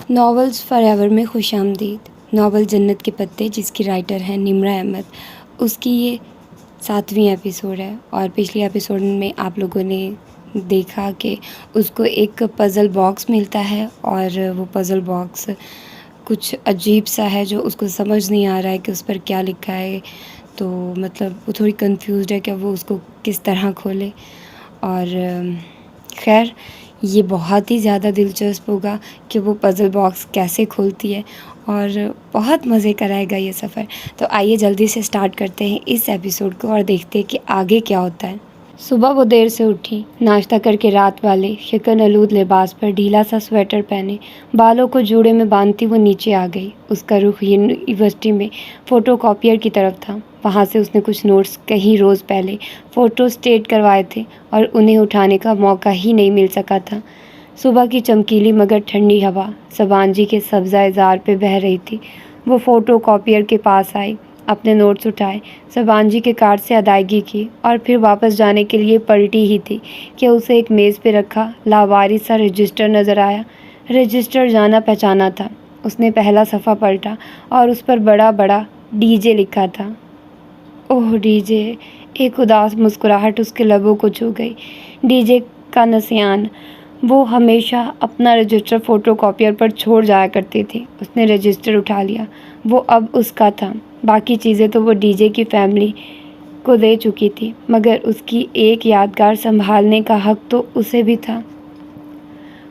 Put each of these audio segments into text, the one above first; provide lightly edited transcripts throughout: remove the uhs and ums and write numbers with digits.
Novels for ever میں خوش آمدید۔ ناول جنت کے پتے، جس کی رائٹر ہیں نمرہ احمد، اس کی یہ 7ویں ایپیسوڈ ہے، اور پچھلی ایپیسوڈ میں آپ لوگوں نے دیکھا کہ اس کو ایک پزل باکس ملتا ہے، اور وہ پزل باکس کچھ عجیب سا ہے جو اس کو سمجھ نہیں آ رہا ہے کہ اس پر کیا لکھا ہے، تو مطلب وہ تھوڑی کنفیوزڈ ہے کہ وہ اس کو کس طرح کھولے۔ اور خیر، یہ بہت ہی زیادہ دلچسپ ہوگا کہ وہ پزل باکس کیسے کھولتی ہے، اور بہت مزے کرائے گا یہ سفر۔ تو آئیے جلدی سے سٹارٹ کرتے ہیں اس ایپیسوڈ کو اور دیکھتے ہیں کہ آگے کیا ہوتا ہے۔ صبح وہ دیر سے اٹھی، ناشتہ کر کے رات والے شکن آلود لباس پر ڈھیلا سا سویٹر پہنے بالوں کو جوڑے میں باندھتی وہ نیچے آ گئی۔ اس کا رخ یونیورسٹی میں فوٹو کاپیئر کی طرف تھا۔ وہاں سے اس نے کچھ نوٹس کئی روز پہلے فوٹو اسٹیٹ کروائے تھے اور انہیں اٹھانے کا موقع ہی نہیں مل سکا تھا۔ صبح کی چمکیلی مگر ٹھنڈی ہوا سبانجی کے سبزہ اظہار پہ بہہ رہی تھی۔ وہ فوٹو کاپیئر کے پاس آئی، اپنے نوٹس اٹھائے، سبانجی کے کارڈ سے ادائیگی کی اور پھر واپس جانے کے لیے پلٹی ہی تھی کہ اسے ایک میز پہ رکھا لاوارث سا رجسٹر نظر آیا۔ رجسٹر جانا پہچانا تھا۔ اس نے پہلا صفحہ پلٹا اور اس پر بڑا بڑا ڈی جے لکھا تھا۔ اوہ ڈی جے! ایک اداس مسکراہٹ اس کے لبوں کو چھو گئی۔ ڈی جے کا نسیان! وہ ہمیشہ اپنا رجسٹر فوٹو کاپیئر پر چھوڑ جایا کرتی تھی۔ اس نے رجسٹر اٹھا لیا۔ وہ اب اس کا تھا۔ باقی چیزیں تو وہ ڈی جے کی فیملی کو دے چکی تھی، مگر اس کی ایک یادگار سنبھالنے کا حق تو اسے بھی تھا۔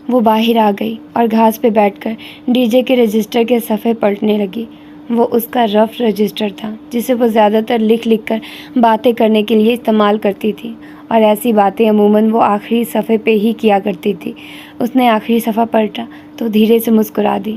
وہ باہر آ گئی اور گھاس پہ بیٹھ کر ڈی جے کے رجسٹر کے صفحے پلٹنے لگی۔ وہ اس کا رف رجسٹر تھا جسے وہ زیادہ تر لکھ کر باتیں کرنے کے لیے استعمال کرتی تھی، اور ایسی باتیں عموماً وہ آخری صفحے پہ ہی کیا کرتی تھی۔ اس نے آخری صفحہ پلٹا تو دھیرے سے مسکرا دی۔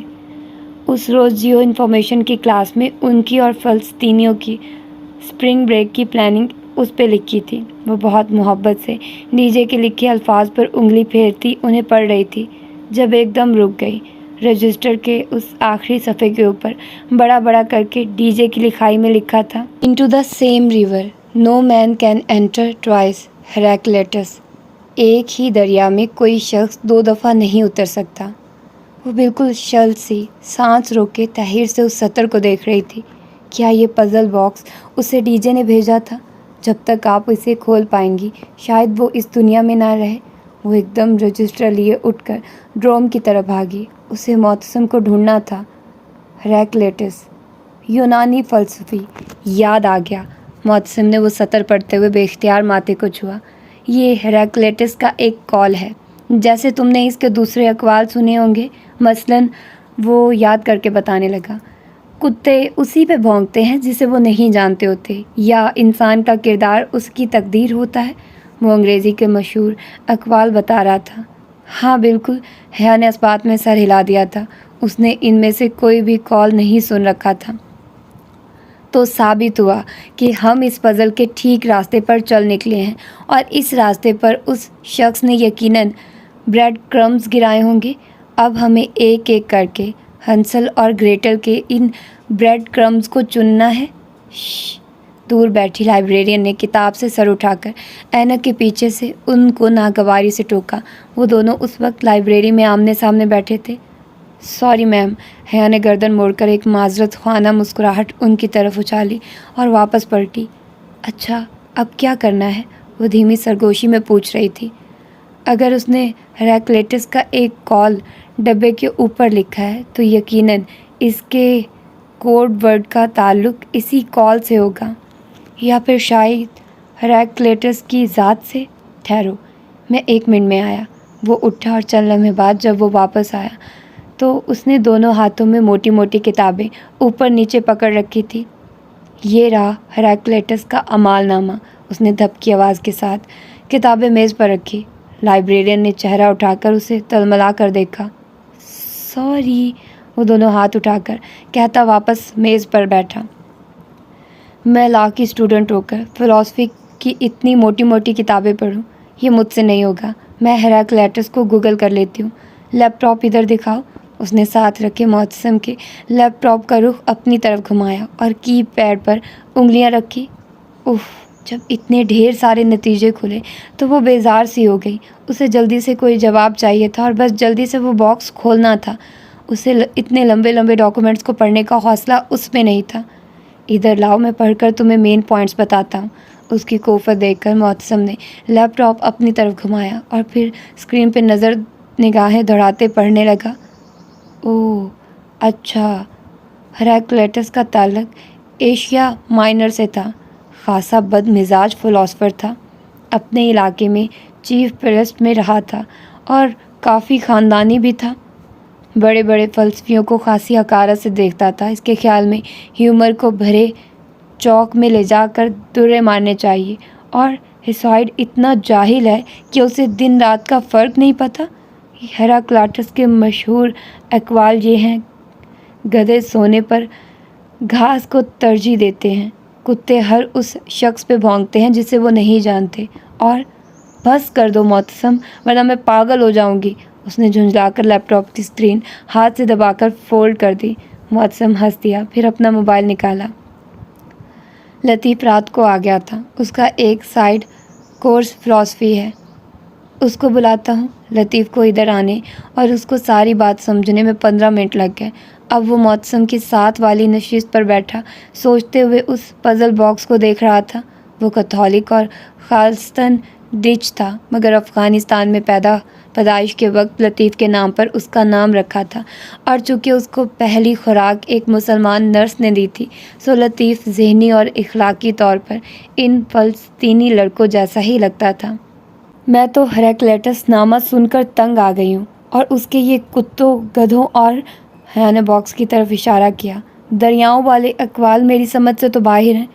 اس روز جیو انفارمیشن کی کلاس میں ان کی اور فلسطینیوں کی اسپرنگ بریک کی پلاننگ اس پہ لکھی تھی۔ وہ بہت محبت سے ڈی جے کے لکھے الفاظ پر انگلی پھیرتی انہیں پڑھ رہی تھی جب ایک دم رک گئی۔ رجسٹر کے اس آخری صفحے کے اوپر بڑا بڑا کر کے ڈی جے کی لکھائی میں لکھا تھا: "Into the same river no man can enter twice ہیراکلیٹس"۔ ایک ہی دریا میں کوئی شخص 2 دفعہ نہیں اتر سکتا۔ وہ بالکل شل سی سانس روک کے تحیر سے اس سطر کو دیکھ رہی تھی۔ کیا یہ پزل باکس اسے ڈی جے نے بھیجا تھا؟ جب تک آپ اسے کھول پائیں گی شاید وہ اس دنیا میں نہ رہے۔ وہ ایک دم رجسٹر لیے اٹھ کر ڈروم کی طرف بھاگی۔ اسے معتصم کو ڈھونڈنا تھا۔ ہیراکلیٹس، یونانی فلسفی! یاد آ گیا۔ معتصم نے وہ سطر پڑھتے ہوئے بے اختیار ماتھے کو چھوا۔ یہ ہیراکلیٹس کا ایک قول ہے، جیسے تم نے اس کے دوسرے اقوال سنے ہوں گے۔ مثلاً وہ یاد کر کے بتانے لگا، کتے اسی پہ بھونکتے ہیں جسے وہ نہیں جانتے ہوتے، یا انسان کا کردار اس کی تقدیر ہوتا ہے۔ وہ انگریزی کے مشہور اقوال بتا رہا تھا۔ ہاں بالکل، حیا نے اس بات میں سر ہلا دیا تھا۔ اس نے ان میں سے کوئی بھی قول نہیں سن رکھا تھا۔ تو ثابت ہوا کہ ہم اس پزل کے ٹھیک راستے پر چل نکلے ہیں، اور اس راستے پر اس شخص نے یقیناً بریڈ کرمز گرائے ہوں گے۔ اب ہمیں ایک ایک کر کے ہنسل اور گریٹل کے ان بریڈ کرمز کو چننا ہے۔ شش! دور بیٹھی لائبریرین نے کتاب سے سر اٹھا کر اینک کے پیچھے سے ان کو ناگواری سے ٹوکا۔ وہ دونوں اس وقت لائبریری میں آمنے سامنے بیٹھے تھے۔ Sorry ma'am! حیا نے گردن موڑ کر ایک معذرت خواہ مسکراہٹ ان کی طرف اچھالی اور واپس پلٹی۔ اچھا، اب کیا کرنا ہے؟ وہ دھیمی سرگوشی میں پوچھ رہی تھی۔ اگر اس نے ہیراکلیٹس کا ایک قول ڈبے کے اوپر لکھا ہے تو یقیناً اس کے کوڈ ورڈ کا تعلق اسی قول سے ہوگا، یا پھر شاید ہیراکلیٹس کی ذات سے۔ ٹھہرو، میں 1 منٹ میں آیا۔ وہ اٹھا اور چند لمحے بعد جب وہ واپس آیا تو اس نے دونوں ہاتھوں میں موٹی موٹی کتابیں اوپر نیچے پکڑ رکھی تھی۔ یہ رہا ہیراکلیٹس کا اعمال نامہ، اس نے دھپ کی آواز کے ساتھ کتابیں میز پر رکھی۔ لائبریرین نے چہرہ اٹھا کر اسے تلملا کر دیکھا۔ سوری! وہ دونوں ہاتھ اٹھا کر کہتا واپس میز پر بیٹھا۔ میں لاء کی اسٹوڈنٹ ہو کر فلسفی کی اتنی موٹی موٹی کتابیں پڑھوں، یہ مجھ سے نہیں ہوگا۔ میں ہیراکلیٹس کو گوگل کر لیتی ہوں۔ لیپ ٹاپ ادھر دکھاؤ۔ اس نے ساتھ رکھے معتصم کے لیپ ٹاپ کا رخ اپنی طرف گھمایا اور کی پیڈ پر انگلیاں رکھی۔ اف! جب اتنے ڈھیر سارے نتیجے کھلے تو وہ بیزار سی ہو گئی۔ اسے جلدی سے کوئی جواب چاہیے تھا اور بس جلدی سے وہ باکس کھولنا تھا۔ اسے اتنے لمبے لمبے ڈاکومنٹس کو پڑھنے کا حوصلہ اس میں نہیں تھا۔ ادھر لاؤ، میں پڑھ کر تمہیں مین پوائنٹس بتاتا ہوں۔ اس کی کوفت دیکھ کر معتصم نے لیپ ٹاپ اپنی طرف گھمایا اور پھر اسکرین پہ نگاہیں دوڑاتے پڑھنے لگا۔ اوہ اچھا، ہیراکلیٹس کا تعلق ایشیا مائنر سے تھا۔ خاصا بد مزاج فلاسفر تھا، اپنے علاقے میں چیف پریسٹ میں رہا تھا اور کافی خاندانی بھی تھا۔ بڑے بڑے فلسفیوں کو خاصی حقارت سے دیکھتا تھا۔ اس کے خیال میں ہیومر کو بھرے چوک میں لے جا کر درے مارنے چاہیے، اور ہیسائڈ اتنا جاہل ہے کہ اسے دن رات کا فرق نہیں پتہ۔ ہیراکلیٹس کے مشہور اقوال یہ ہیں: گدھے سونے پر گھاس کو ترجیح دیتے ہیں، کتے ہر اس شخص پہ بھونکتے ہیں جسے وہ نہیں جانتے، اور بس کر دو معتصم ورنہ میں پاگل ہو جاؤں گی۔ اس نے جھنجھلا کر لیپ ٹاپ کی اسکرین ہاتھ سے دبا کر فولڈ کر دی۔ معتصم ہنس دیا، پھر اپنا موبائل نکالا۔ لطیف رات کو آ گیا تھا۔ اس کا ایک سائیڈ کورس فلاسفی ہے۔ اس کو بلاتا ہوں۔ لطیف کو ادھر آنے اور اس کو ساری بات سمجھنے میں 15 منٹ لگ گئے۔ اب وہ معتصم کی ساتھ والی نشست پر بیٹھا سوچتے ہوئے اس پزل باکس کو دیکھ رہا تھا۔ وہ کیتھولک اور خالصتاً ڈچ تھا، مگر افغانستان میں پیدائش کے وقت لطیف کے نام پر اس کا نام رکھا تھا، اور چونکہ اس کو پہلی خوراک ایک مسلمان نرس نے دی تھی، سو لطیف ذہنی اور اخلاقی طور پر ان فلسطینی لڑکوں جیسا ہی لگتا تھا۔ میں تو ہیراکلیٹس نامہ سن کر تنگ آ گئی ہوں، اور اس کے یہ کتوں، گدھوں اور نے باکس کی طرف اشارہ کیا۔ دریاؤں والے اقوال میری سمجھ سے تو باہر ہیں۔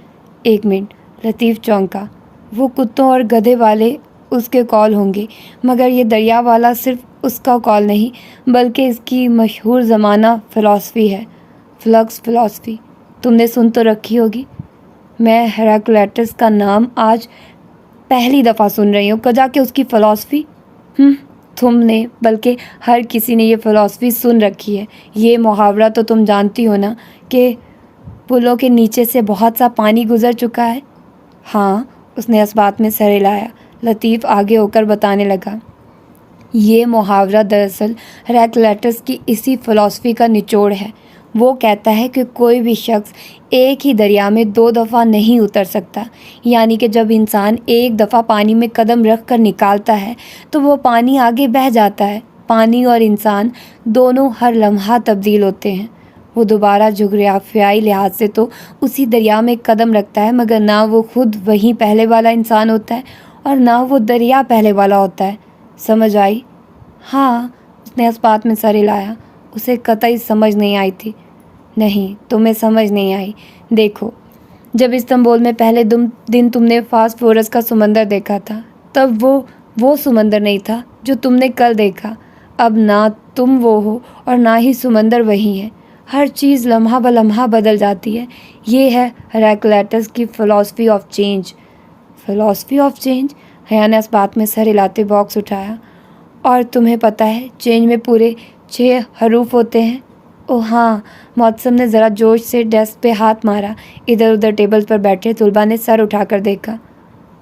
ایک منٹ، لطیف چونکا۔ وہ کتوں اور گدھے والے اس کے قول ہوں گے، مگر یہ دریا والا صرف اس کا قول نہیں بلکہ اس کی مشہور زمانہ فلاسفی ہے۔ فلکس فلاسفی تم نے سن تو رکھی ہوگی۔ میں ہیراکلیٹس کا نام آج پہلی دفعہ سن رہی ہوں، کجا کہ اس کی فلاسفی۔ تم نے بلکہ ہر کسی نے یہ فلاسفی سن رکھی ہے۔ یہ محاورہ تو تم جانتی ہو نا کہ پلوں کے نیچے سے بہت سا پانی گزر چکا ہے۔ ہاں، اس نے اس بات میں سر ہلایا۔ لطیف آگے ہو کر بتانے لگا، یہ محاورہ دراصل ہیراکلیٹس کی اسی فلاسفی کا نچوڑ ہے۔ وہ کہتا ہے کہ کوئی بھی شخص ایک ہی دریا میں 2 دفعہ نہیں اتر سکتا، یعنی کہ جب انسان ایک دفعہ پانی میں قدم رکھ کر نکالتا ہے تو وہ پانی آگے بہہ جاتا ہے۔ پانی اور انسان دونوں ہر لمحہ تبدیل ہوتے ہیں۔ وہ دوبارہ جغرافیائی لحاظ سے تو اسی دریا میں قدم رکھتا ہے، مگر نہ وہ خود وہی پہلے والا انسان ہوتا ہے اور نہ وہ دریا پہلے والا ہوتا ہے۔ سمجھ آئی؟ ہاں، اس نے اس بات میں سر ہلایا۔ اسے قطعی سمجھ نہیں آئی تھی۔ نہیں، تمہیں سمجھ نہیں آئی۔ دیکھو، جب استنبول میں پہلے دن تم نے فاسفورس کا سمندر دیکھا تھا، تب وہ سمندر نہیں تھا جو تم نے کل دیکھا۔ اب نہ تم وہ ہو اور نہ ہی سمندر وہی ہے۔ ہر چیز لمحہ بلمحہ بدل جاتی ہے۔ یہ ہے ہیراکلیٹس کی philosophy of change. Philosophy of change? حیا نے اس بات میں سر ہلاتے باکس اٹھایا۔ اور تمہیں پتہ ہے چینج میں پورے 6 حروف ہوتے ہیں؟ اوہ ہاں، معتصم نے ذرا جوش سے ڈیسک پہ ہاتھ مارا۔ ادھر ادھر ٹیبل پر بیٹھے طلباء نے سر اٹھا کر دیکھا۔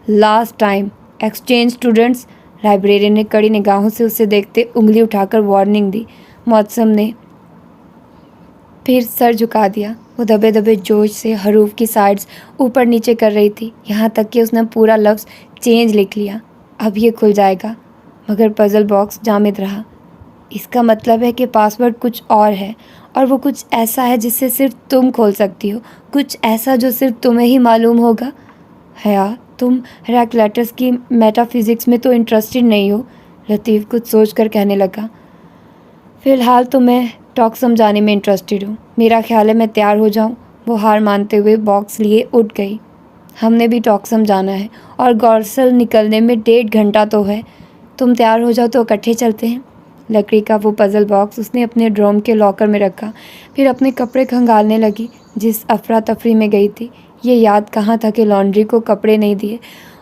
Last time exchange students, librarian نے کڑی نگاہوں سے اسے دیکھتے انگلی اٹھا کر وارننگ دی۔ معتصم نے پھر سر جھکا دیا۔ وہ دبے دبے جوش سے حروف کی سائڈز اوپر نیچے کر رہی تھی، یہاں تک کہ اس نے پورا لفظ چینج لکھ لیا۔ اب یہ کھل جائے گا۔ مگر پزل باکس جامد رہا۔ اس کا مطلب ہے کہ پاسورڈ کچھ اور ہے، اور وہ کچھ ایسا ہے جسے صرف تم کھول سکتی ہو، کچھ ایسا جو صرف تمہیں ہی معلوم ہوگا۔ حیا، تم ہیراکلیٹس کی میٹا فزکس میں تو انٹرسٹڈ نہیں ہو؟ لطیف کچھ سوچ کر کہنے لگا، فی الحال تو میں ٹاک سمجھانے میں انٹرسٹڈ ہوں۔ میرا خیال ہے میں تیار ہو جاؤں۔ وہ ہار مانتے ہوئے باکس لیے اٹھ گئی۔ ہم نے بھی ٹاک سمجھانا ہے، اور گورسل نکلنے میں 1.5 گھنٹہ تو ہے۔ تم تیار ہو جاؤ تو اکٹھے چلتے ہیں۔ لکڑی کا وہ پزل باکس اس نے اپنے ڈروم کے لاکر میں رکھا، پھر اپنے کپڑے کھنگالنے لگی۔ جس افراتفری میں گئی تھی، یہ یاد کہاں تھا کہ لانڈری کو کپڑے نہیں دیے۔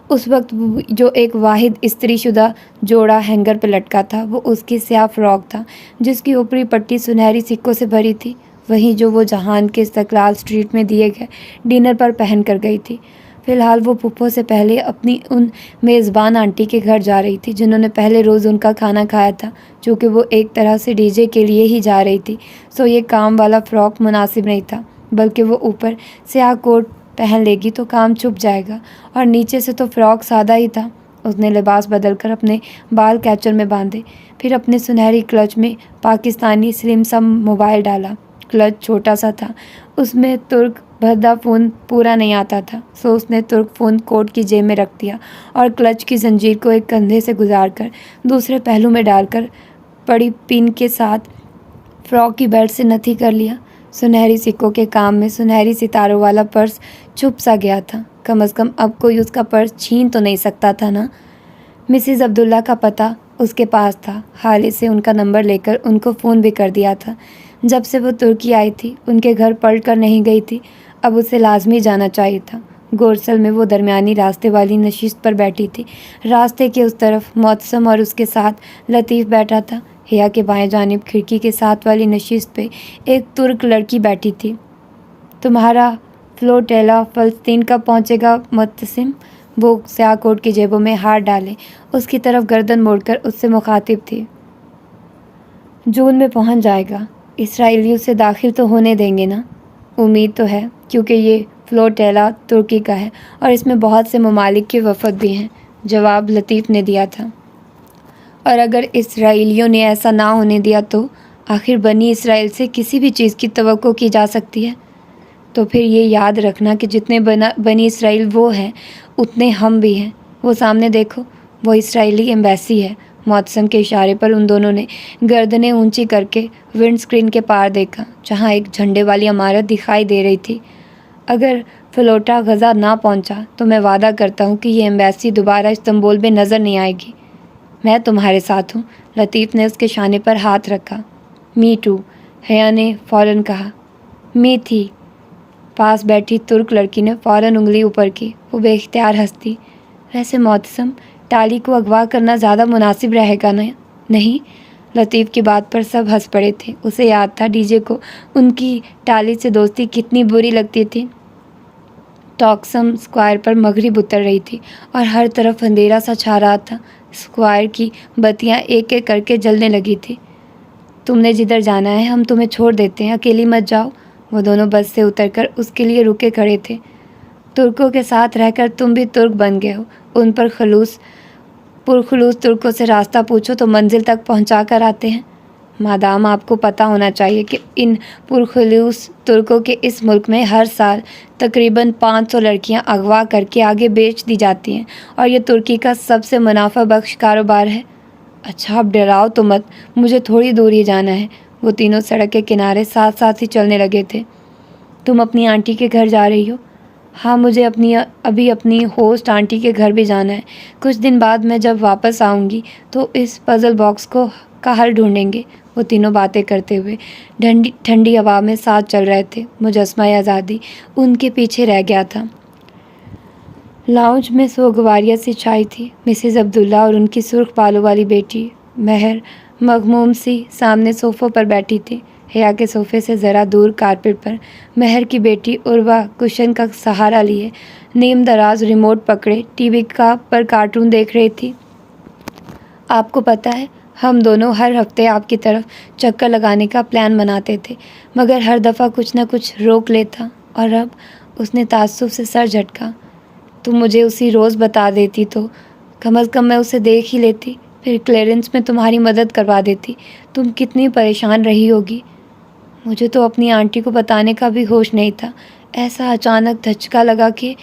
اس وقت جو ایک واحد استری شدہ جوڑا ہینگر پہ لٹکا تھا، وہ اس کی سیاہ فراک تھا جس کی اوپری پٹی سنہری سکوں سے بھری تھی، وہیں جو وہ جہان کے استقلال اسٹریٹ میں دیے گئے ڈنر پر پہن کر گئی تھی۔ فی الحال وہ پھپھو سے پہلے اپنی ان میزبان آنٹی کے گھر جا رہی تھی جنہوں نے پہلے روز ان کا کھانا کھایا تھا۔ چونکہ وہ ایک طرح سے ڈی جے کے لیے ہی جا رہی تھی، سو یہ کام والا فراک مناسب نہیں تھا، بلکہ وہ اوپر سیاہ کوٹ پہن لے گی تو کام چھپ جائے گا، اور نیچے سے تو فراک سادہ ہی تھا۔ اس نے لباس بدل کر اپنے بال کیچر میں باندھے، پھر اپنے سنہری کلچ میں پاکستانی سلم سا موبائل ڈالا۔ کلچ چھوٹا سا تھا، اس میں ترک بھدا فون پورا نہیں آتا تھا، سو اس نے ترک فون کوٹ کی جیب میں رکھ دیا اور کلچ کی زنجیر کو ایک کندھے سے گزار کر دوسرے پہلو میں ڈال کر پڑی پن کے ساتھ فراک کی بیلٹ سے نتھی کر لیا۔ سنہری سکوں کے کام میں سنہری ستاروں والا پرس چھپ سا گیا تھا۔ کم از کم اب کوئی اس کا پرس چھین تو نہیں سکتا تھا نا۔ مسز عبداللہ کا پتہ اس کے پاس تھا، حالے سے ان کا نمبر لے کر ان کو فون بھی کر دیا تھا۔ جب سے وہ ترکی آئی تھی ان کے گھر پلٹ کر نہیں گئی تھی، اب اسے لازمی جانا چاہیے تھا۔ گورسل میں وہ درمیانی راستے والی نشست پر بیٹھی تھی۔ راستے کے اس طرف معتصم اور اس کے ساتھ لطیف بیٹھا تھا۔ حیا کے بائیں جانب کھڑکی کے ساتھ والی نشست پہ ایک ترک لڑکی بیٹھی تھی۔ تمہارا فلوٹیلا فلسطین کب پہنچے گا معتصم؟ وہ سیاہ کوٹ کی جیبوں میں ہاتھ ڈالے اس کی طرف گردن موڑ کر اس سے مخاطب تھی۔ جون میں پہنچ جائے گا۔ اسرائیلی اسے داخل تو ہونے دیں گے نا؟ امید تو ہے، کیونکہ یہ فلوٹیلا ترکی کا ہے اور اس میں بہت سے ممالک کے وفد بھی ہیں، جواب لطیف نے دیا تھا۔ اور اگر اسرائیلیوں نے ایسا نہ ہونے دیا تو آخر بنی اسرائیل سے کسی بھی چیز کی توقع کی جا سکتی ہے؟ تو پھر یہ یاد رکھنا کہ جتنے بنی اسرائیل وہ ہیں اتنے ہم بھی ہیں۔ وہ سامنے دیکھو، وہ اسرائیلی ایمبیسی ہے۔ معتصم کے اشارے پر ان دونوں نے گردنیں اونچی کر کے ونڈ اسکرین کے پار دیکھا، جہاں ایک جھنڈے والی عمارت دکھائی دے رہی تھی۔ اگر فلوٹا غزہ نہ پہنچا تو میں وعدہ کرتا ہوں کہ یہ ایمبیسی دوبارہ استنبول میں نظر نہیں آئے گی۔ میں تمہارے ساتھ ہوں۔ لطیف نے اس کے شانے پر ہاتھ رکھا۔ می ٹو، حیا نے فوراً کہا۔ می تھی، پاس بیٹھی ترک لڑکی نے فوراً انگلی اوپر کی۔ وہ بے اختیار ہنس دی۔ ویسے معتصم، ٹالی کو اغوا کرنا زیادہ مناسب رہے گا نہیں؟ لطیف کی بات پر سب ہنس پڑے تھے۔ اسے یاد تھا ڈی جے کو ان کی ٹالی سے دوستی کتنی بری لگتی تھی۔ ٹاکسم اسکوائر پر مغرب اتر رہی تھی اور ہر طرف اندھیرا سا چھا رہا تھا۔ اسکوائر کی بتیاں ایک ایک کر کے جلنے لگی تھی۔ تم نے جدھر جانا ہے ہم تمہیں چھوڑ دیتے ہیں، اکیلی مت جاؤ۔ وہ دونوں بس سے اتر کر اس کے لیے رکے کھڑے تھے۔ ترکوں کے ساتھ رہ کر تم بھی ترک بن گئے ہو۔ ان پر پرخلوص ترکوں سے راستہ پوچھو تو منزل تک پہنچا کر آتے ہیں۔ مادام آپ کو پتہ ہونا چاہیے کہ ان پرخلوص ترکوں کے اس ملک میں ہر سال تقریباً 500 لڑکیاں اغوا کر کے آگے بیچ دی جاتی ہیں، اور یہ ترکی کا سب سے منافع بخش کاروبار ہے۔ اچھا اب ڈراؤ تو مت، مجھے تھوڑی دور ہی جانا ہے۔ وہ تینوں سڑک کے کنارے ساتھ ساتھ ہی چلنے لگے تھے۔ تم اپنی آنٹی کے گھر جا رہی ہو؟ ہاں، مجھے ابھی اپنی ہوسٹ آنٹی کے گھر بھی جانا ہے۔ کچھ دن بعد میں جب واپس آؤں گی تو اس پزل باکس کا حل ڈھونڈیں گے۔ وہ تینوں باتیں کرتے ہوئے ٹھنڈی ہوا میں ساتھ چل رہے تھے۔ مجسمہ آزادی ان کے پیچھے رہ گیا تھا۔ لاؤنج میں سوگواریت سی چھائی تھی۔ مسز عبداللہ اور ان کی سرخ بالوں والی بیٹی مہر مغموم سی سامنے صوفوں پر بیٹھی تھی۔ حیا کے صوفے سے ذرا دور کارپٹ پر مہر کی بیٹی عروہ کشن کا سہارا لیے نیم دراز ریموٹ پکڑے ٹی وی پر کارٹون دیکھ رہی تھی۔ آپ کو پتہ ہے، ہم دونوں ہر ہفتے آپ کی طرف چکر لگانے کا پلان بناتے تھے، مگر ہر دفعہ کچھ نہ کچھ روک لیتا، اور اب اس نے تعصب سے سر جھٹکا۔ تم مجھے اسی روز بتا دیتی تو کم از کم میں اسے دیکھ ہی لیتی، پھر کلیئرنس میں تمہاری مدد کروا دیتی۔ تم کتنی پریشان رہی ہوگی۔ مجھے تو اپنی آنٹی کو بتانے کا بھی ہوش نہیں تھا۔ ایسا اچانک دھچکا لگا کہ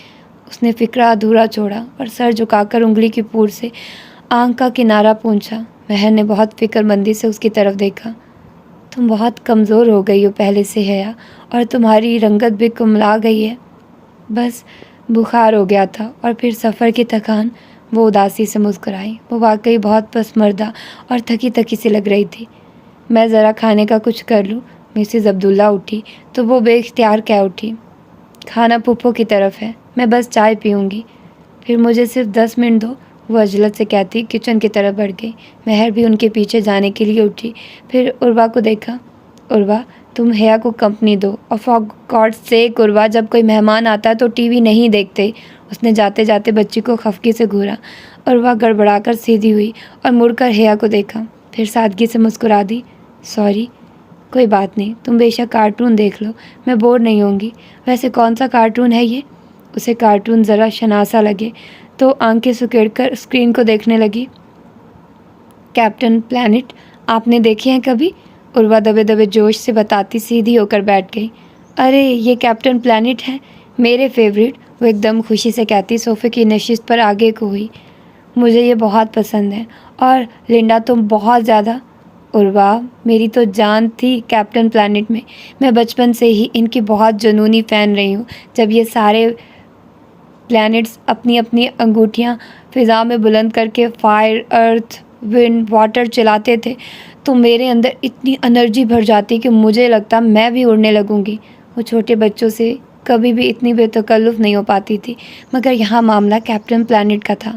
اس نے فکرہ ادھورا چھوڑا اور سر جھکا کر انگلی کی پور سے آنکھ کا کنارہ پونچھا۔ مہر نے بہت فکر مندی سے اس کی طرف دیکھا۔ تم بہت کمزور ہو گئی ہو پہلے سے حیا، اور تمہاری رنگت بھی کملا گئی ہے۔ بس بخار ہو گیا تھا اور پھر سفر کی تھکان۔ وہ اداسی سے مسکرائی۔ وہ واقعی بہت پسمردہ اور تھکی تھکی سی لگ رہی تھی۔ میں ذرا کھانے کا کچھ کر لوں؟ مسز عبداللہ اٹھی تو وہ بے اختیار کہہ اٹھی۔ کھانا پھپھو کی طرف ہے، میں بس چائے پیوں گی۔ پھر مجھے صرف 10 منٹ دو، وہ عجلت سے کہتی کچن کی طرف بڑھ گئی۔ مہر بھی ان کے پیچھے جانے کے لیے اٹھی، پھر عروہ کو دیکھا۔ عروہ، تم حیا کو کمپنی دو، اور فار گاڈ سیک عروہ، جب کوئی مہمان آتا ہے تو ٹی وی نہیں دیکھتے، اس نے جاتے جاتے بچی کو خفگی سے گھورا اور وہ گڑبڑا کر سیدھی ہوئی اور مڑ کر حیا کو دیکھا، پھر سادگی سے مسکرا دی، سوری، کوئی بات نہیں، تم بے شک کارٹون دیکھ لو، میں بور نہیں ہوں گی۔ ویسے کون سا کارٹون ہے یہ؟ اسے کارٹون ذرا شناسا لگے تو آنکھیں سکیڑ کر اسکرین کو دیکھنے لگی۔ کیپٹن پلانٹ، آپ نے دیکھے ہیں کبھی؟ عروہ دبے دبے جوش سے بتاتی سیدھی ہو کر بیٹھ گئی۔ ارے یہ کیپٹن پلانٹ ہے، میرے فیوریٹ، وہ ایک دم خوشی سے کہتی صوفے کی نشست پر آگے کو ہوئی۔ مجھے یہ بہت پسند ہے، اور لنڈا تم بہت زیادہ۔ عروہ، میری تو جان تھی کیپٹن پلانٹ میں بچپن سے ہی ان کی بہت جنونی فین رہی ہوں۔ جب یہ سارے پلانٹس اپنی اپنی انگوٹھیاں فضا میں بلند کر کے فائر، ارتھ، ونڈ، واٹر چلاتے تھے تو میرے اندر اتنی انرجی بھر جاتی کہ مجھے لگتا میں بھی اڑنے لگوں گی۔ وہ چھوٹے بچوں سے کبھی بھی اتنی بے تکلف نہیں ہو پاتی تھی، مگر یہاں معاملہ کیپٹن پلانٹ کا تھا۔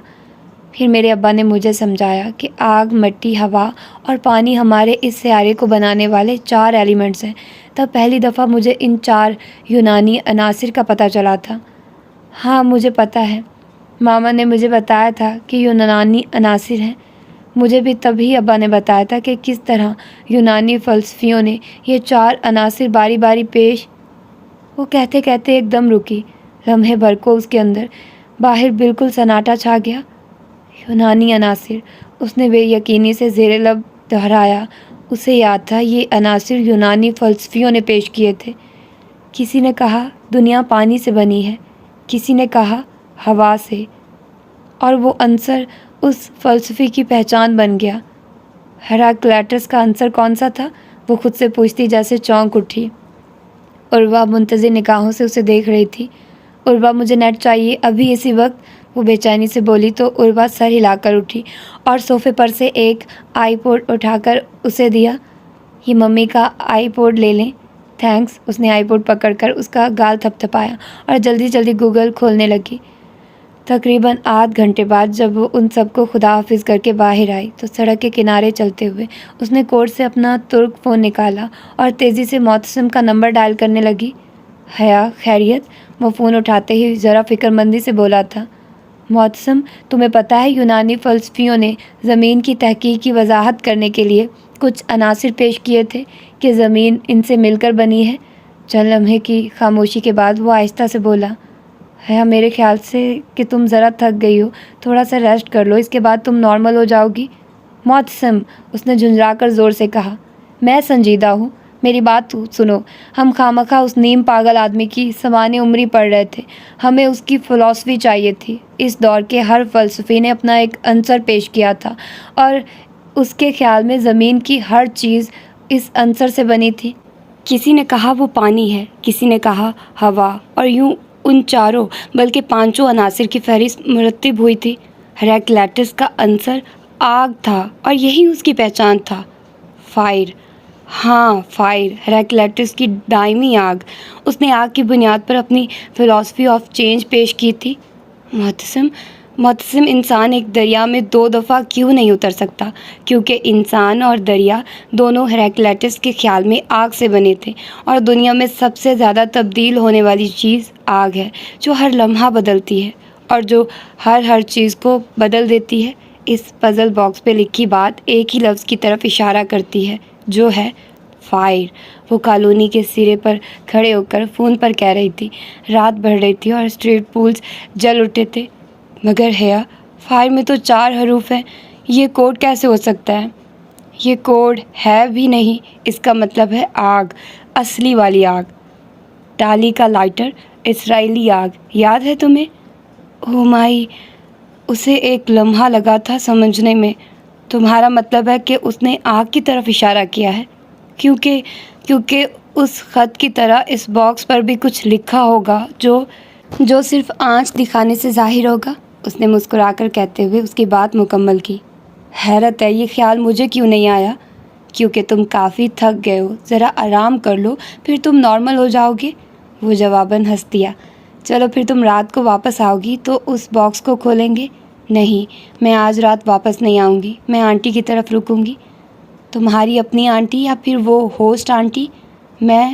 پھر میرے ابا نے مجھے سمجھایا کہ آگ، مٹی، ہوا اور پانی ہمارے اس سیارے کو بنانے والے 4 ایلیمنٹس ہیں۔ تب پہلی دفعہ مجھے ان 4 یونانی عناصر کا پتہ چلا تھا۔ ہاں مجھے پتہ ہے، ماما نے مجھے بتایا تھا کہ یونانی عناصر ہیں۔ مجھے بھی تبھی ابا نے بتایا تھا کہ کس طرح یونانی فلسفیوں نے یہ 4 عناصر باری باری پیش۔ وہ کہتے کہتے ایک دم رکی، لمحے بھر کو اس کے اندر باہر بالکل سناٹا چھا گیا۔ یونانی عناصر، اس نے بے یقینی سے زیر لب دہرایا۔ اسے یاد تھا یہ عناصر یونانی فلسفیوں نے پیش کیے تھے۔ کسی نے کہا دنیا پانی سے بنی ہے، کسی نے کہا ہوا سے، اور وہ عنصر اس فلسفے کی پہچان بن گیا۔ ہیراکلیٹس کا عنصر کون سا تھا؟ وہ خود سے پوچھتی جیسے چونک اٹھی۔ عروہ منتظر نگاہوں سے اسے دیکھ رہی تھی۔ عروہ مجھے نیٹ چاہیے ابھی اسی وقت، وہ بے چینی سے بولی تو عروہ سر ہلا کر اٹھی اور صوفے پر سے ایک آئی پوڈ اٹھا کر اسے دیا۔ یہ ممی کا آئی پوڈ لے لیں۔ تھینکس۔ اس نے آئی پوڈ پکڑ کر اس کا گال تھپ تھپایا اور جلدی جلدی گوگل کھولنے لگی۔ تقریباً آدھ گھنٹے بعد جب وہ ان سب کو خدا حافظ کر کے باہر آئی تو سڑک کے کنارے چلتے ہوئے اس نے کوٹ سے اپنا ترک فون نکالا اور تیزی سے معتصم کا نمبر ڈائل کرنے لگی۔ حیا، خیریت؟ وہ فون اٹھاتے ہی ذرا فکر مندی سے بولا تھا۔ معتصم، تمہیں پتہ ہے یونانی فلسفیوں نے زمین کی تحقیق کی وضاحت کرنے کے لیے کچھ عناصر پیش کیے تھے کہ زمین ان سے مل کر بنی ہے۔ چند لمحے کی خاموشی کے بعد وہ آہستہ سے بولا، حیا میرے خیال سے کہ تم ذرا تھک گئی ہو، تھوڑا سا ریسٹ کر لو، اس کے بعد تم نارمل ہو جاؤ گی۔ معتصم، اس نے جھنجھلا کر زور سے کہا، میں سنجیدہ ہوں، میری بات سنو۔ ہم خواہ اس نیم پاگل آدمی کی سوانح عمری پڑھ رہے تھے، ہمیں اس کی فلسفی چاہیے تھی۔ اس دور کے ہر فلسفی نے اپنا ایک عنصر پیش کیا تھا اور اس کے خیال میں زمین کی ہر چیز اس عنصر سے بنی تھی۔ کسی نے کہا وہ پانی ہے، کسی نے کہا ہوا، اور یوں ان 4 بلکہ 5 عناصر کی فہرست مرتب ہوئی تھی۔ ہیراکلیٹس کا عنصر آگ تھا اور یہی اس کی پہچان تھا۔ فائر، ہاں فائر، ہیراکلیٹس کی دائمی آگ۔ اس نے آگ کی بنیاد پر اپنی فلسفی آف چینج پیش کی تھی۔ معتصم، انسان ایک دریا میں 2 دفعہ کیوں نہیں اتر سکتا؟ کیونکہ انسان اور دریا دونوں ہیراکلیٹس کے خیال میں آگ سے بنے تھے، اور دنیا میں سب سے زیادہ تبدیل ہونے والی چیز آگ ہے، جو ہر لمحہ بدلتی ہے اور جو ہر چیز کو بدل دیتی ہے۔ اس پزل باکس پہ لکھی بات ایک ہی لفظ کی طرف اشارہ کرتی ہے، جو ہے فائر۔ وہ کالونی کے سرے پر کھڑے ہو کر فون پر کہہ رہی تھی۔ رات بڑھ رہی تھی اور اسٹریٹ پولز جل اٹھے تھے۔ مگر حیا، فائر میں تو 4 حروف ہیں، یہ کوڈ کیسے ہو سکتا ہے؟ یہ کوڈ ہے بھی نہیں، اس کا مطلب ہے آگ، اصلی والی آگ، ٹالی کا لائٹر، اسرائیلی آگ، یاد ہے تمہیں؟ او مائی، اسے ایک لمحہ لگا تھا سمجھنے میں۔ تمہارا مطلب ہے کہ اس نے آگ کی طرف اشارہ کیا ہے؟ کیونکہ اس خط کی طرح اس باکس پر بھی کچھ لکھا ہوگا جو صرف آنچ دکھانے سے ظاہر ہوگا۔ اس نے مسکرا کر کہتے ہوئے اس کی بات مکمل کی۔ حیرت ہے یہ خیال مجھے کیوں نہیں آیا؟ کیونکہ تم کافی تھک گئے ہو، ذرا آرام کر لو، پھر تم نارمل ہو جاؤ گے۔ وہ جواباً ہنس دیا۔ چلو پھر تم رات کو واپس آؤ گی تو اس باکس کو کھولیں گے؟ نہیں، میں آج رات واپس نہیں آؤں گی، میں آنٹی کی طرف رکوں گی۔ تمہاری اپنی آنٹی یا پھر وہ ہوسٹ آنٹی؟ میں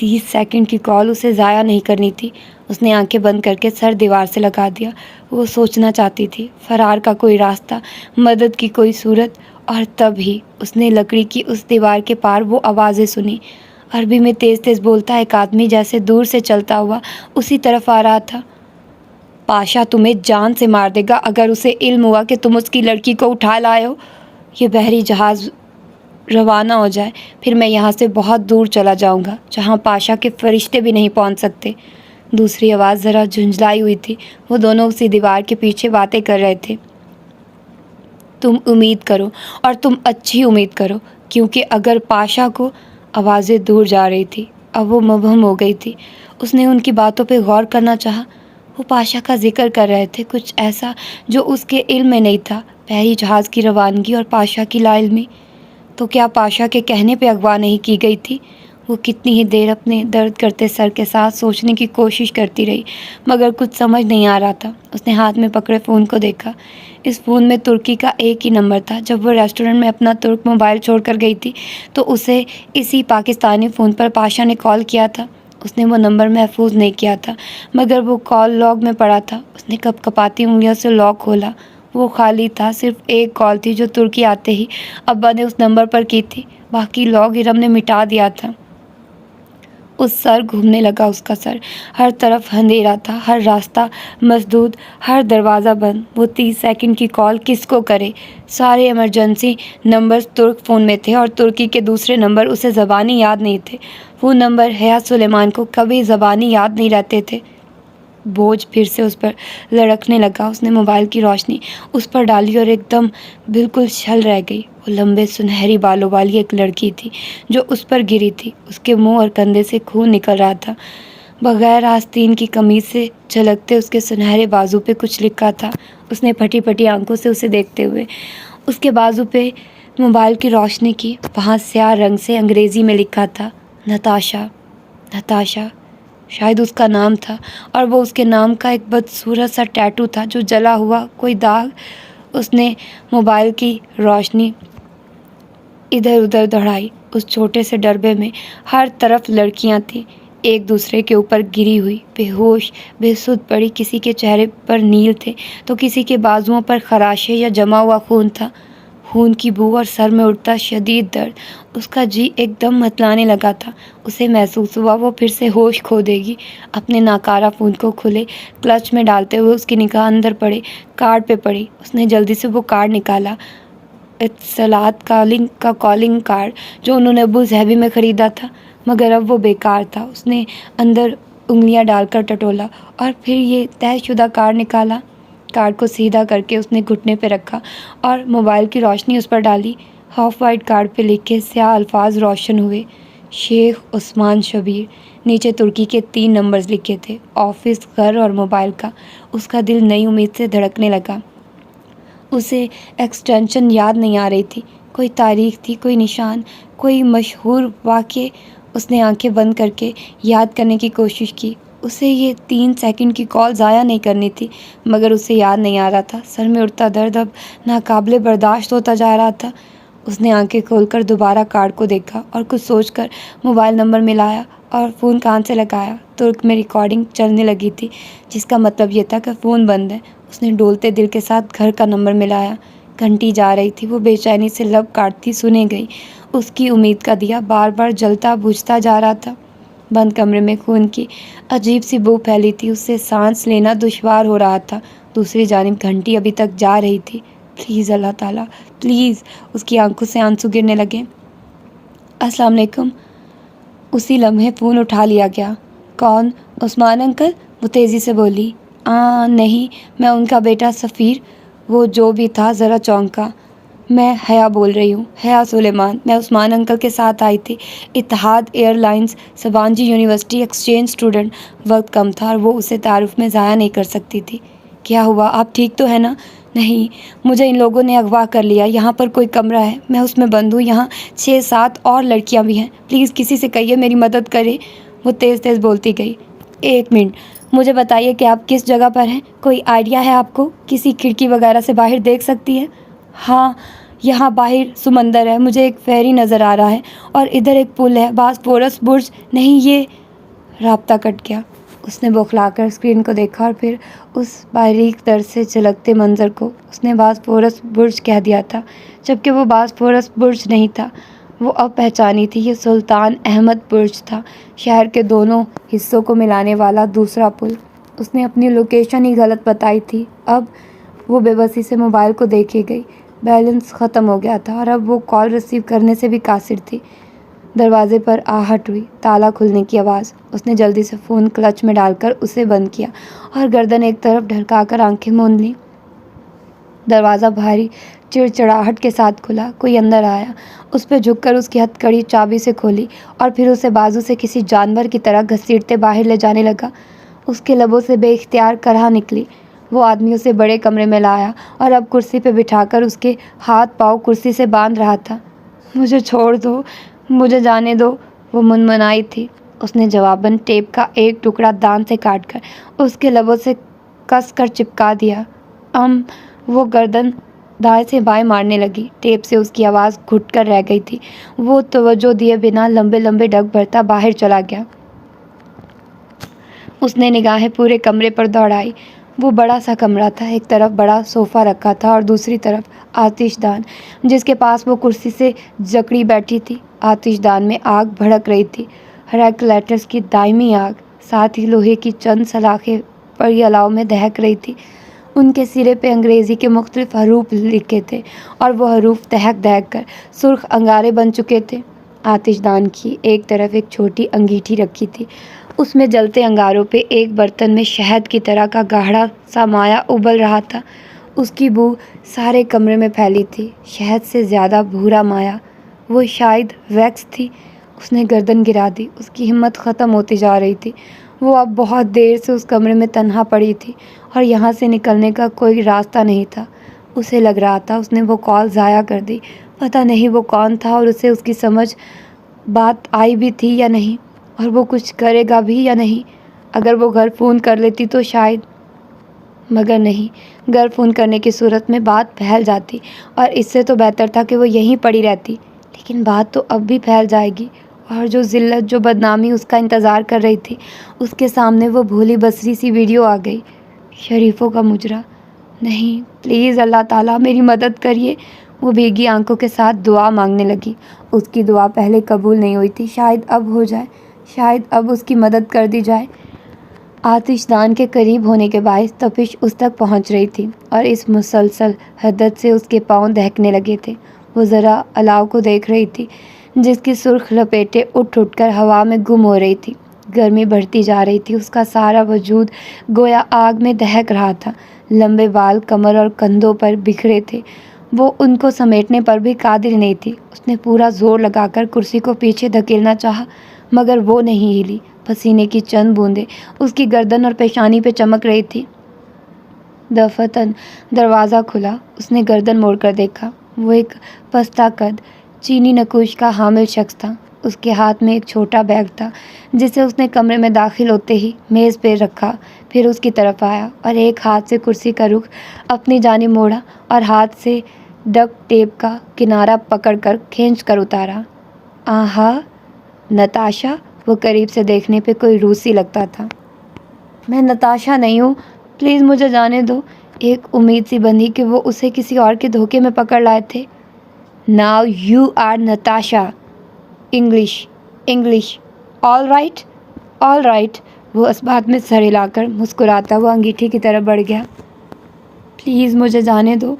30 سیکنڈ کی کال اسے ضائع نہیں کرنی تھی۔ اس نے آنکھیں بند کر کے سر دیوار سے لگا دیا۔ وہ سوچنا چاہتی تھی، فرار کا کوئی راستہ، مدد کی کوئی صورت، اور تب ہی اس نے لکڑی کی اس دیوار کے پار وہ آوازیں سنی۔ عربی میں تیز تیز بولتا ایک آدمی جیسے دور سے چلتا ہوا اسی طرف آ رہا تھا۔ پاشا تمہیں جان سے مار دے گا اگر اسے علم ہوا کہ تم اس کی لڑکی کو اٹھا لائے ہو۔ یہ بحری جہاز روانہ ہو جائے، پھر میں یہاں سے بہت دور چلا جاؤں گا جہاں پاشا کے فرشتے بھی نہیں پہنچ سکتے۔ دوسری آواز ذرا جھنجھلائی ہوئی تھی۔ وہ دونوں اسی دیوار کے پیچھے باتیں کر رہے تھے۔ تم امید کرو، اور تم اچھی امید کرو، کیونکہ اگر پاشا کو آوازیں دور جا رہی تھی، اب وہ مبہم ہو گئی تھی۔ اس نے ان کی باتوں پہ غور کرنا چاہا۔ وہ پاشا کا ذکر کر رہے تھے، کچھ ایسا جو اس کے علم میں نہیں تھا، بحری جہاز کی روانگی اور پاشا کی لا علمی۔ تو کیا پاشا کے کہنے پہ اغوا نہیں کی گئی تھی؟ وہ کتنی ہی دیر اپنے درد کرتے سر کے ساتھ سوچنے کی کوشش کرتی رہی، مگر کچھ سمجھ نہیں آ رہا تھا۔ اس نے ہاتھ میں پکڑے فون کو دیکھا۔ اس فون میں ترکی کا ایک ہی نمبر تھا۔ جب وہ ریسٹورنٹ میں اپنا ترک موبائل چھوڑ کر گئی تھی تو اسے اسی پاکستانی فون پر پاشا نے کال کیا تھا۔ اس نے وہ نمبر محفوظ نہیں کیا تھا، مگر وہ کال لاگ میں پڑا تھا۔ اس نے کپ کپاتی انگلیوں سے لاگ کھولا۔ وہ خالی تھا، صرف ایک کال تھی جو ترکی آتے ہی ابا نے اس نمبر پر کی تھی، باقی لاگ ارم نے مٹا دیا تھا۔ اس سر گھومنے لگا، اس کا سر، ہر طرف اندھیرا تھا، ہر راستہ مسدود، ہر دروازہ بند۔ وہ 30 سیکنڈ کی کال کس کو کرے؟ سارے ایمرجنسی نمبرز ترک فون میں تھے اور ترکی کے دوسرے نمبر اسے زبانی یاد نہیں تھے۔ وہ نمبر حیات سلیمان کو کبھی زبانی یاد نہیں رہتے تھے۔ بوجھ پھر سے اس پر لڑکنے لگا۔ اس نے موبائل کی روشنی اس پر ڈالی اور ایک دم بالکل چھل رہ گئی۔ وہ لمبے سنہری بالوں والی ایک لڑکی تھی جو اس پر گری تھی۔ اس کے منہ اور کندھے سے خون نکل رہا تھا۔ بغیر آستین کی قمیض سے جھلکتے اس کے سنہرے بازو پہ کچھ لکھا تھا۔ اس نے پھٹی پھٹی آنکھوں سے اسے دیکھتے ہوئے اس کے بازو پہ موبائل کی روشنی کی۔ وہاں سیاہ رنگ سے انگریزی میں لکھا تھا، نتاشا۔ نتاشا شاید اس کا نام تھا، اور وہ اس کے نام کا ایک بدصورت سا ٹیٹو تھا جو جلا ہوا کوئی داغ۔ اس نے موبائل کی روشنی ادھر ادھر دوڑائی۔ اس چھوٹے سے ڈربے میں ہر طرف لڑکیاں تھیں، ایک دوسرے کے اوپر گری ہوئی، بے ہوش بے سدھ پڑی۔ کسی کے چہرے پر نیل تھے تو کسی کے بازوؤں پر خراشیں یا جمع ہوا خون تھا، خون کی بو اور سر میں اٹھتا شدید درد۔ اس کا جی ایک دم متلانے لگا تھا۔ اسے محسوس ہوا وہ پھر سے ہوش کھو دے گی۔ اپنے ناکارہ فون کو کھلے کلچ میں ڈالتے ہوئے اس کی نگاہ اندر پڑے کارڈ پہ پڑی۔ اس نے جلدی سے وہ کارڈ نکالا، اتصالات کا کالنگ کارڈ جو انہوں نے ابو ظہبی میں خریدا تھا، مگر اب وہ بیکار تھا۔ اس نے اندر انگلیاں ڈال کر ٹٹولا اور پھر یہ طے شدہ کارڈ نکالا۔ کارڈ کو سیدھا کر کے اس نے گھٹنے پہ رکھا اور موبائل کی روشنی اس پر ڈالی۔ ہاف وائٹ کارڈ پہ لکھے سیاہ الفاظ روشن ہوئے، شیخ عثمان شبیر۔ نیچے ترکی کے 3 نمبرز لکھے تھے، آفس، گھر اور موبائل کا۔ اس کا دل نئی امید سے دھڑکنے لگا۔ اسے ایکسٹینشن یاد نہیں آ رہی تھی، کوئی تاریخ تھی، کوئی نشان، کوئی مشہور واقعے۔ اس نے آنکھیں بند کر کے یاد کرنے کی کوشش کی۔ اسے یہ 3 سیکنڈ کی کال ضائع نہیں کرنی تھی، مگر اسے یاد نہیں آ رہا تھا۔ سر میں اٹھتا درد اب ناقابل برداشت ہوتا جا رہا تھا۔ اس نے آنکھیں کھول کر دوبارہ کارڈ کو دیکھا اور کچھ سوچ کر موبائل نمبر ملایا اور فون کان سے لگایا۔ ترک میں ریکارڈنگ چلنے لگی تھی، جس کا مطلب یہ تھا کہ فون بند ہے۔ اس نے ڈولتے دل کے ساتھ گھر کا نمبر ملایا۔ گھنٹی جا رہی تھی، وہ بے چینی سے لب کاٹتی سنے گئی۔ اس کی امید کا دیا بار بار جلتا بجھتا جا رہا تھا۔ بند کمرے میں خون کی عجیب سی بو پھیلی تھی، اس سے سانس لینا دشوار ہو رہا تھا۔ دوسری جانب گھنٹی ابھی تک جا رہی تھی۔ پلیز اللہ تعالیٰ، پلیز۔ اس کی آنکھوں سے آنسو گرنے لگے۔ السلام علیکم۔ اسی لمحے فون اٹھا لیا گیا۔ کون؟ عثمان انکل؟ وہ تیزی سے بولی۔ نہیں، میں ان کا بیٹا سفیر۔ وہ جو بھی تھا ذرا چونکا۔ میں حیا بول رہی ہوں، حیا سلیمان۔ میں عثمان انکل کے ساتھ آئی تھی، Etihad airlines, Sabanci university exchange student. وقت کم تھا اور وہ اسے تعارف میں ضائع نہیں کر سکتی تھی۔ کیا ہوا؟ آپ ٹھیک تو ہے نا؟ نہیں، مجھے ان لوگوں نے اغوا کر لیا۔ یہاں پر کوئی کمرہ ہے، میں اس میں بند ہوں۔ یہاں 6-7 اور لڑکیاں بھی ہیں۔ پلیز کسی سے کہیے میری مدد کرے۔ وہ تیز تیز بولتی گئی۔ 1 منٹ، مجھے بتائیے کہ آپ کس جگہ پر ہیں؟ کوئی آئیڈیا ہے آپ کو؟ کسی کھڑکی وغیرہ سے باہر دیکھ سکتی ہے؟ ہاں، یہاں باہر سمندر ہے، مجھے ایک فیری نظر آ رہا ہے اور ادھر ایک پل ہے، باسفورس برج نہیں یہ۔ رابطہ کٹ گیا۔ اس نے بوکھلا کر اسکرین کو دیکھا اور پھر اس باریک در سے جھلکتے منظر کو۔ اس نے باسفورس برج کہہ دیا تھا جبکہ وہ باسفورس برج نہیں تھا، وہ اب پہچانی تھی، یہ سلطان احمد برج تھا، شہر کے دونوں حصوں کو ملانے والا دوسرا پل۔ اس نے اپنی لوکیشن ہی غلط بتائی تھی۔ اب وہ بے بسی سے موبائل کو دیکھے گئی، بیلنس ختم ہو گیا تھا اور اب وہ کال ریسیو کرنے سے بھی قاصر تھی۔ دروازے پر آہٹ ہوئی، تالا کھلنے کی آواز۔ اس نے جلدی سے فون کلچ میں ڈال کر اسے بند کیا اور گردن ایک طرف ڈھڑکا کر آنکھیں موند لیں۔ دروازہ بھاری چڑچڑاہٹ کے ساتھ کھلا، کوئی اندر آیا۔ اس پہ جھک کر اس کی ہتھ کڑی چابی سے کھولی اور پھر اسے بازو سے کسی جانور کی طرح گھسیٹتے باہر لے جانے لگا۔ اس کے لبوں سے بے اختیار کرہا نکلی۔ وہ آدمی اسے بڑے کمرے میں لایا اور اب کرسی پہ بٹھا کر اس کے ہاتھ پاؤں کرسی سے باندھ رہا تھا۔ مجھے چھوڑ دو، مجھے جانے دو، وہ منمنائی تھی۔ اس نے جواباً ٹیپ کا ایک ٹکڑا دان سے کاٹ کر اس کے لبوں سے کس کر چپکا دیا۔ وہ گردن دائیں سے بائیں مارنے لگی۔ ٹیپ سے اس کی آواز گھٹ کر رہ گئی تھی۔ وہ توجہ دیے بنا لمبے لمبے ڈگ بھرتا باہر چلا گیا۔ اس نے نگاہیں پورے کمرے پر دوڑائی۔ وہ بڑا سا کمرہ تھا، ایک طرف بڑا صوفہ رکھا تھا اور دوسری طرف آتش دان جس کے پاس وہ کرسی سے جکڑی بیٹھی تھی۔ آتش دان میں آگ بھڑک رہی تھی، ریگولیٹرز کی دائمی آگ، ساتھ ہی لوہے کی چند سلاخیں بڑی الاؤ میں دہک رہی تھی۔ ان کے سرے پہ انگریزی کے مختلف حروف لکھے تھے اور وہ حروف دہک دہک کر سرخ انگارے بن چکے تھے۔ آتش دان کی ایک طرف ایک چھوٹی انگیٹھی رکھی تھی، اس میں جلتے انگاروں پہ ایک برتن میں شہد کی طرح کا گاڑھا سا مائع ابل رہا تھا۔ اس کی بو سارے کمرے میں پھیلی تھی، شہد سے زیادہ بھورا مائع، وہ شاید ویکس تھی۔ اس نے گردن گرا دی، اس کی ہمت ختم ہوتی جا رہی تھی۔ وہ اب بہت دیر سے اس کمرے میں تنہا پڑی تھی اور یہاں سے نکلنے کا کوئی راستہ نہیں تھا۔ اسے لگ رہا تھا اس نے وہ کال ضائع کر دی، پتہ نہیں وہ کون تھا اور اسے اس کی سمجھ بات آئی بھی تھی یا نہیں، اور وہ کچھ کرے گا بھی یا نہیں۔ اگر وہ گھر فون کر لیتی تو شاید، مگر نہیں، گھر فون کرنے کی صورت میں بات پھیل جاتی اور اس سے تو بہتر تھا کہ وہ یہیں پڑی رہتی۔ لیکن بات تو اب بھی پھیل جائے گی، اور جو ذلت، جو بدنامی اس کا انتظار کر رہی تھی، اس کے سامنے وہ بھولی بصری سی ویڈیو آ گئی۔ شریفوں کا مجرا، نہیں، پلیز اللہ تعالیٰ میری مدد کریے۔ وہ بھیگی آنکھوں کے ساتھ دعا مانگنے لگی۔ اس کی دعا پہلے قبول نہیں ہوئی تھی، شاید اب ہو جائے، شاید اب اس کی مدد کر دی جائے۔ آتش دان کے قریب ہونے کے باعث تپش اس تک پہنچ رہی تھی اور اس مسلسل حدت سے اس کے پاؤں دہکنے لگے تھے۔ وہ ذرا الاؤ کو دیکھ رہی تھی جس کی سرخ لپیٹیں اٹھ اٹھ کر ہوا میں گم ہو رہی تھی۔ گرمی بڑھتی جا رہی تھی، اس کا سارا وجود گویا آگ میں دہک رہا تھا۔ لمبے بال کمر اور کندھوں پر بکھرے تھے، وہ ان کو سمیٹنے پر بھی قادر نہیں تھی۔ اس نے پورا زور لگا کر کرسی کو پیچھے دھکیلنا چاہا مگر وہ نہیں ہلی۔ پسینے کی چند بوندیں اس کی گردن اور پیشانی پہ چمک رہی تھی۔ دفتن دروازہ کھلا، اس نے گردن موڑ کر دیکھا۔ وہ ایک پستہ قد چینی نقوش کا حامل شخص تھا۔ اس کے ہاتھ میں ایک چھوٹا بیگ تھا جسے اس نے کمرے میں داخل ہوتے ہی میز پہ رکھا، پھر اس کی طرف آیا اور ایک ہاتھ سے کرسی کا رخ اپنی جانب موڑا اور ہاتھ سے ڈکٹ ٹیپ کا کنارہ پکڑ کر کھینچ کر اتارا۔ آہا، نتاشا! وہ قریب سے دیکھنے پہ کوئی روسی لگتا تھا۔ میں نتاشا نہیں ہوں، پلیز مجھے جانے دو۔ ایک امید سی بندھی کہ وہ اسے کسی اور کے دھوکے میں پکڑ لائے تھے۔ Now you are Natasha. English. All right. وہ اس بات میں سر ہلا کر مسکراتا ہوا انگیٹھی کی طرف بڑھ گیا۔ پلیز مجھے جانے دو،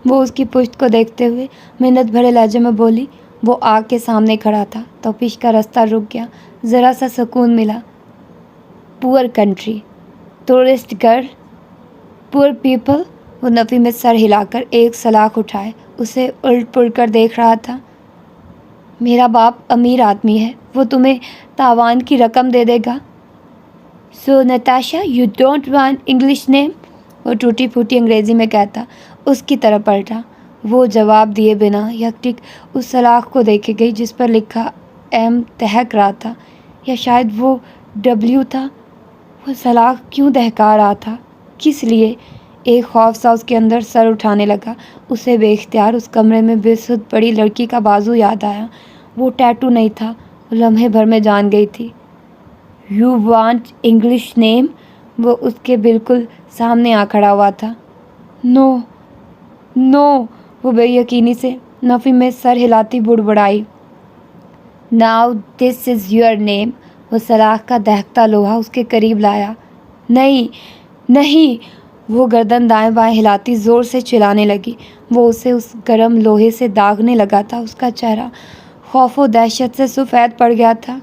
وہ اس کی پشت کو دیکھتے ہوئے منت بھرے لہجے میں بولی۔ وہ آگ کے سامنے کھڑا تھا، تپش کا رستہ رک گیا، ذرا سا سکون ملا۔ پور country, tourist girl, poor people. وہ نفی میں سر ہلا کر ایک سلاخ اٹھائے اسے الٹ پلٹ کر دیکھ رہا تھا۔ میرا باپ امیر آدمی ہے، وہ تمہیں تاوان کی رقم دے دے گا۔ So Natasha, you don't want English name? وہ ٹوٹی پھوٹی انگریزی میں کہتا، اس کی طرف پلٹا۔ وہ جواب دیے بنا یکٹک اس سلاخ کو دیکھے گئی جس پر لکھا ایم دہک رہا تھا، یا شاید وہ ڈبلیو تھا۔ وہ سلاخ کیوں دہکا رہا تھا؟ کس لیے؟ ایک خوف سا اس کے اندر سر اٹھانے لگا۔ اسے بے اختیار اس کمرے میں بے سود بڑی لڑکی کا بازو یاد آیا۔ وہ ٹیٹو نہیں تھا، وہ لمحے بھر میں جان گئی تھی۔ "You want English name?" وہ اس کے بالکل سامنے آ کھڑا ہوا تھا۔ "نو نو"، وہ بے یقینی سے نفی میں سر ہلاتی بڑبڑائی۔ "Now this is your name", وہ سلاخ کا دہکتا لوہا اس کے قریب لایا۔ "نہیں نہیں"، وہ گردن دائیں بائیں ہلاتی زور سے چلانے لگی۔ وہ اسے اس گرم لوہے سے داغنے لگا تھا۔ اس کا چہرہ خوف و دہشت سے سفید پڑ گیا تھا۔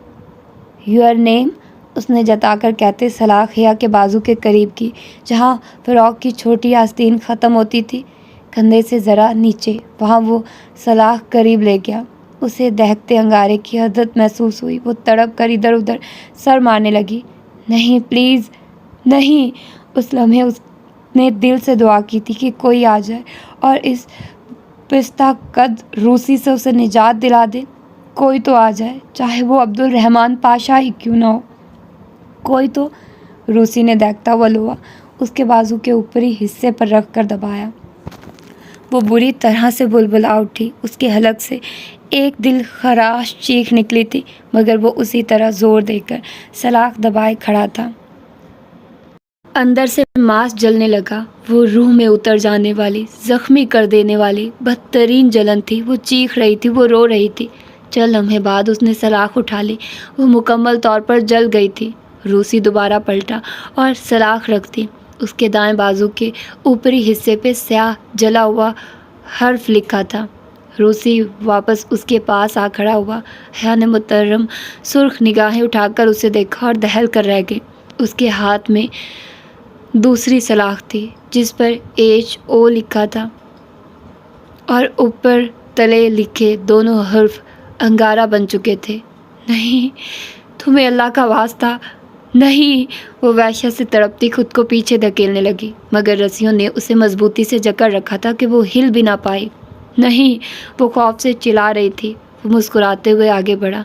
"یور نیم"، اس نے جتا کر کہتے سلاخ حیا کے بازو کے قریب کی، جہاں فراق کی چھوٹی آستین ختم ہوتی تھی، کندھے سے ذرا نیچے۔ وہاں وہ سلاخ قریب لے گیا۔ اسے دہکتے انگارے کی حدت محسوس ہوئی۔ وہ تڑپ کر ادھر ادھر سر مارنے لگی۔ "نہیں، پلیز نہیں"، اس لمحے اس نے دل سے دعا کی تھی کہ کوئی آ جائے اور اس پستہ قد روسی سے اسے نجات دلا دے۔ کوئی تو آ جائے، چاہے وہ عبدالرحمن پاشا ہی کیوں نہ ہو، کوئی تو۔ روسی نے دہکتا ہوا لوہا اس کے بازو کے اوپری حصے پر رکھ کر دبایا۔ وہ بری طرح سے بلبلا اٹھی۔ اس کے حلق سے ایک دل خراش چیخ نکلی تھی، مگر وہ اسی طرح زور دے کر سلاخ دبائے کھڑا تھا۔ اندر سے ماس جلنے لگا۔ وہ روح میں اتر جانے والی، زخمی کر دینے والی بدترین جلن تھی۔ وہ چیخ رہی تھی، وہ رو رہی تھی۔ چند لمحے بعد اس نے سلاخ اٹھا لی۔ وہ مکمل طور پر جل گئی تھی۔ روسی دوبارہ پلٹا اور سلاخ رکھ دی۔ اس کے دائیں بازو کے اوپری حصے پہ سیاہ جلا ہوا حرف لکھا تھا۔ روسی واپس اس کے پاس آ کھڑا ہوا۔ حیا نے محترم سرخ نگاہیں اٹھا کر اسے دیکھا اور دہل کر رہ گئی۔ اس کے ہاتھ میں دوسری سلاخ تھی، جس پر HO لکھا تھا اور اوپر تلے لکھے دونوں حرف انگارہ بن چکے تھے۔ "نہیں، تمہیں اللہ کا واسطہ نہیں"، وہ وحشت سے تڑپتی خود کو پیچھے دھکیلنے لگی، مگر رسیوں نے اسے مضبوطی سے جکڑ رکھا تھا کہ وہ ہل بھی نہ پائی۔ "نہیں"، وہ خوف سے چلا رہی تھی۔ وہ مسکراتے ہوئے آگے بڑھا۔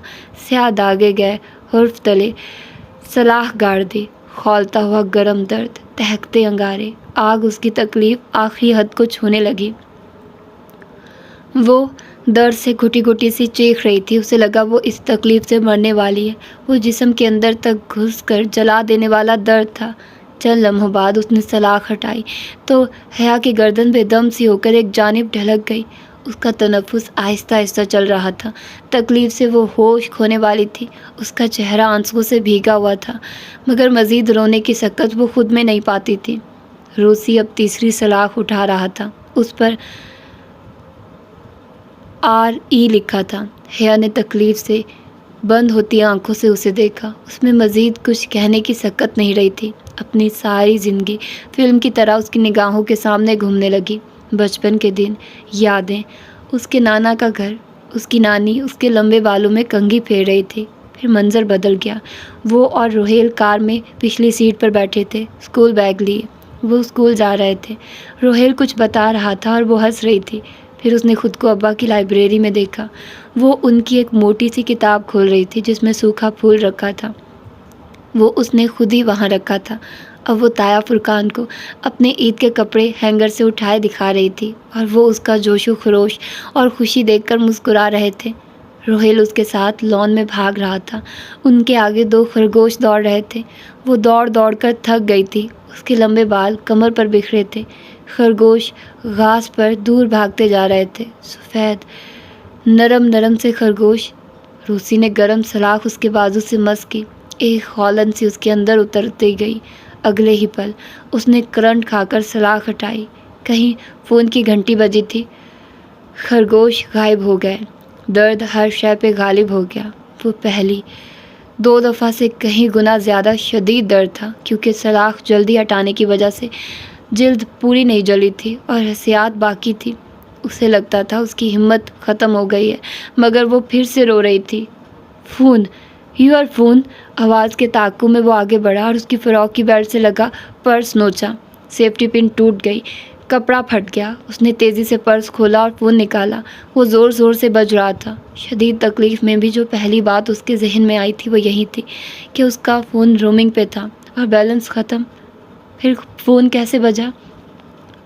سیاہ داغے گئے حرف تلے سلاخ گاڑ دی۔ کھولتا ہوا گرم درد، دہکتے انگارے، آگ اس کی تکلیف آخری حد کو چھونے لگی۔ وہ درد سے گھٹی گھٹی سی چیخ رہی تھی۔ اسے لگا وہ اس تکلیف سے مرنے والی ہے۔ وہ جسم کے اندر تک گھس کر جلا دینے والا درد تھا۔ چند لمحوں بعد اس نے سلاخ ہٹائی تو حیا کی گردن بے دم سی ہو کر ایک جانب ڈھلک گئی۔ اس کا تنفس آہستہ آہستہ چل رہا تھا۔ تکلیف سے وہ ہوش کھونے والی تھی۔ اس کا چہرہ آنسوؤں سے بھیگا ہوا تھا، مگر مزید رونے کی سکت وہ خود میں نہیں پاتی تھی۔ روسی اب تیسری سلاخ اٹھا رہا تھا۔ اس پر RE لکھا تھا۔ حیا نے تکلیف سے بند ہوتی آنکھوں سے اسے دیکھا۔ اس میں مزید کچھ کہنے کی سکت نہیں رہی تھی۔ اپنی ساری زندگی فلم کی طرح اس کی نگاہوں کے سامنے گھومنے لگی۔ بچپن کے دن، یادیں، اس کے نانا کا گھر، اس کی نانی اس کے لمبے بالوں میں کنگھی پھیر رہی تھی۔ پھر منظر بدل گیا۔ وہ اور روہیل کار میں پچھلی سیٹ پر بیٹھے تھے، اسکول بیگ لیے۔ وہ اسکول جا رہے تھے۔ روہیل کچھ بتا رہا تھا اور وہ ہنس رہی تھی۔ پھر اس نے خود کو ابا کی لائبریری میں دیکھا۔ وہ ان کی ایک موٹی سی کتاب کھول رہی تھی جس میں سوکھا پھول رکھا تھا۔ وہ اس نے خود ہی وہاں رکھا تھا۔ اب وہ تایا فرقان کو اپنے عید کے کپڑے ہینگر سے اٹھائے دکھا رہی تھی اور وہ اس کا جوش و خروش اور خوشی دیکھ کر مسکرا رہے تھے۔ روہیل اس کے ساتھ لان میں بھاگ رہا تھا۔ ان کے آگے 2 خرگوش دوڑ رہے تھے۔ وہ دوڑ دوڑ کر تھک گئی تھی۔ اس کے لمبے بال کمر پر بکھرے تھے۔ خرگوش گھاس پر دور بھاگتے جا رہے تھے۔ سفید نرم نرم سے خرگوش۔ روسی نے گرم سلاخ اس کے بازو سے مس کی۔ ایک خولن سی اس کے اندر اترتی گئی۔ اگلے ہی پل اس نے کرنٹ کھا کر سلاخ ہٹائی۔ کہیں فون کی گھنٹی بجی تھی۔ خرگوش غائب ہو گئے۔ درد ہر شے پہ غالب ہو گیا۔ وہ پہلی 2 دفعہ سے کہیں گنا زیادہ شدید درد تھا، کیونکہ سلاخ جلدی ہٹانے کی وجہ سے جلد پوری نہیں جلی تھی اور حسیات باقی تھی۔ اسے لگتا تھا اس کی ہمت ختم ہو گئی ہے، مگر وہ پھر سے رو رہی تھی۔ "فون، یور فون"، آواز کے تعاقب میں وہ آگے بڑھا اور اس کی فراق کی بیلٹ سے لگا پرس نوچا۔ سیفٹی پن ٹوٹ گئی، کپڑا پھٹ گیا۔ اس نے تیزی سے پرس کھولا اور فون نکالا۔ وہ زور زور سے بج رہا تھا۔ شدید تکلیف میں بھی جو پہلی بات اس کے ذہن میں آئی تھی وہ یہی تھی کہ اس کا فون رومنگ پہ تھا اور بیلنس ختم۔ پھر فون کیسے بجا؟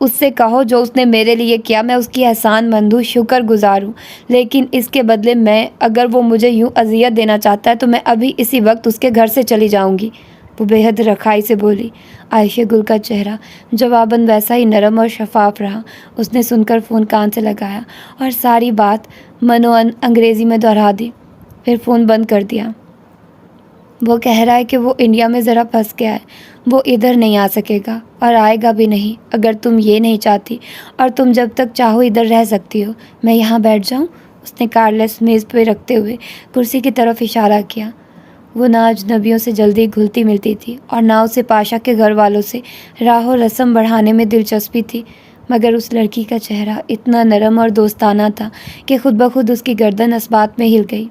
اس سے کہو جو اس نے میرے لیے کیا میں اس کی احسان مند ہوں، شکر گزار ہوں، لیکن اس کے بدلے میں اگر وہ مجھے یوں اذیت دینا چاہتا ہے تو میں ابھی اسی وقت اس کے گھر سے چلی جاؤں گی، وہ بے حد رکھائی سے بولی۔ عائشہ گل کا چہرہ جواباً ویسا ہی نرم اور شفاف رہا۔ اس نے سن کر فون کان سے لگایا اور ساری بات منوان انگریزی میں دہرا دی، پھر فون بند کر دیا۔ وہ کہہ رہا ہے کہ وہ انڈیا میں ذرا پھنس گیا ہے، وہ ادھر نہیں آ سکے گا اور آئے گا بھی نہیں اگر تم یہ نہیں چاہتی، اور تم جب تک چاہو ادھر رہ سکتی ہو۔ میں یہاں بیٹھ جاؤں؟ اس نے کارڈلیس میز پہ رکھتے ہوئے کرسی کی طرف اشارہ کیا۔ وہ نہ اجنبیوں سے جلدی گھلتی ملتی تھی اور نہ اسے پاشا کے گھر والوں سے راہ و رسم بڑھانے میں دلچسپی تھی، مگر اس لڑکی کا چہرہ اتنا نرم اور دوستانہ تھا کہ خود بخود اس کی گردن اسبات میں ہل گئی۔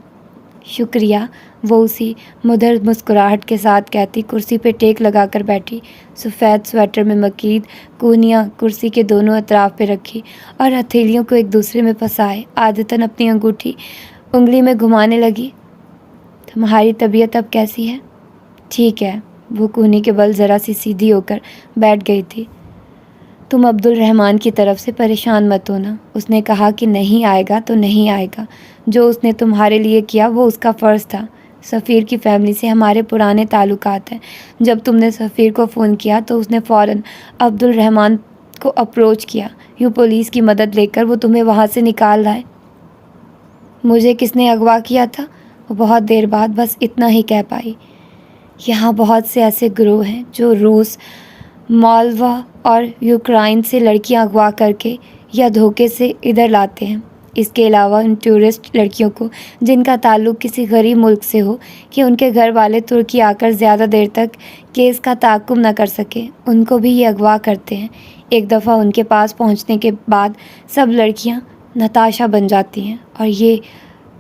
شکریہ، وہ اسی مدھر مسکراہٹ کے ساتھ کہتی کرسی پہ ٹیک لگا کر بیٹھی۔ سفید سویٹر میں مقید کونیاں کرسی کے دونوں اطراف پہ رکھی اور ہتھیلیوں کو ایک دوسرے میں پھنسائے عادتاً اپنی انگوٹھی انگلی میں گھمانے لگی۔ تمہاری طبیعت اب کیسی ہے؟ ٹھیک ہے، وہ کونی کے بل ذرا سی سیدھی ہو کر بیٹھ گئی تھی۔ تم عبد الرحمن کی طرف سے پریشان مت ہونا، اس نے کہا کہ نہیں آئے گا تو نہیں آئے گا، جو اس نے تمہارے لیے کیا وہ اس کا فرض تھا۔ سفیر کی فیملی سے ہمارے پرانے تعلقات ہیں، جب تم نے سفیر کو فون کیا تو اس نے فوراً عبد الرحمن کو اپروچ کیا، یوں پولیس کی مدد لے کر وہ تمہیں وہاں سے نکال لائے۔ مجھے کس نے اغوا کیا تھا؟ وہ بہت دیر بعد بس اتنا ہی کہہ پائی۔ یہاں بہت سے ایسے گروہ ہیں جو روس، مالوا اور یوکرائن سے لڑکیاں اغوا کر کے یا دھوکے سے ادھر لاتے ہیں۔ اس کے علاوہ ان ٹورسٹ لڑکیوں کو جن کا تعلق کسی غریب ملک سے ہو کہ ان کے گھر والے ترکی آ کر زیادہ دیر تک کیس کا تعاقب نہ کر سکے، ان کو بھی یہ اغوا کرتے ہیں۔ ایک دفعہ ان کے پاس پہنچنے کے بعد سب لڑکیاں نتاشا بن جاتی ہیں اور یہ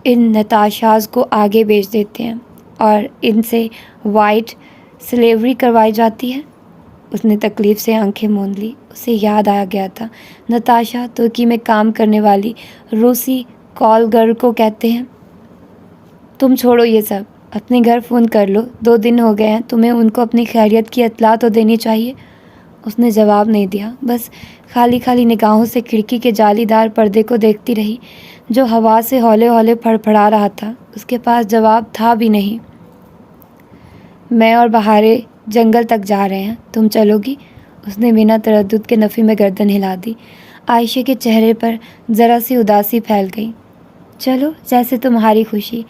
ان نتاشاز کو آگے بیچ دیتے ہیں اور ان سے وائٹ سلیوری کروائی جاتی ہے۔ اس نے تکلیف سے آنکھیں موند لی۔ اسے یاد آ گیا تھا، نتاشا ترکی میں کام کرنے والی روسی کال گرل کو کہتے ہیں۔ تم چھوڑو یہ سب، اپنے گھر فون کر لو، 2 دن ہو گئے ہیں، تمہیں ان کو اپنی خیریت کی اطلاع تو دینی چاہیے۔ اس نے جواب نہیں دیا، بس خالی خالی نگاہوں سے کھڑکی کے جالی دار پردے کو دیکھتی رہی جو ہوا سے ہولے ہولے پھڑ پھڑا رہا تھا۔ اس کے پاس جواب تھا بھی نہیں۔ میں اور بہارے جنگل تک جا رہے ہیں، تم چلو گی؟ اس نے بنا تردد کے نفی میں گردن ہلا دی۔ عائشہ کے چہرے پر ذرا سی اداسی پھیل گئی۔ چلو، جیسے تمہاری خوشی،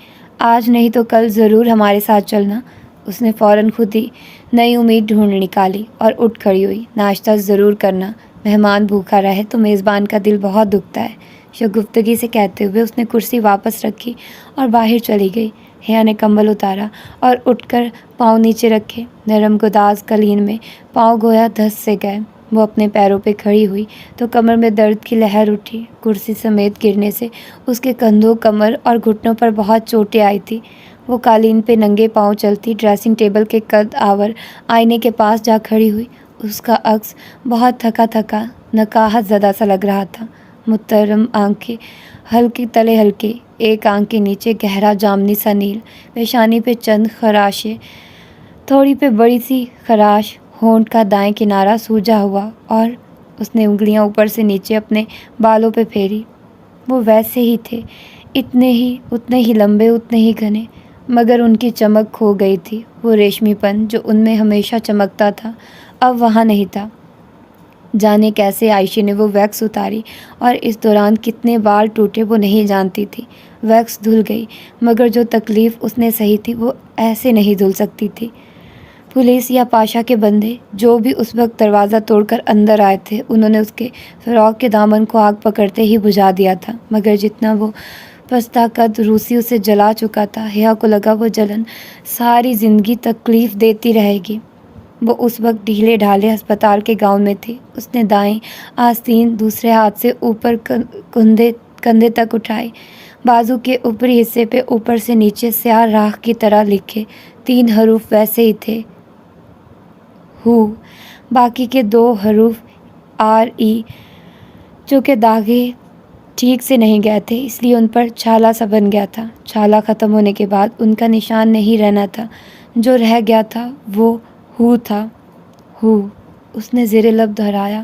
آج نہیں تو کل ضرور ہمارے ساتھ چلنا۔ اس نے فوراً خود ہی نئی امید ڈھونڈ نکالی اور اٹھ کھڑی ہوئی۔ ناشتہ ضرور کرنا، مہمان بھوکا رہے تو میزبان کا دل بہت دکھتا ہے، شگفتگی سے کہتے ہوئے اس نے کرسی واپس رکھی اور باہر چلی گئی۔ حیا نے کمبل اتارا اور اٹھ کر پاؤں نیچے رکھے۔ نرم گداز قالین میں پاؤں گویا دھس سے گئے۔ وہ اپنے پیروں پہ کھڑی ہوئی تو کمر میں درد کی لہر اٹھی۔ کرسی سمیت گرنے سے اس کے کندھوں، کمر اور گھٹنوں پر بہت چوٹیں آئی تھی۔ وہ قالین پہ ننگے پاؤں چلتی ڈریسنگ ٹیبل کے قد آور آئینے کے پاس جا کھڑی ہوئی۔ اس کا عکس بہت تھکا تھکا، نکاہت زدہ سا لگ رہا تھا۔ محترم آنکھیں ہلکے تلے ہلکے، ایک آنکھ کے نیچے گہرا جامنی سا نیل، پیشانی پہ چند خراشیں، تھوڑی پہ بڑی سی خراش، ہونٹ کا دائیں کنارہ سوجا ہوا، اور اس نے انگلیاں اوپر سے نیچے اپنے بالوں پہ پھیری۔ وہ ویسے ہی تھے، اتنے ہی لمبے، اتنے ہی گھنے، مگر ان کی چمک کھو گئی تھی۔ وہ ریشمی پن جو ان میں ہمیشہ چمکتا تھا اب وہاں نہیں تھا۔ جانے کیسے عائشہ نے وہ ویکس اتاری اور اس دوران کتنے بال ٹوٹے وہ نہیں جانتی تھی۔ ویکس دھل گئی، مگر جو تکلیف اس نے سہی تھی وہ ایسے نہیں دھل سکتی تھی۔ پولیس یا پاشا کے بندے جو بھی اس وقت دروازہ توڑ کر اندر آئے تھے، انہوں نے اس کے فراق کے دامن کو آگ پکڑتے ہی بجھا دیا تھا، مگر جتنا وہ پستہ قد روسی اسے جلا چکا تھا، حیا کو لگا وہ جلن ساری زندگی تکلیف دیتی رہے گی۔ وہ اس وقت ڈھیلے ڈھالے ہسپتال کے گاؤن میں تھی۔ اس نے دائیں آستین دوسرے ہاتھ سے اوپر کندھے تک اٹھائی، بازو کے اوپری حصے پہ اوپر سے نیچے سیاہ راکھ کی طرح لکھے 3 حروف ویسے ہی تھے، ہو۔ باقی کے 2 حروف RE جو کہ داغے ٹھیک سے نہیں گئے تھے، اس لیے ان پر چھالا سا بن گیا تھا۔ چھالا ختم ہونے کے بعد ان کا نشان نہیں رہنا تھا، جو رہ گیا تھا وہ ہو تھا۔ ہو، اس نے زیر لب دہرایا۔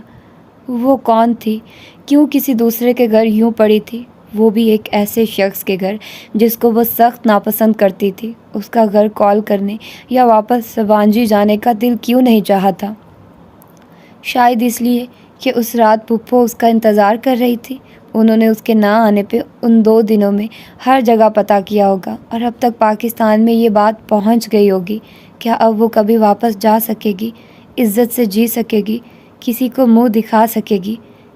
وہ کون تھی؟ کیوں کسی دوسرے کے گھر یوں پڑی تھی؟ وہ بھی ایک ایسے شخص کے گھر جس کو وہ سخت ناپسند کرتی تھی۔ اس کا گھر کال کرنے یا واپس سبانجی جانے کا دل کیوں نہیں چاہا تھا؟ شاید اس لیے کہ اس رات پھپھو اس کا انتظار کر رہی تھی۔ انہوں نے اس کے نہ آنے پہ ان 2 دنوں میں ہر جگہ پتہ کیا ہوگا، اور اب تک پاکستان میں یہ بات پہنچ گئی ہوگی۔ کیا اب وہ کبھی واپس جا سکے گی؟ عزت سے جی سکے گی؟ کسی کو منہ دکھا سکے گی؟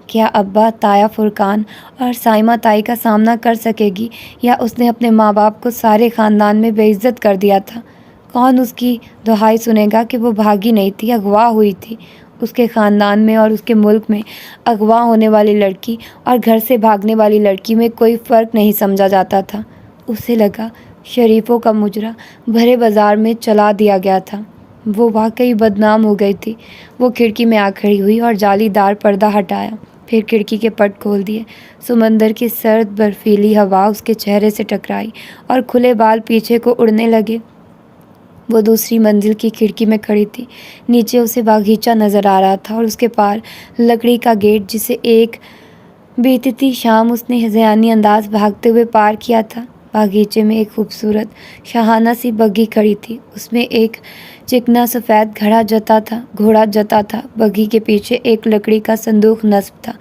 کیا ابا تایا فرقان اور سائمہ تائی کا سامنا کر سکے گی، یا اس نے اپنے ماں باپ کو سارے خاندان میں بے عزت کر دیا تھا؟ کون اس کی دہائی سنے گا کہ وہ بھاگی نہیں تھی، اغوا ہوئی تھی؟ اس کے خاندان میں اور اس کے ملک میں اغوا ہونے والی لڑکی اور گھر سے بھاگنے والی لڑکی میں کوئی فرق نہیں سمجھا جاتا تھا۔ اسے لگا شریفوں کا مجرا بھرے بازار میں چلا دیا گیا تھا۔ وہ واقعی بدنام ہو گئی تھی۔ وہ کھڑکی میں آ کھڑی ہوئی اور جالی دار پردہ ہٹایا، پھر کھڑکی کے پٹ کھول دیے۔ سمندر کی سرد برفیلی ہوا اس کے چہرے سے ٹکرائی اور کھلے بال پیچھے کو اڑنے لگے۔ وہ دوسری منزل کی کھڑکی میں کھڑی تھی۔ نیچے اسے باغیچہ نظر آ رہا تھا اور اس کے پار لکڑی کا گیٹ جسے ایک بیتتی شام اس نے ذہنی انداز بھاگتے ہوئے پار کیا تھا۔ باغیچے میں ایک خوبصورت شاہانہ سی بگھی کھڑی تھی۔ اس میں ایک چکنا سفید گھوڑا جتا تھا۔ بگھی کے پیچھے ایک لکڑی کا صندوق نصب تھا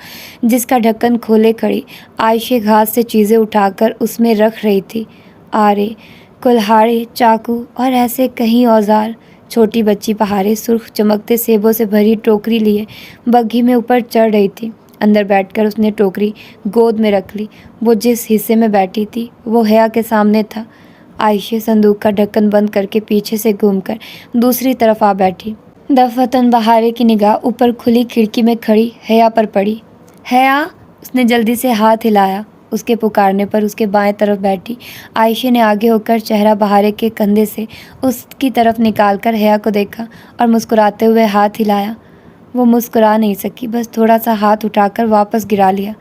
جس کا ڈھکن کھولے کھڑی عائشہ گھاس سے چیزیں اٹھا کر اس میں رکھ رہی تھی۔ آرے، کلہاڑے، چاقو اور ایسے کئی اوزار۔ چھوٹی بچی پہاڑے سرخ چمکتے سیبوں سے بھری ٹوکری لیے بگھی میں اوپر چڑھ رہی تھی۔ اندر بیٹھ کر اس نے ٹوکری گود میں رکھ لی۔ وہ جس حصے میں بیٹھی تھی وہ حیا کے سامنے تھا۔ عائشہ صندوق کا ڈھکن بند کر کے پیچھے سے گھوم کر دوسری طرف آ بیٹھی۔ دفعتاً بہارے کی نگاہ اوپر کھلی کھڑکی میں کھڑی حیا پر پڑی۔ حیا! اس نے جلدی سے ہاتھ ہلایا۔ اس کے پکارنے پر اس کے بائیں طرف بیٹھی عائشہ نے آگے ہو کر چہرہ بہارے کے کندھے سے اس کی طرف نکال کر حیا کو دیکھا اور مسکراتے ہوئے ہاتھ ہلایا۔ وہ مسکرا نہیں سکی، بس تھوڑا سا ہاتھ اٹھا کر واپس گرا لیا۔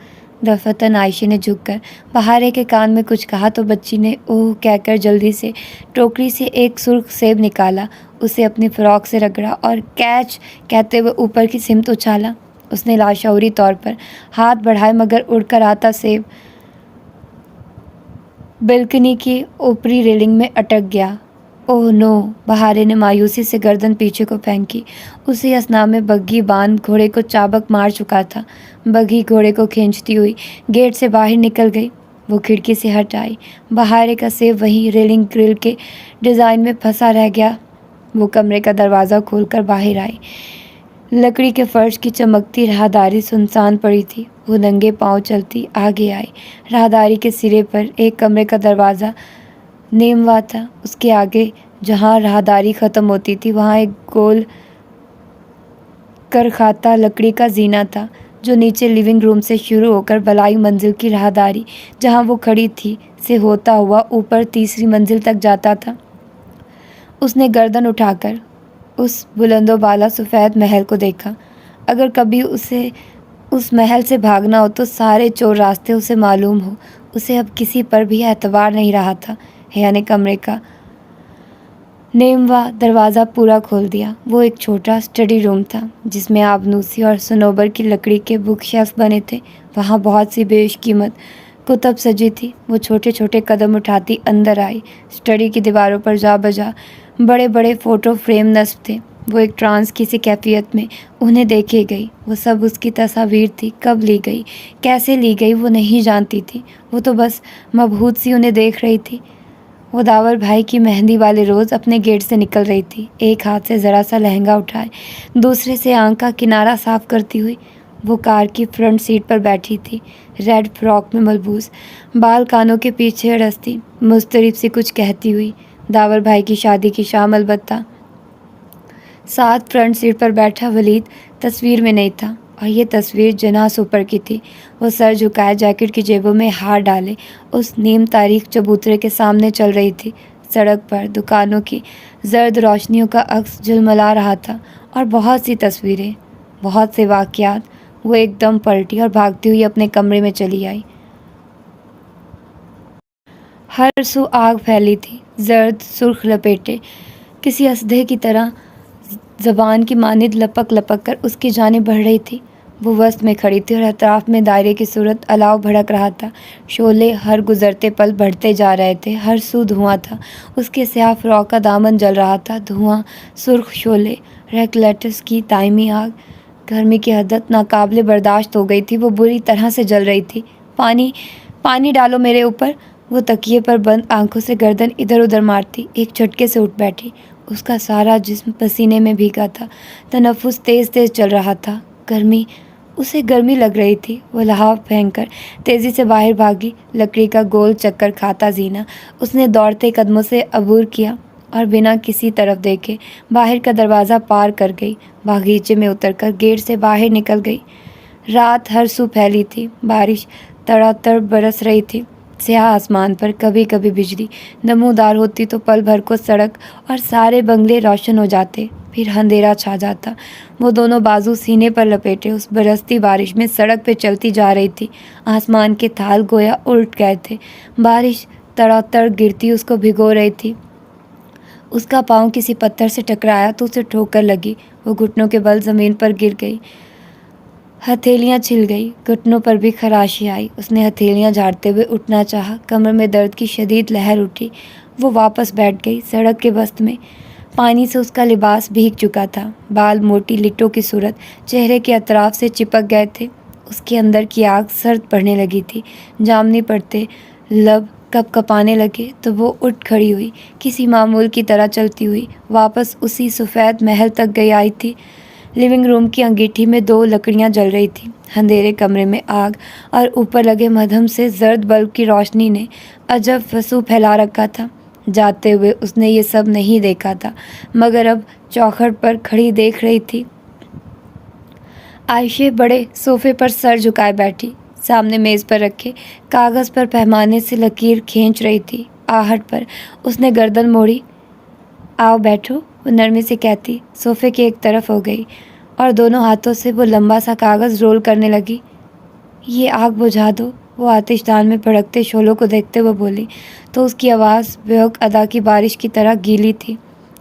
دفعتاً عائشہ نے جھک کر بہارے کے کان میں کچھ کہا تو بچی نے اوہ کہہ کر جلدی سے ٹوکری سے ایک سرخ سیب نکالا، اسے اپنی فراک سے رگڑا اور کیچ کہتے ہوئے اوپر کی سمت اچھالا۔ اس نے لاشعوری طور پر ہاتھ بڑھائے مگر اڑ کر آتا سیب بالکنی کی اوپری ریلنگ میں اٹک گیا۔ اوہ نو! بہارے نے مایوسی سے گردن پیچھے کو پھینکی۔ اسی اثنا میں بگھی باندھ گھوڑے کو چابک مار چکا تھا۔ بگھی گھوڑے کو کھینچتی ہوئی گیٹ سے باہر نکل گئی۔ وہ کھڑکی سے ہٹ آئی۔ بہارے کا سیب وہیں ریلنگ گرل کے ڈیزائن میں پھنسا رہ گیا۔ وہ کمرے کا دروازہ کھول کر باہر آئی۔ لکڑی کے فرش کی چمکتی راہداری سنسان پڑی تھی۔ وہ ننگے پاؤں چلتی آگے آئی۔ راہداری کے سرے پر ایک کمرے کا دروازہ نیموا تھا۔ اس کے آگے جہاں راہداری ختم ہوتی تھی وہاں ایک گول کرخاتا لکڑی کا زینہ تھا جو نیچے لیونگ روم سے شروع ہو کر بلائی منزل کی راہداری جہاں وہ کھڑی تھی سے ہوتا ہوا اوپر تیسری منزل تک جاتا تھا۔ اس نے گردن اٹھا کر اس بلند و بالا سفید محل کو دیکھا۔ اگر کبھی اسے اس محل سے بھاگنا ہو تو سارے چور راستے اسے معلوم ہو۔ اسے اب کسی پر بھی اعتبار نہیں رہا تھا۔ حیا نے کمرے کا نیموا دروازہ پورا کھول دیا۔ وہ ایک چھوٹا اسٹڈی روم تھا جس میں آبنوسی اور صنوبر کی لکڑی کے بک شیلف بنے تھے۔ وہاں بہت سی بیش قیمت کتب سجی تھی۔ وہ چھوٹے چھوٹے قدم اٹھاتی اندر آئی۔ اسٹڈی کی دیواروں پر جا بجا بڑے بڑے فوٹو فریم نصب تھے۔ وہ ایک ٹرانس کی سی کیفیت میں انہیں دیکھے گئی۔ وہ سب اس کی تصاویر تھی۔ کب لی گئی، کیسے لی گئی وہ نہیں جانتی تھی۔ وہ تو بس مبہوت سی انہیں دیکھ رہی تھی۔ وہ داور بھائی کی مہندی والے روز اپنے گیٹ سے نکل رہی تھی، ایک ہاتھ سے ذرا سا لہنگا اٹھائے، دوسرے سے آنکھ کا کنارہ صاف کرتی ہوئی۔ وہ کار کی فرنٹ سیٹ پر بیٹھی تھی، ریڈ فراک میں ملبوس، بال کانوں کے پیچھے اڑستی، مضطرب سی کچھ کہتی ہوئی۔ داور بھائی کی شادی کی شام البتہ ساتھ فرنٹ سیٹ پر بیٹھا ولید تصویر میں نہیں تھا، اور یہ تصویر جناح سپر کی تھی۔ وہ سر جھکائے جیکٹ کی جیبوں میں ہاتھ ڈالے اس نیم تاریخ چبوترے کے سامنے چل رہی تھی۔ سڑک پر دکانوں کی زرد روشنیوں کا عکس جھلملا رہا تھا اور بہت سی تصویریں، بہت سے واقعات۔ وہ ایک دم پلٹی اور بھاگتی ہوئی اپنے کمرے میں چلی آئی۔ ہر سو آگ پھیلی تھی، زرد سرخ لپیٹیں کسی اسدھے کی طرح زبان کی مانند لپک لپک کر اس کی جانب بڑھ رہی تھی۔ وہ وسط میں کھڑی تھی اور اطراف میں دائرے کی صورت الاؤ بھڑک رہا تھا۔ شعلے ہر گزرتے پل بڑھتے جا رہے تھے، ہر سو دھواں تھا۔ اس کے سیاہ فراق کا دامن جل رہا تھا، دھواں، سرخ شعلے، ریکلیٹس کی دائمی آگ۔ گرمی کی حدت ناقابل برداشت ہو گئی تھی، وہ بری طرح سے جل رہی تھی۔ پانی پانی ڈالو میرے اوپر۔ وہ تکیے پر بند آنکھوں سے گردن ادھر ادھر مارتی ایک جھٹکے سے اٹھ بیٹھی۔ اس کا سارا جسم پسینے میں بھیگا تھا، تنفس تیز تیز چل رہا تھا۔ اسے گرمی لگ رہی تھی۔ وہ لحاف پھینک کر تیزی سے باہر بھاگی، لکڑی کا گول چکر کھاتا زینہ اس نے دوڑتے قدموں سے عبور کیا اور بنا کسی طرف دیکھے باہر کا دروازہ پار کر گئی، باغیچے میں اتر کر گیٹ سے باہر نکل گئی۔ رات ہر سو پھیلی تھی، بارش تڑا تڑ برس رہی تھی۔ سیاہ آسمان پر کبھی کبھی بجلی نمودار ہوتی تو پل بھر کو سڑک اور سارے بنگلے روشن ہو جاتے، پھر اندھیرا چھا جاتا۔ وہ دونوں بازو سینے پر لپیٹے اس برستی بارش میں سڑک پہ چلتی جا رہی تھی۔ آسمان کے تھال گویا الٹ گئے تھے، بارش تڑا تڑ گرتی اس کو بھگو رہی تھی۔ اس کا پاؤں کسی پتھر سے ٹکرایا تو اسے ٹھوکر لگی، وہ گھٹنوں کے بل زمین پر گر گئی، ہتھیلیاں چھل گئی، گھٹنوں پر بھی خراشی آئی۔ اس نے ہتھیلیاں جھاڑتے ہوئے اٹھنا چاہا، کمر میں درد کی شدید لہر اٹھی۔ وہ واپس بیٹھ گئی سڑک کے وسط میں۔ پانی سے اس کا لباس بھیگ چکا تھا، بال موٹی لٹوں کی صورت چہرے کے اطراف سے چپک گئے تھے۔ اس کے اندر کی آگ سرد پڑنے لگی تھی، جامنی پڑتے لب کپ کپانے لگے تو وہ اٹھ کھڑی ہوئی، کسی معمول کی طرح چلتی ہوئی واپس اسی سفید محل تک گئی آئی تھی۔ لیونگ روم کی انگیٹھی میں 2 لکڑیاں جل رہی تھیں۔ اندھیرے کمرے میں آگ اور اوپر لگے مدھم سے زرد بلب کی روشنی نے عجب فسو پھیلا رکھا تھا۔ جاتے ہوئے اس نے یہ سب نہیں دیکھا تھا، مگر اب چوکھٹ پر کھڑی دیکھ رہی تھی۔ عائشہ بڑے صوفے پر سر جھکائے بیٹھی، سامنے میز پر رکھے کاغذ پر پیمانے سے لکیر کھینچ رہی تھی۔ آہٹ پر اس نے گردن موڑی۔ آؤ بیٹھو، وہ نرمی سے کہتی صوفے کی ایک طرف ہو گئی اور دونوں ہاتھوں سے وہ لمبا سا کاغذ رول کرنے لگی۔ یہ آگ بجھا دو، وہ آتش دان میں بھڑکتے شعلوں کو دیکھتے ہوئے بولی تو اس کی آواز بیوک ادا کی بارش کی طرح گیلی تھی۔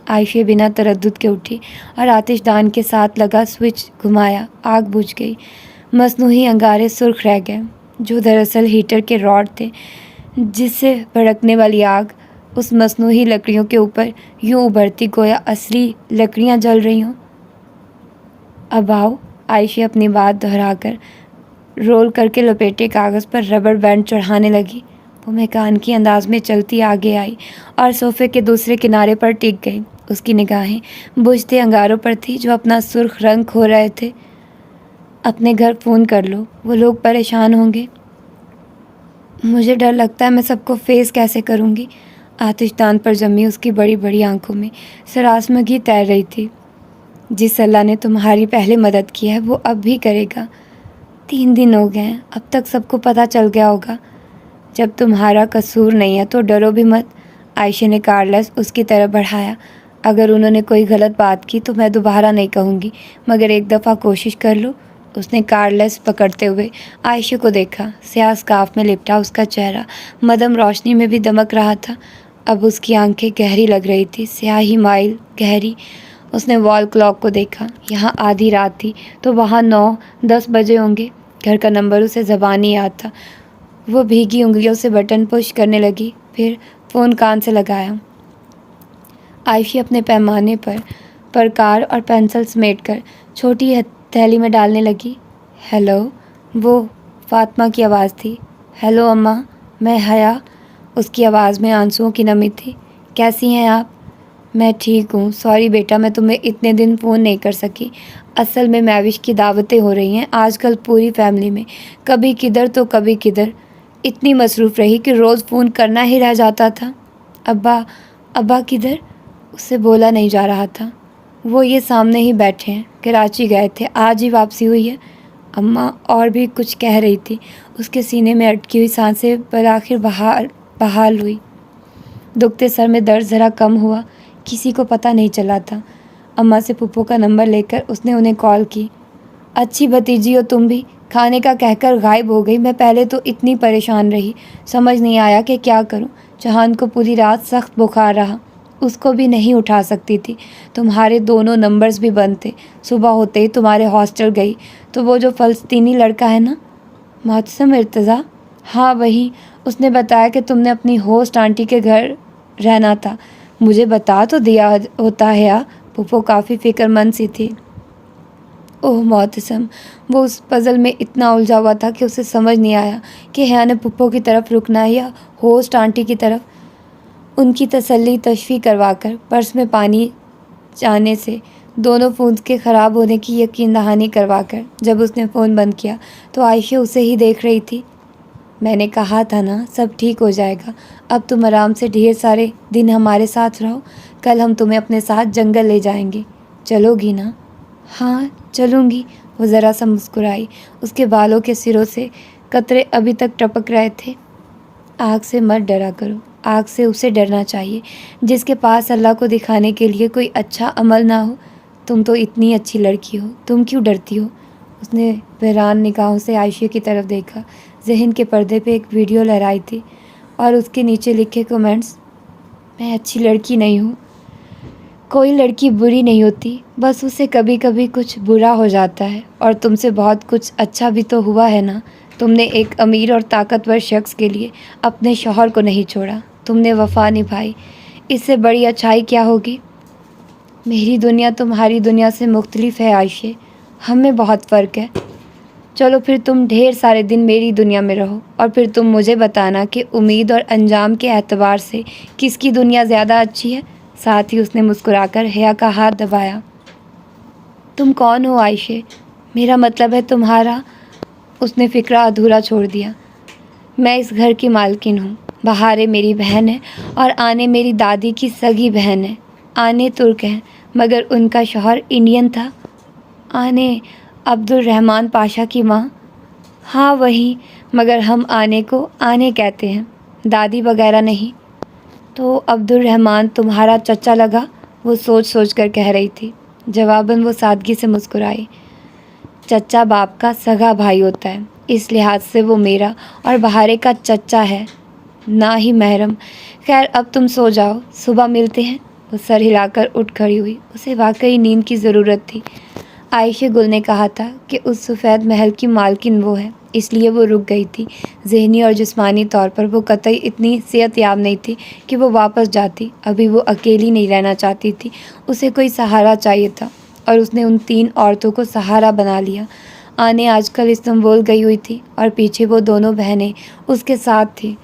عائشہ بنا تردد کے اٹھی اور آتش دان کے ساتھ لگا سوئچ گھمایا، آگ بجھ گئی۔ مصنوعی انگارے سرخ رہ گئے، جو دراصل ہیٹر کے راڈ تھے، جس سے بھڑکنے والی آگ اس مصنوعی لکڑیوں کے اوپر یوں ابھرتی گویا اصلی لکڑیاں جل رہی ہوں۔ اب آؤ، عائشہ اپنی بات دہرا کر رول کر کے لپیٹے کاغذ پر ربڑ بینڈ چڑھانے لگی۔ وہ میکانیکی انداز میں چلتی آگے آئی اور صوفے کے دوسرے کنارے پر ٹک گئی۔ اس کی نگاہیں بجھتے انگاروں پر تھی جو اپنا سرخ رنگ کھو رہے تھے۔ اپنے گھر فون کر لو، وہ لوگ پریشان ہوں گے۔ مجھے ڈر لگتا ہے میں سب کو فیس کیسے کروں گی۔ آتش دان پر جمی اس کی بڑی بڑی آنکھوں میں سراسمگی تیر رہی تھی۔ جس اللہ نے تمہاری پہلے مدد کی ہے وہ اب بھی کرے گا۔ 3 دن ہو گئے ہیں، اب تک سب کو پتہ چل گیا ہوگا۔ جب تمہارا قصور نہیں ہے تو ڈرو بھی مت۔ عائشہ نے کارڈلیس اس کی طرف بڑھایا۔ اگر انہوں نے کوئی غلط بات کی تو میں دوبارہ نہیں کہوں گی، مگر ایک دفعہ کوشش کر لو۔ اس نے کارڈلیس پکڑتے ہوئے عائشہ کو دیکھا۔ سیاہ اسکارف میں لپٹا اس کا چہرہ مدھم روشنی میں بھی دمک رہا تھا۔ اب اس کی آنکھیں گہری لگ رہی تھی، سیاہی مائل گہری۔ اس نے وال کلاک کو دیکھا، یہاں آدھی رات تھی تو وہاں 9-10 بجے ہوں گے۔ گھر کا نمبر اسے زبانی یاد تھا۔ وہ بھیگی انگلیوں سے بٹن پش کرنے لگی، پھر فون کان سے لگایا۔ عائشہ اپنے پیمانے پر پرکار اور پینسل سمیٹ کر چھوٹی تھیلی میں ڈالنے لگی۔ ہیلو، وہ فاطمہ کی آواز تھی۔ ہیلو اماں، میں حیا۔ اس کی آواز میں آنسوؤں کی نمی تھی۔ کیسی ہیں آپ؟ میں ٹھیک ہوں، سوری بیٹا میں تمہیں اتنے دن فون نہیں کر سکی۔ اصل میں معوش کی دعوتیں ہو رہی ہیں آج کل پوری فیملی میں، کبھی کدھر تو کبھی کدھر، اتنی مصروف رہی کہ روز فون کرنا ہی رہ جاتا تھا۔ ابا کدھر؟ اس سے بولا نہیں جا رہا تھا۔ وہ یہ سامنے ہی بیٹھے ہیں، کراچی گئے تھے، آج ہی واپسی ہوئی ہے۔ اماں اور بھی کچھ کہہ رہی تھی، اس کے سینے میں اٹکی ہوئی سانسیں بالآخر بحال ہوئی۔ دکھتے سر میں درد ذرا کم ہوا، کسی کو پتہ نہیں چلا تھا۔ اماں سے پھپھو کا نمبر لے کر اس نے انہیں کال کی۔ اچھی بھتیجی ہو تم بھی، کھانے کا کہہ کر غائب ہو گئی۔ میں پہلے تو اتنی پریشان رہی، سمجھ نہیں آیا کہ کیا کروں۔ جہان کو پوری رات سخت بخار رہا، اس کو بھی نہیں اٹھا سکتی تھی۔ تمہارے دونوں نمبرز بھی بند تھے۔ صبح ہوتے ہی تمہارے ہاسٹل گئی تو وہ جو فلسطینی لڑکا ہے نا، معتصم ارتضیٰ، ہاں وہی، اس نے بتایا کہ تم نے اپنی ہوسٹ آنٹی کے گھر رہنا تھا۔ مجھے بتا تو دیا ہوتا ہے یا؟ پھپھو کافی فکر مند سی تھی۔ اوہ معتصم، وہ اس پزل میں اتنا الجھا ہوا تھا کہ اسے سمجھ نہیں آیا کہ حیا نے پھپھو کی طرف رکنا ہے یا ہوسٹ آنٹی کی طرف۔ ان کی تسلی تشفی کروا کر پرس میں پانی جانے سے دونوں فونز کے خراب ہونے کی یقین دہانی کروا کر جب اس نے فون بند کیا تو عائشہ اسے ہی دیکھ رہی تھی۔ میں نے کہا تھا نا سب ٹھیک ہو جائے گا، اب تم آرام سے ڈھیر سارے دن ہمارے ساتھ رہو، کل ہم تمہیں اپنے ساتھ جنگل لے جائیں گے، چلو گی نا؟ ہاں چلوں گی، وہ ذرا سا مسکرائی۔ اس کے بالوں کے سروں سے قطرے ابھی تک ٹپک رہے تھے۔ آگ سے مت ڈرا کرو، آگ سے اسے ڈرنا چاہیے جس کے پاس اللہ کو دکھانے کے لیے کوئی اچھا عمل نہ ہو۔ تم تو اتنی اچھی لڑکی ہو، تم کیوں ڈرتی ہو؟ اس نے بحران نگاہوں سے عائشہ کی طرف دیکھا۔ ذہن کے پردے پہ ایک ویڈیو لہرائی تھی اور اس کے نیچے لکھے کمنٹس، میں اچھی لڑکی نہیں ہوں، کوئی لڑکی بری نہیں ہوتی، بس اسے کبھی کبھی کچھ برا ہو جاتا ہے، اور تم سے بہت کچھ اچھا بھی تو ہوا ہے نا۔ تم نے ایک امیر اور طاقتور شخص کے لیے اپنے شوہر کو نہیں چھوڑا، تم نے وفا نبھائی، اس سے بڑی اچھائی کیا ہوگی؟ میری دنیا تمہاری دنیا سے مختلف ہے عائشہ، ہم میں بہت فرق ہے۔ چلو پھر تم ڈھیر سارے دن میری دنیا میں رہو اور پھر تم مجھے بتانا کہ امید اور انجام کے اعتبار سے کس کی دنیا زیادہ اچھی ہے۔ ساتھ ہی اس نے مسکرا کر حیا کا ہاتھ دبایا۔ تم کون ہو عائشہ؟ میرا مطلب ہے تمہارا۔ اس نے فقرہ ادھورا چھوڑ دیا۔ میں اس گھر کی مالکن ہوں، بہاریں میری بہن ہے اور آنے میری دادی کی سگی بہن ہے۔ آنے ترک ہیں مگر ان کا شوہر انڈین تھا۔ آنے عبد الرحمن پاشا کی ماں؟ ہاں وہی، مگر ہم آنے کو آنے کہتے ہیں، دادی وغیرہ نہیں۔ تو عبد الرحمن تمہارا چچا لگا؟ وہ سوچ سوچ کر کہہ رہی تھی۔ جواباً وہ سادگی سے مسکرائی۔ چچا باپ کا سگا بھائی ہوتا ہے، اس لحاظ سے وہ میرا اور بہارے کا چچا ہے، نہ ہی محرم۔ خیر اب تم سو جاؤ، صبح ملتے ہیں۔ وہ سر ہلا کر اٹھ کھڑی ہوئی، اسے واقعی نیند کی ضرورت تھی۔ عائشہ گل نے کہا تھا کہ اس سفید محل کی مالکن وہ ہے، اس لیے وہ رک گئی تھی۔ ذہنی اور جسمانی طور پر وہ قطعی اتنی صحت یاب نہیں تھی کہ وہ واپس جاتی۔ ابھی وہ اکیلی نہیں رہنا چاہتی تھی، اسے کوئی سہارا چاہیے تھا، اور اس نے ان 3 عورتوں کو سہارا بنا لیا۔ آنے آج کل استنبول گئی ہوئی تھی اور پیچھے وہ دونوں بہنیں اس کے ساتھ تھیں۔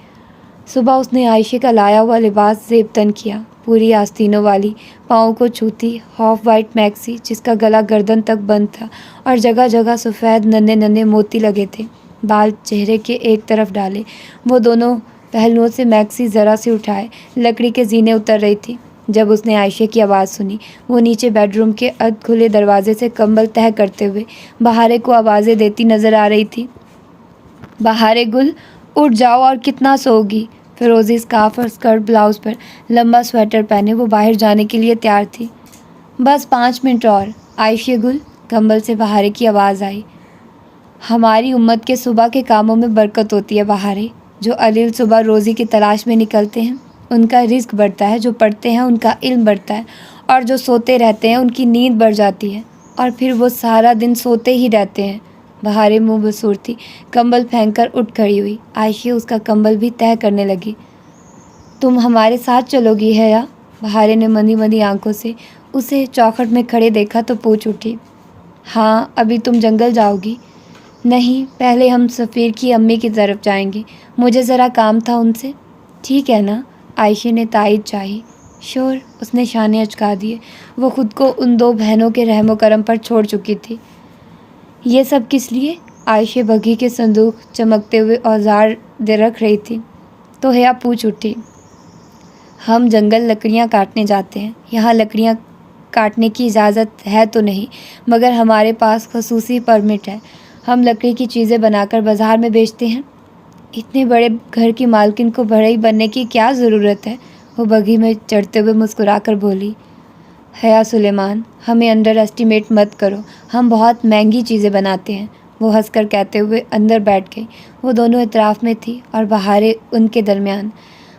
صبح اس نے عائشہ کا لایا ہوا لباس زیب تن کیا، پوری آستینوں والی، پاؤں کو چھوتی ہاف وائٹ میکسی جس کا گلا گردن تک بند تھا اور جگہ جگہ سفید ننھے ننھے موتی لگے تھے، بال چہرے کے ایک طرف ڈالے، وہ دونوں پہلوؤں سے میکسی ذرا سی اٹھائے لکڑی کے زینے اتر رہی تھی۔ جب اس نے عائشہ کی آواز سنی، وہ نیچے بیڈ روم کے ادھ کھلے دروازے سے کمبل تہہ کرتے ہوئے بہارے کو آوازیں دیتی نظر آ رہی تھی۔ بہارے گل، اٹھ جاؤ، اور کتنا سوگی؟ فیروزی اسکارف اور اسکرٹ بلاؤز پر لمبا سویٹر پہنے وہ باہر جانے کے لیے تیار تھی۔ بس 5 منٹ اور۔ عائشہ گل، کمبل سے بہارے کی آواز آئی۔ ہماری امت کے صبح کے کاموں میں برکت ہوتی ہے بہارے، جو علیل صبح روزی کی تلاش میں نکلتے ہیں ان کا رزق بڑھتا ہے، جو پڑھتے ہیں ان کا علم بڑھتا ہے، اور جو سوتے رہتے ہیں ان کی نیند بڑھ جاتی ہے، اور پھر وہ سارا دن سوتے ہی رہتے ہیں۔ بہارے منہ بسور تھی، کمبل پھینک کر اٹھ کھڑی ہوئی۔ عائشہ اس کا کمبل بھی تہہ کرنے لگی۔ تم ہمارے ساتھ چلو گی ہے یا؟ بہارے نے مندی مندی آنکھوں سے اسے چوکھٹ میں کھڑے دیکھا تو پوچھ اٹھی۔ ہاں، ابھی تم جنگل جاؤ گی؟ نہیں، پہلے ہم سفیر کی امی کی طرف جائیں گے، مجھے ذرا کام تھا ان سے۔ ٹھیک ہے نا؟ عائشہ نے تائید چاہی۔ شور، اس نے شانے اچکا دیے۔ وہ خود کو ان 2 بہنوں کے رحم و کرم پر چھوڑ چکی تھی۔ یہ سب کس لیے؟ عائشہ بگھی کے صندوق چمکتے ہوئے اوزار رکھ رہی تھی تو حیا پوچھ اٹھی۔ ہم جنگل لکڑیاں کاٹنے جاتے ہیں، یہاں لکڑیاں کاٹنے کی اجازت ہے تو نہیں، مگر ہمارے پاس خصوصی پرمٹ ہے، ہم لکڑی کی چیزیں بنا کر بازار میں بیچتے ہیں۔ اتنے بڑے گھر کی مالکن کو بڑھئی بننے کی کیا ضرورت ہے؟ وہ بگھی میں چڑھتے ہوئے مسکرا کر بولی۔ حیا سلیمان، ہمیں انڈر ایسٹیمیٹ مت کرو، ہم بہت مہنگی چیزیں بناتے ہیں، وہ ہنس کر کہتے ہوئے اندر بیٹھ گئی۔ وہ دونوں اطراف میں تھی اور بہارے ان کے درمیان۔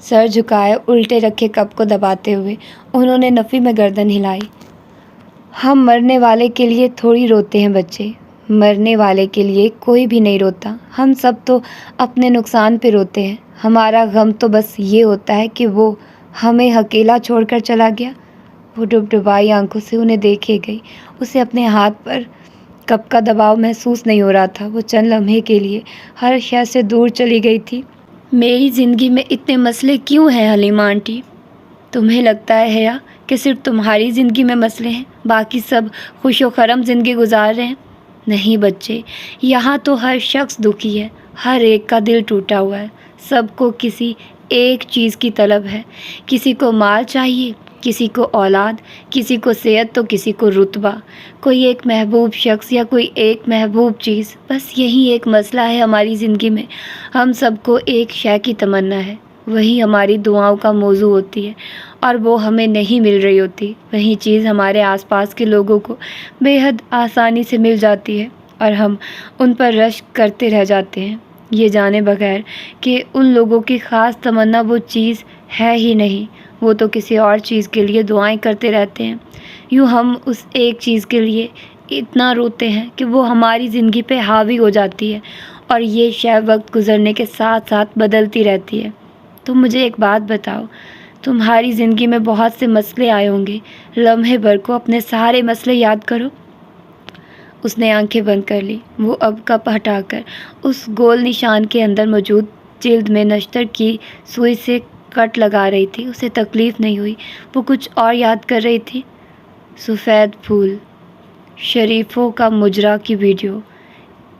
سر جھکائے الٹے رکھے کپ کو دباتے ہوئے انہوں نے نفی میں گردن ہلائی۔ ہم مرنے والے کے لیے تھوڑی روتے ہیں بچے، مرنے والے کے لیے کوئی بھی نہیں روتا، ہم سب تو اپنے نقصان پہ روتے ہیں۔ ہمارا غم تو بس یہ ہوتا ہے کہ وہ ہمیں اکیلا چھوڑ کر چلا گیا۔ وہ ڈبڈبائی آنکھوں سے انہیں دیکھے گئی۔ اسے اپنے ہاتھ پر کپ کا دباؤ محسوس نہیں ہو رہا تھا۔ وہ چند لمحے کے لیے ہر شے سے دور چلی گئی تھی۔ میری زندگی میں اتنے مسئلے کیوں ہیں حلیمہ آنٹی؟ تمہیں لگتا ہے حیا کہ صرف تمہاری زندگی میں مسئلے ہیں، باقی سب خوش و خرم زندگی گزار رہے ہیں؟ نہیں بچے، یہاں تو ہر شخص دکھی ہے، ہر ایک کا دل ٹوٹا ہوا ہے۔ سب کو کسی ایک چیز کی طلب ہے، کسی کو مال چاہیے، کسی کو اولاد، کسی کو صحت تو کسی کو رتبہ، کوئی ایک محبوب شخص یا کوئی ایک محبوب چیز۔ بس یہی ایک مسئلہ ہے ہماری زندگی میں۔ ہم سب کو ایک شے کی تمنا ہے، وہی ہماری دعاؤں کا موضوع ہوتی ہے، اور وہ ہمیں نہیں مل رہی ہوتی۔ وہی چیز ہمارے آس پاس کے لوگوں کو بے حد آسانی سے مل جاتی ہے، اور ہم ان پر رشک کرتے رہ جاتے ہیں، یہ جانے بغیر کہ ان لوگوں کی خاص تمنا وہ چیز ہے ہی نہیں۔ وہ تو کسی اور چیز کے لیے دعائیں کرتے رہتے ہیں۔ یوں ہم اس ایک چیز کے لیے اتنا روتے ہیں کہ وہ ہماری زندگی پہ حاوی ہو جاتی ہے، اور یہ شے وقت گزرنے کے ساتھ ساتھ بدلتی رہتی ہے۔ تم مجھے ایک بات بتاؤ، تمہاری زندگی میں بہت سے مسئلے آئے ہوں گے، لمحے بھر کو اپنے سارے مسئلے یاد کرو۔ اس نے آنکھیں بند کر لی۔ وہ اب کپ ہٹا کر اس گول نشان کے اندر موجود جلد میں نشتر کی سوئی سے کٹ لگا رہی تھی۔ اسے تکلیف نہیں ہوئی، وہ کچھ اور یاد کر رہی تھی۔ سفید پھول، شریفوں کا مجرا کی ویڈیو،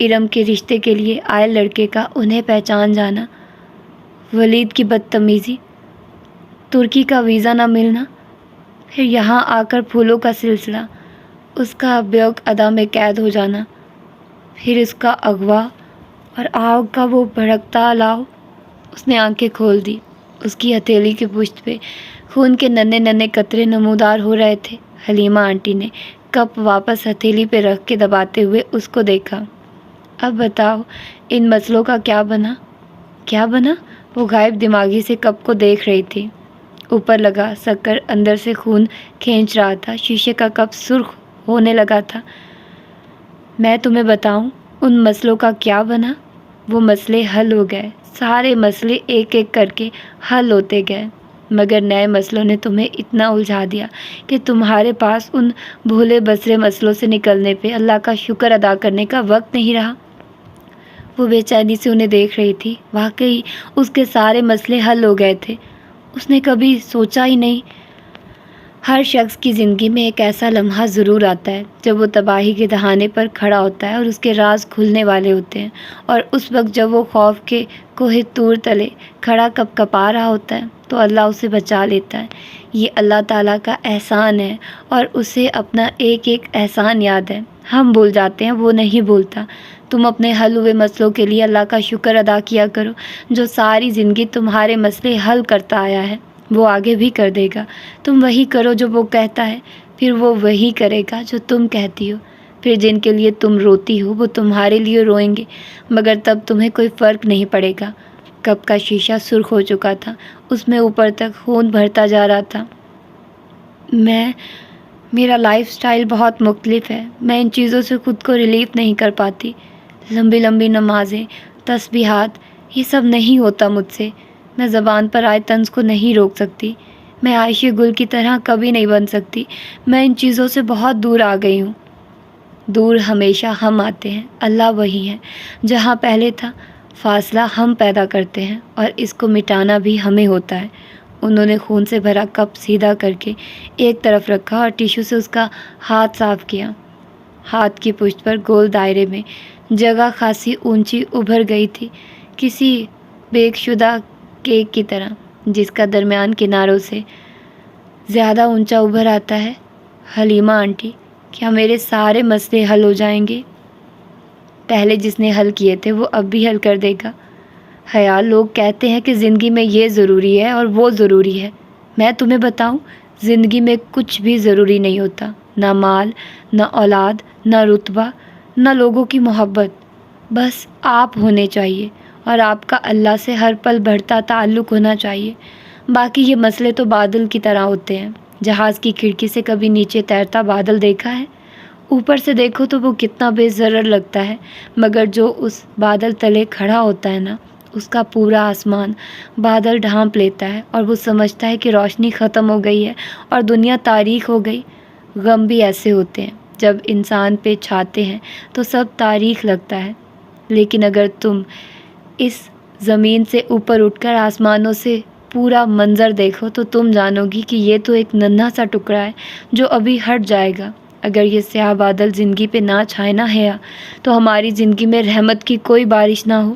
ارم کے رشتے کے لیے آئے لڑکے کا انہیں پہچان جانا، ولید کی بدتمیزی، ترکی کا ویزا نہ ملنا، پھر یہاں آ کر پھولوں کا سلسلہ، اس کا بیوق ادا میں قید ہو جانا، پھر اس کا اغوا اور آگ کا وہ بھڑکتا الاؤ۔ اس نے آنکھیں کھول دی۔ اس کی ہتھیلی کی پشت پہ خون کے ننھے ننھے قطرے نمودار ہو رہے تھے۔ حلیمہ آنٹی نے کپ واپس ہتھیلی پہ رکھ کے دباتے ہوئے اس کو دیکھا۔ اب بتاؤ، ان مسئلوں کا کیا بنا؟ کیا بنا؟ وہ غائب دماغی سے کپ کو دیکھ رہی تھی۔ اوپر لگا شکر اندر سے خون کھینچ رہا تھا، شیشے کا کپ سرخ ہونے لگا تھا۔ میں تمہیں بتاؤں ان مسئلوں کا کیا بنا؟ وہ مسئلے حل ہو گئے، سارے مسئلے ایک ایک کر کے حل ہوتے گئے، مگر نئے مسئلوں نے تمہیں اتنا الجھا دیا کہ تمہارے پاس ان بھولے بسرے مسئلوں سے نکلنے پہ اللہ کا شکر ادا کرنے کا وقت نہیں رہا۔ وہ بے چینی سے انہیں دیکھ رہی تھی۔ واقعی اس کے سارے مسئلے حل ہو گئے تھے۔ اس نے کبھی سوچا ہی نہیں۔ ہر شخص کی زندگی میں ایک ایسا لمحہ ضرور آتا ہے جب وہ تباہی کے دہانے پر کھڑا ہوتا ہے اور اس کے راز کھلنے والے ہوتے ہیں، اور اس وقت جب وہ خوف کے کوہ طور تلے کھڑا کپ کپا رہا ہوتا ہے تو اللہ اسے بچا لیتا ہے۔ یہ اللہ تعالیٰ کا احسان ہے، اور اسے اپنا ایک ایک احسان یاد ہے۔ ہم بھول جاتے ہیں، وہ نہیں بھولتا۔ تم اپنے حل ہوئے مسئلوں کے لیے اللہ کا شکر ادا کیا کرو، جو ساری زندگی تمہارے مسئلے حل کرتا آیا ہے، وہ آگے بھی کر دے گا۔ تم وہی کرو جو وہ کہتا ہے، پھر وہ وہی کرے گا جو تم کہتی ہو۔ پھر جن کے لیے تم روتی ہو وہ تمہارے لیے روئیں گے، مگر تب تمہیں کوئی فرق نہیں پڑے گا۔ کپ کا شیشہ سرخ ہو چکا تھا، اس میں اوپر تک خون بھرتا جا رہا تھا۔ میرا لائف سٹائل بہت مختلف ہے، میں ان چیزوں سے خود کو ریلیف نہیں کر پاتی۔ لمبی لمبی نمازیں، تسبیحات، یہ سب نہیں ہوتا مجھ سے۔ میں زبان پر آئے طنز کو نہیں روک سکتی۔ میں عائشہ گل کی طرح کبھی نہیں بن سکتی۔ میں ان چیزوں سے بہت دور آ گئی ہوں۔ دور ہمیشہ ہم آتے ہیں، اللہ وہی ہے جہاں پہلے تھا، فاصلہ ہم پیدا کرتے ہیں، اور اس کو مٹانا بھی ہمیں ہوتا ہے۔ انہوں نے خون سے بھرا کپ سیدھا کر کے ایک طرف رکھا اور ٹیشو سے اس کا ہاتھ صاف کیا۔ ہاتھ کی پشت پر گول دائرے میں جگہ خاصی اونچی ابھر گئی تھی، کسی بیک شدہ کیک کی طرح جس کا درمیان کناروں سے زیادہ اونچا ابھر آتا ہے۔ حلیمہ آنٹی، کیا میرے سارے مسئلے حل ہو جائیں گے؟ پہلے جس نے حل کیے تھے وہ اب بھی حل کر دے گا۔ حیا، لوگ کہتے ہیں کہ زندگی میں یہ ضروری ہے اور وہ ضروری ہے۔ میں تمہیں بتاؤں، زندگی میں کچھ بھی ضروری نہیں ہوتا، نہ مال، نہ اولاد، نہ رتبہ، نہ لوگوں کی محبت۔ بس آپ ہونے چاہیے، اور آپ کا اللہ سے ہر پل بڑھتا تعلق ہونا چاہیے۔ باقی یہ مسئلے تو بادل کی طرح ہوتے ہیں۔ جہاز کی کھڑکی سے کبھی نیچے تیرتا بادل دیکھا ہے؟ اوپر سے دیکھو تو وہ کتنا بے ضرر لگتا ہے، مگر جو اس بادل تلے کھڑا ہوتا ہے نا، اس کا پورا آسمان بادل ڈھانپ لیتا ہے اور وہ سمجھتا ہے کہ روشنی ختم ہو گئی ہے اور دنیا تاریک ہو گئی۔ غم بھی ایسے ہوتے ہیں، جب انسان پہ چھاتے ہیں تو سب تاریک لگتا ہے، لیکن اگر تم اس زمین سے اوپر اٹھ کر آسمانوں سے پورا منظر دیکھو تو تم جانو گی کہ یہ تو ایک ننھا سا ٹکڑا ہے جو ابھی ہٹ جائے گا۔ اگر یہ سیاہ بادل زندگی پہ نہ چھائے نہ حیا، تو ہماری زندگی میں رحمت کی کوئی بارش نہ ہو۔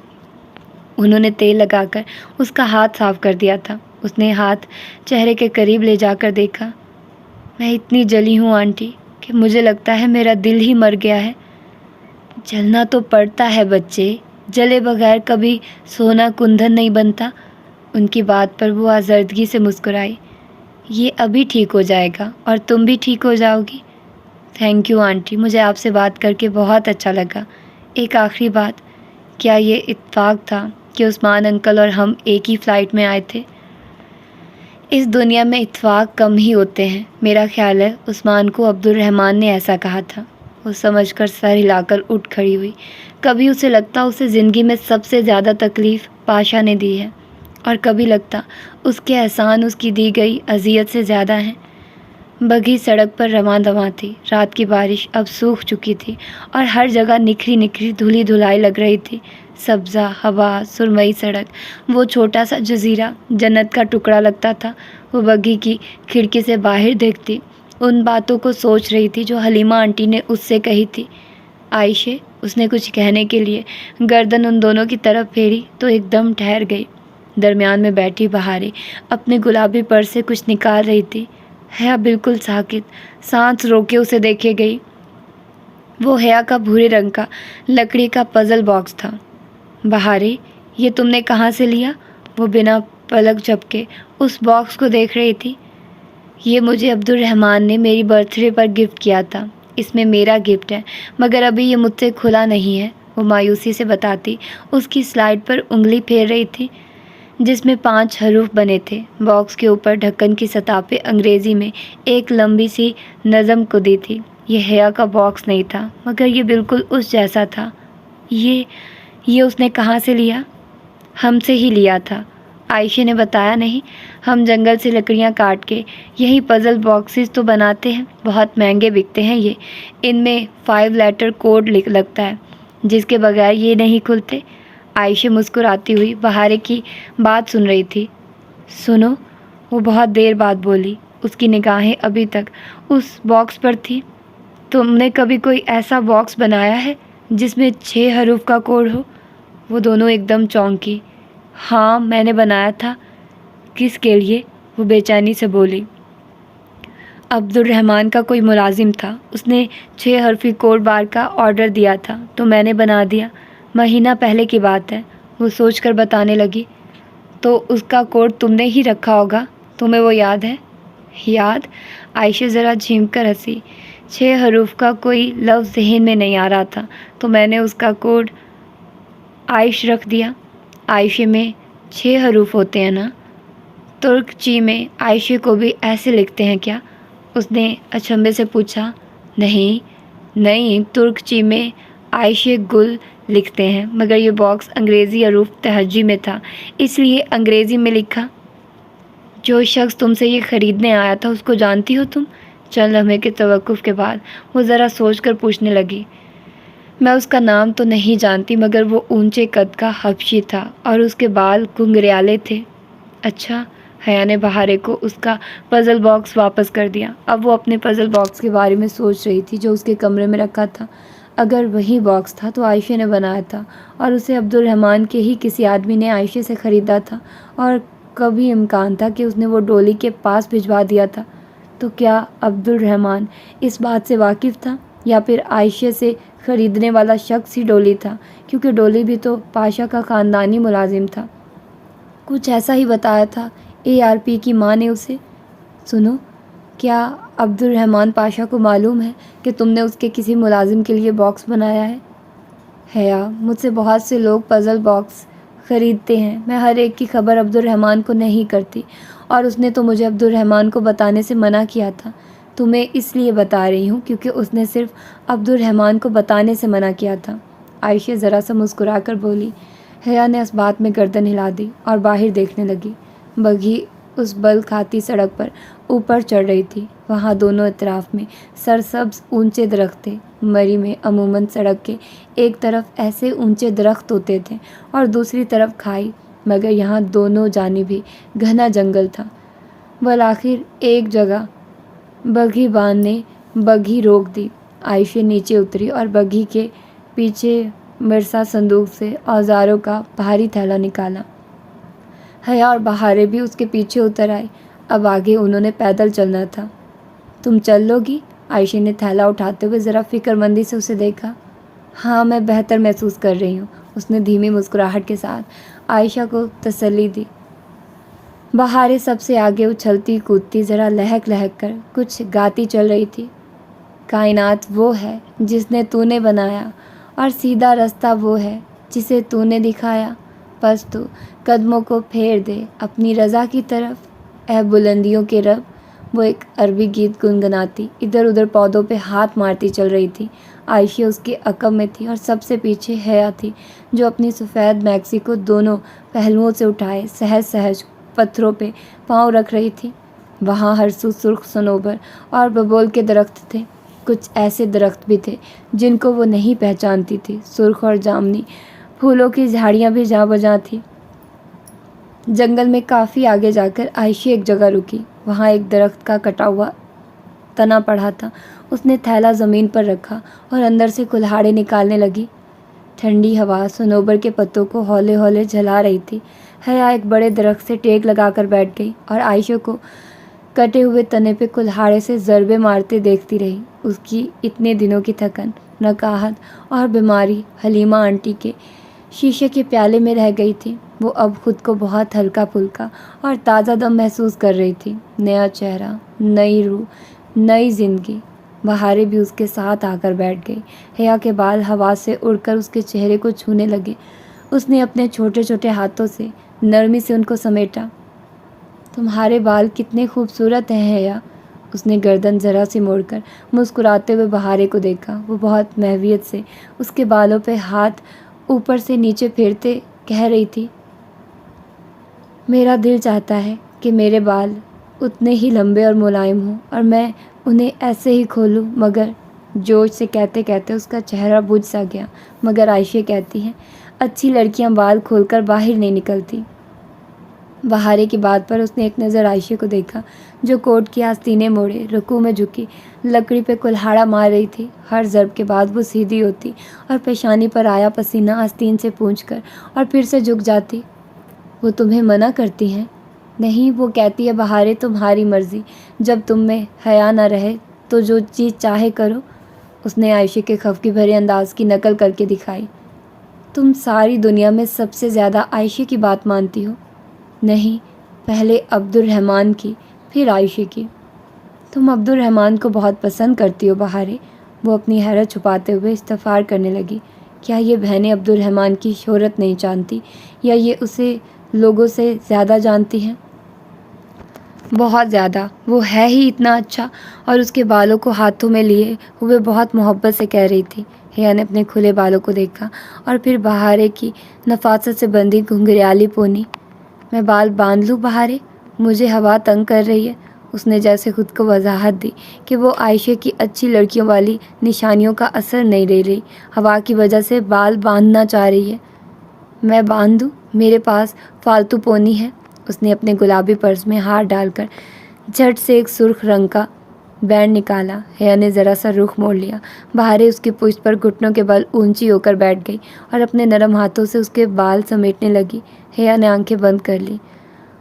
انہوں نے تیل لگا کر اس کا ہاتھ صاف کر دیا تھا۔ اس نے ہاتھ چہرے کے قریب لے جا کر دیکھا۔ میں اتنی جلی ہوں آنٹی کہ مجھے لگتا ہے میرا دل ہی مر گیا ہے۔ جلنا تو پڑتا ہے بچے، جلے بغیر کبھی سونا کندھن نہیں بنتا۔ ان کی بات پر وہ آزردگی سے مسکرائی۔ یہ ابھی ٹھیک ہو جائے گا اور تم بھی ٹھیک ہو جاؤ گی۔ تھینک یو آنٹی، مجھے آپ سے بات کر کے بہت اچھا لگا۔ ایک آخری بات، کیا یہ اتفاق تھا کہ عثمان انکل اور ہم ایک ہی فلائٹ میں آئے تھے؟ اس دنیا میں اتفاق کم ہی ہوتے ہیں۔ میرا خیال ہے عثمان کو عبد الرحمن نے ایسا کہا تھا۔ وہ سمجھ کر سر ہلا کر اٹھ کھڑی ہوئی۔ کبھی اسے لگتا اسے زندگی میں سب سے زیادہ تکلیف پاشا نے دی ہے، اور کبھی لگتا اس کے احسان اس کی دی گئی اذیت سے زیادہ ہیں۔ بگھی سڑک پر رواں دواں تھی۔ رات کی بارش اب سوکھ چکی تھی اور ہر جگہ نکھری نکھری دھلی دھلائی لگ رہی تھی۔ سبزہ ہوا، سرمئی سڑک، وہ چھوٹا سا جزیرہ جنت کا ٹکڑا لگتا تھا۔ وہ بگھی کی کھڑکی سے باہر دیکھتی، ان باتوں کو سوچ رہی تھی جو حلیمہ آنٹی نے اس سے کہی تھی۔ عائشہ، اس نے کچھ کہنے کے لیے گردن ان دونوں کی طرف پھیری تو ایک دم ٹھہر گئی۔ درمیان میں بیٹھی بہاریں اپنے گلابی پرس سے کچھ نکال رہی تھی۔ حیا بالکل ساکت، سانس روکے اسے دیکھے گئی۔ وہ حیا کا بھورے رنگ کا لکڑی کا پزل باکس تھا۔ بہاریں، یہ تم نے کہاں سے لیا؟ وہ بنا پلک جھپکے اس باکس کو دیکھ رہی تھی۔ یہ مجھے عبد الرحمن نے میری برتھ ڈے پر گفٹ کیا تھا۔ اس میں میرا گفٹ ہے، مگر ابھی یہ مجھ سے کھلا نہیں ہے، وہ مایوسی سے بتاتی اس کی سلائڈ پر انگلی پھیر رہی تھی جس میں 5 حروف بنے تھے۔ باکس کے اوپر ڈھکن کی سطح پہ انگریزی میں ایک لمبی سی نظم کدی تھی۔ یہ حیا کا باکس نہیں تھا، مگر یہ بالکل اس جیسا تھا۔ یہ اس نے کہاں سے لیا؟ ہم سے ہی لیا تھا، عائشہ نے بتایا نہیں؟ ہم جنگل سے لکڑیاں کاٹ کے یہی پزل باکسز تو بناتے ہیں، بہت مہنگے بکتے ہیں یہ۔ ان میں 5 لیٹر کوڈ لگتا ہے جس کے بغیر یہ نہیں کھلتے۔ عائشہ مسکراتی ہوئی بہاریں کی بات سن رہی تھی۔ سنو، وہ بہت دیر بعد بولی۔ اس کی نگاہیں ابھی تک اس باکس پر تھی۔ تم نے کبھی کوئی ایسا باکس بنایا ہے جس میں 6 حروف کا کوڈ ہو؟ وہ دونوں ایک دم چونکی۔ ہاں، میں نے بنایا تھا۔ کس کے لیے؟ وہ بے چینی سے بولی۔ عبد الرحمن کا کوئی ملازم تھا، اس نے 6 حرفی کوڈ بار کا آرڈر دیا تھا تو میں نے بنا دیا۔ مہینہ پہلے کی بات ہے، وہ سوچ کر بتانے لگی۔ تو اس کا کوڈ تم نے ہی رکھا ہوگا، تمہیں وہ یاد ہے؟ یاد؟ عائشہ ذرا جھیم کر ہنسی۔ 6 حروف کا کوئی لفظ ذہن میں نہیں آ رہا تھا تو میں نے اس کا کوڈ عائش رکھ دیا۔ عائشہ میں 6 حروف ہوتے ہیں نا؟ ترک چی میں عائشہ کو بھی ایسے لکھتے ہیں کیا؟ اس نے اچنبھے سے پوچھا۔ نہیں، ترک چی میں عائشہ گل لکھتے ہیں، مگر یہ باکس انگریزی حروف تہجی میں تھا، اس لیے انگریزی میں لکھا۔ جو شخص تم سے یہ خریدنے آیا تھا اس کو جانتی ہو تم؟ چند لمحے کے توقف کے بعد وہ ذرا سوچ کر پوچھنے لگی۔ میں اس کا نام تو نہیں جانتی، مگر وہ اونچے قد کا حبشی تھا اور اس کے بال گھنگریالے تھے۔ اچھا، حیا نے بہاریں کو اس کا پزل باکس واپس کر دیا۔ اب وہ اپنے پزل باکس کے بارے میں سوچ رہی تھی جو اس کے کمرے میں رکھا تھا۔ اگر وہی باکس تھا تو عائشہ نے بنایا تھا اور اسے عبد الرحمن کے ہی کسی آدمی نے عائشہ سے خریدا تھا، اور کبھی امکان تھا کہ اس نے وہ ڈولی کے پاس بھجوا دیا تھا۔ تو کیا عبد الرحمن اس بات سے واقف تھا، یا پھر عائشہ سے خریدنے والا شخص ہی ڈولی تھا، کیونکہ ڈولی بھی تو پاشا کا خاندانی ملازم تھا؟ کچھ ایسا ہی بتایا تھا ARP کی ماں نے اسے۔ سنو، کیا عبد الرحمن پاشا کو معلوم ہے کہ تم نے اس کے کسی ملازم کے لیے باکس بنایا ہے؟ حیا، مجھ سے بہت سے لوگ پزل باکس خریدتے ہیں۔ میں ہر ایک کی خبر عبدالرحمن کو نہیں کرتی، اور اس نے تو مجھے عبدالرحمن کو بتانے سے منع کیا تھا۔ تمہیں اس لیے بتا رہی ہوں کیونکہ اس نے صرف عبدالرحمن کو بتانے سے منع کیا تھا۔ عائشہ ذرا سا مسکرا کر بولی۔ حیا نے اس بات میں گردن ہلا دی اور باہر دیکھنے لگی۔ بگھی اس بل کھاتی سڑک پر اوپر چڑھ رہی تھی۔ وہاں دونوں اطراف میں سرسبز اونچے درخت تھے۔ مری میں عموماً سڑک کے ایک طرف ایسے اونچے درخت ہوتے تھے اور دوسری طرف کھائی، مگر یہاں دونوں جانب ہی گھنا جنگل تھا۔ بالآخر ایک جگہ بگھی بان نے بگھی روک دی۔ عائشہ نیچے اتری اور بگھی کے پیچھے مرصع صندوق سے اوزاروں کا بھاری تھیلا نکالا۔ حیا اور بہاریں بھی اس کے پیچھے اتر آئی۔ اب آگے انہوں نے پیدل چلنا تھا۔ تم چل لو گی؟ عائشہ نے تھیلا اٹھاتے ہوئے ذرا فکر مندی سے اسے دیکھا۔ ہاں، میں بہتر محسوس کر رہی ہوں، اس نے دھیمی مسکراہٹ کے ساتھ عائشہ کو تسلی دی۔ بہاریں سب سے آگے اچھلتی کودتی ذرا لہک لہک کر کچھ گاتی چل رہی تھی۔ کائنات وہ ہے جس نے تو نے بنایا، اور سیدھا رستہ وہ ہے جسے تو نے دکھایا۔ بس تو قدموں کو پھیر دے اپنی رضا کی طرف، اے بلندیوں کے رب۔ وہ ایک عربی گیت گنگناتی ادھر ادھر پودوں پہ ہاتھ مارتی چل رہی تھی۔ عائشہ اس کے عقب میں تھی اور سب سے پیچھے حیا تھی، جو اپنی سفید میکسی کو دونوں پہلوؤں سے اٹھائے سہج سہج پتھروں پہ پاؤں رکھ رہی تھی۔ وہاں ہر سو سرخ صنوبر اور ببول کے درخت تھے۔ کچھ ایسے درخت بھی تھے جن کو وہ نہیں پہچانتی تھی۔ سرخ اور جامنی پھولوں کی جھاڑیاں بھی جاں بجاں تھیں۔ جنگل میں کافی آگے جا کر عائشہ ایک جگہ رکی۔ وہاں ایک درخت کا کٹا ہوا تنا پڑا تھا۔ اس نے تھیلا زمین پر رکھا اور اندر سے کلہاڑے نکالنے لگی۔ ٹھنڈی ہوا صنوبر کے پتوں کو ہولے ہولے جھلا رہی تھی۔ حیا ایک بڑے درخت سے ٹیک لگا کر بیٹھ گئی اور عائشہ کو کٹے ہوئے تنے پہ کلہاڑے سے ضربے مارتے دیکھتی رہی۔ اس کی اتنے دنوں کی تھکن، نکاہت اور بیماری حلیمہ آنٹی کے شیشے کے پیالے میں رہ گئی تھی۔ وہ اب خود کو بہت ہلکا پھلکا اور تازہ دم محسوس کر رہی تھی۔ نیا چہرہ، نئی روح، نئی زندگی۔ بہاریں بھی اس کے ساتھ آ کر بیٹھ گئی۔ حیا کے بال ہوا سے اڑ کر اس کے چہرے کو چھونے لگے۔ اس نے اپنے چھوٹے چھوٹے ہاتھوں سے نرمی سے ان کو سمیٹا۔ تمہارے بال کتنے خوبصورت ہیں حیا۔ اس نے گردن ذرا سی موڑ کر مسکراتے ہوئے بہاریں کو دیکھا۔ وہ بہت محویت سے اس کے بالوں پہ ہاتھ اوپر سے نیچے پھیرتے کہہ رہی تھی، میرا دل چاہتا ہے کہ میرے بال اتنے ہی لمبے اور ملائم ہوں اور میں انہیں ایسے ہی کھولوں، مگر جوش سے کہتے کہتے اس کا چہرہ بجھ سا گیا۔ مگر عائشہ کہتی ہیں، اچھی لڑکیاں بال کھول کر باہر نہیں نکلتی۔ بہاریں کی بات پر اس نے ایک نظر عائشہ کو دیکھا، جو کوٹ کی آستینیں موڑے رکوع میں جھکی لکڑی پہ کلہاڑا مار رہی تھی۔ ہر ضرب کے بعد وہ سیدھی ہوتی اور پیشانی پر آیا پسینہ آستین سے پونچھ کر اور پھر سے جھک جاتی۔ وہ تمہیں منع کرتی ہیں؟ نہیں، وہ کہتی ہے بہاریں تمہاری مرضی، جب تم میں حیا نہ رہے تو جو چیز چاہے کرو۔ اس نے عائشہ کے خفگی بھرے انداز کی نقل کر کے دکھائی۔ تم ساری دنیا میں سب سے زیادہ عائشہ کی بات مانتی ہو؟ نہیں، پہلے عبدالرحمن کی، پھر عائشہ کی۔ تم عبدالرحمن کو بہت پسند کرتی ہو بہاریں؟ وہ اپنی حیرت چھپاتے ہوئے استفسار کرنے لگی۔ کیا یہ بہنیں عبدالرحمن کی شہرت نہیں جانتی، یا یہ اسے لوگوں سے زیادہ جانتی ہیں؟ بہت زیادہ۔ وہ ہے ہی اتنا اچھا، اور اس کے بالوں کو ہاتھوں میں لیے ہوئے بہت محبت سے کہہ رہی تھی۔ حیا نے اپنے کھلے بالوں کو دیکھا اور پھر بہاریں کی نفاست سے بندھی گھنگریالی پونی۔ میں بال باندھ لوں بہاریں؟ مجھے ہوا تنگ کر رہی ہے۔ اس نے جیسے خود کو وضاحت دی کہ وہ عائشہ کی اچھی لڑکیوں والی نشانیوں کا اثر نہیں لے رہی، ہوا کی وجہ سے بال باندھنا چاہ رہی ہے۔ میں باندھ دوں؟ میرے پاس فالتو پونی ہے۔ اس نے اپنے گلابی پرس میں ہاتھ ڈال کر جھٹ سے ایک سرخ رنگ کا بینڈ نکالا۔ حیا نے ذرا سا رخ موڑ لیا۔ بہاریں اس کی پشت پر گھٹنوں کے بل اونچی ہو کر بیٹھ گئی اور اپنے نرم ہاتھوں سے اس کے بال سمیٹنے لگی۔ حیا نے آنکھیں بند کر لی۔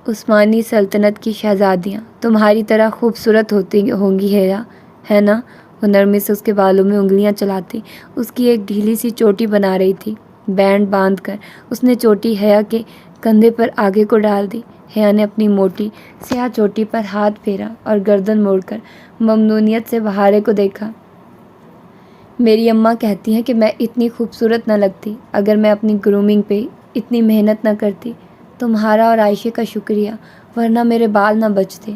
عثمانی سلطنت کی شہزادیاں تمہاری طرح خوبصورت ہوتی ہوں گی حیا، ہے نا؟ وہ نرمی سے اس کے بالوں میں انگلیاں چلاتی اس کی ایک ڈھیلی سی چوٹی بنا رہی تھی۔ بینڈ باندھ کر اس نے چوٹی حیا کے کندھے پر آگے کو ڈال دی۔ حیا نے اپنی موٹی سیاہ چوٹی پر ہاتھ پھیرا اور گردن موڑ کر ممنونیت سے بہاریں کو دیکھا۔ میری اماں کہتی ہیں کہ میں اتنی خوبصورت نہ لگتی اگر میں اپنی گرومنگ پہ اتنی محنت نہ کرتی۔ تمہارا اور عائشہ کا شکریہ، ورنہ میرے بال نہ بچتے۔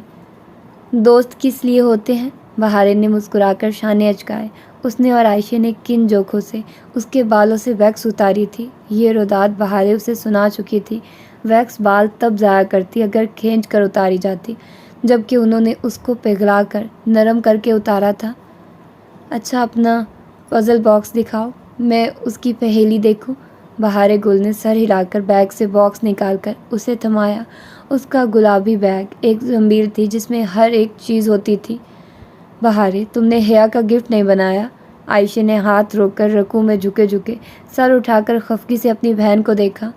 دوست کس لیے ہوتے ہیں؟ بہارے نے مسکرا کر شانے اچکائے۔ اس نے اور عائشہ نے کن جوکھوں سے اس کے بالوں سے ویکس اتاری تھی، یہ روداد بہارے اسے سنا چکی تھی۔ ویکس بال تب ضائع کرتی اگر کھینچ کر اتاری جاتی، جبکہ انہوں نے اس کو پگھلا کر نرم کر کے اتارا تھا۔ اچھا، اپنا پزل باکس دکھاؤ، میں اس کی پہیلی دیکھوں۔ بہارے گل نے سر ہلا کر بیگ سے باکس نکال کر اسے تھمایا۔ اس کا گلابی بیگ ایک زنبیل تھی جس میں ہر ایک چیز ہوتی تھی۔ بہارے، تم نے حیا کا گفٹ نہیں بنایا؟ عائشہ نے ہاتھ روک کر رکوع میں جھکے سر اٹھا کر خفگی سے اپنی بہن کو دیکھا۔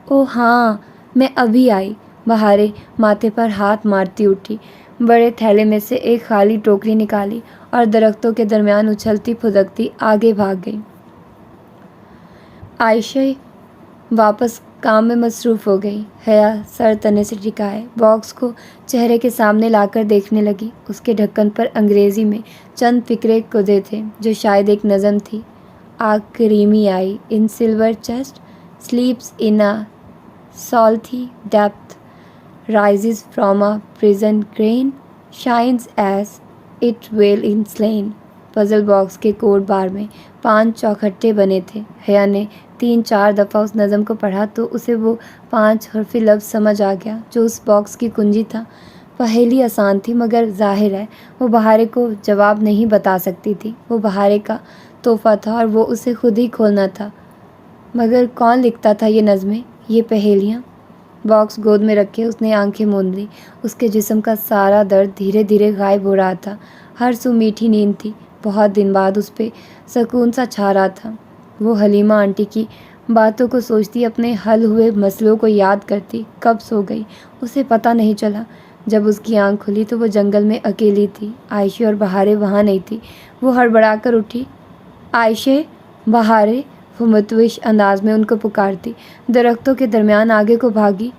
اوہ ہاں، میں ابھی آئی۔ بہارے ماتھے پر ہاتھ مارتی اٹھی، بڑے تھیلے میں سے ایک خالی ٹوکری نکالی اور درختوں کے درمیان اچھلتی پھدکتی آگے بھاگ گئی۔ عائشہ واپس کام میں مصروف ہو گئی۔ حیا سر تنے سے ٹکائے باکس کو چہرے کے سامنے لا کر دیکھنے لگی۔ اس کے ڈھکن پر انگریزی میں چند فقرے کھدے تھے جو شاید ایک نظم تھی۔ A creamy eye in silver chest sleeps in a salty depth, rises from a prison grain, shines as it will in slain۔ Puzzle box کے کوڈ بار میں 5 چوکھٹے بنے تھے۔ حیا نے 3-4 دفعہ اس نظم کو پڑھا تو اسے وہ 5 حرفی لفظ سمجھ آ گیا جو اس باکس کی کنجی تھا۔ پہیلی آسان تھی، مگر ظاہر ہے وہ بہارے کو جواب نہیں بتا سکتی تھی۔ وہ بہارے کا تحفہ تھا اور وہ اسے خود ہی کھولنا تھا۔ مگر کون لکھتا تھا یہ نظمیں، یہ پہیلیاں؟ باکس گود میں رکھے اس نے آنکھیں موند لی۔ اس کے جسم کا سارا درد دھیرے دھیرے غائب ہو رہا تھا۔ ہر سو میٹھی نیند تھی۔ بہت دن بعد اس پہ سکون سا چھا رہا تھا۔ وہ حلیمہ آنٹی کی باتوں کو سوچتی، اپنے حل ہوئے مسئلوں کو یاد کرتی۔ کب سو گئی اسے پتہ نہیں چلا۔ جب اس کی آنکھ کھلی تو وہ جنگل میں اکیلی تھی۔ عائشہ اور بہارے وہاں نہیں تھی۔ وہ ہڑبڑا کر اٹھی۔ عائشہ، بہارے، وہ متوش انداز میں ان کو پکارتی درختوں کے درمیان آگے کو بھاگی۔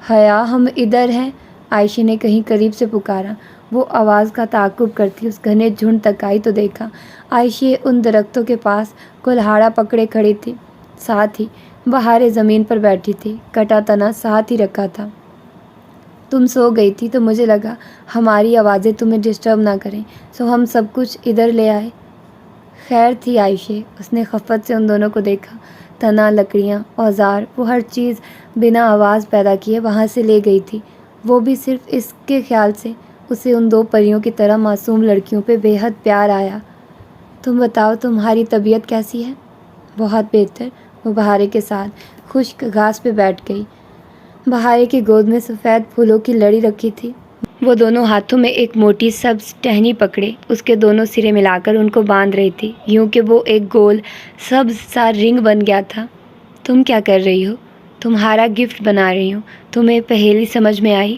حیا، ہم ادھر ہیں، عائشہ نے کہیں قریب سے پکارا۔ وہ آواز کا تعاقب کرتی اس گھنے جھنڈ تک آئی تو دیکھا عائشہ ان درختوں کے پاس کلہاڑا پکڑے کھڑی تھی، ساتھ ہی بہارے زمین پر بیٹھی تھی، کٹا تنا ساتھ ہی رکھا تھا۔ تم سو گئی تھی تو مجھے لگا ہماری آوازیں تمہیں ڈسٹرب نہ کریں، سو ہم سب کچھ ادھر لے آئے۔ خیر تھی عائشہ، اس نے خفت سے ان دونوں کو دیکھا۔ تنا، لکڑیاں، اوزار، وہ ہر چیز بنا آواز پیدا کیے وہاں سے لے گئی تھی۔ وہ بھی صرف اس کے خیال سے اسے ان 2 پریوں کی طرح معصوم لڑکیوں پہ بے حد پیار آیا۔ تم بتاؤ، تمہاری طبیعت کیسی ہے؟ بہت بہتر۔ وہ بہارے کے ساتھ خشک گھاس پہ بیٹھ گئی۔ بہارے کی گود میں سفید پھولوں کی لڑی رکھی تھی۔ وہ دونوں ہاتھوں میں ایک موٹی سبز ٹہنی پکڑے اس کے دونوں سرے ملا کر ان کو باندھ رہی تھی، یوں کہ وہ ایک گول سبز سا رنگ بن گیا تھا۔ تم کیا کر رہی ہو؟ تمہارا گفٹ بنا رہی ہوں۔ تمہیں پہیلی سمجھ میں آئی؟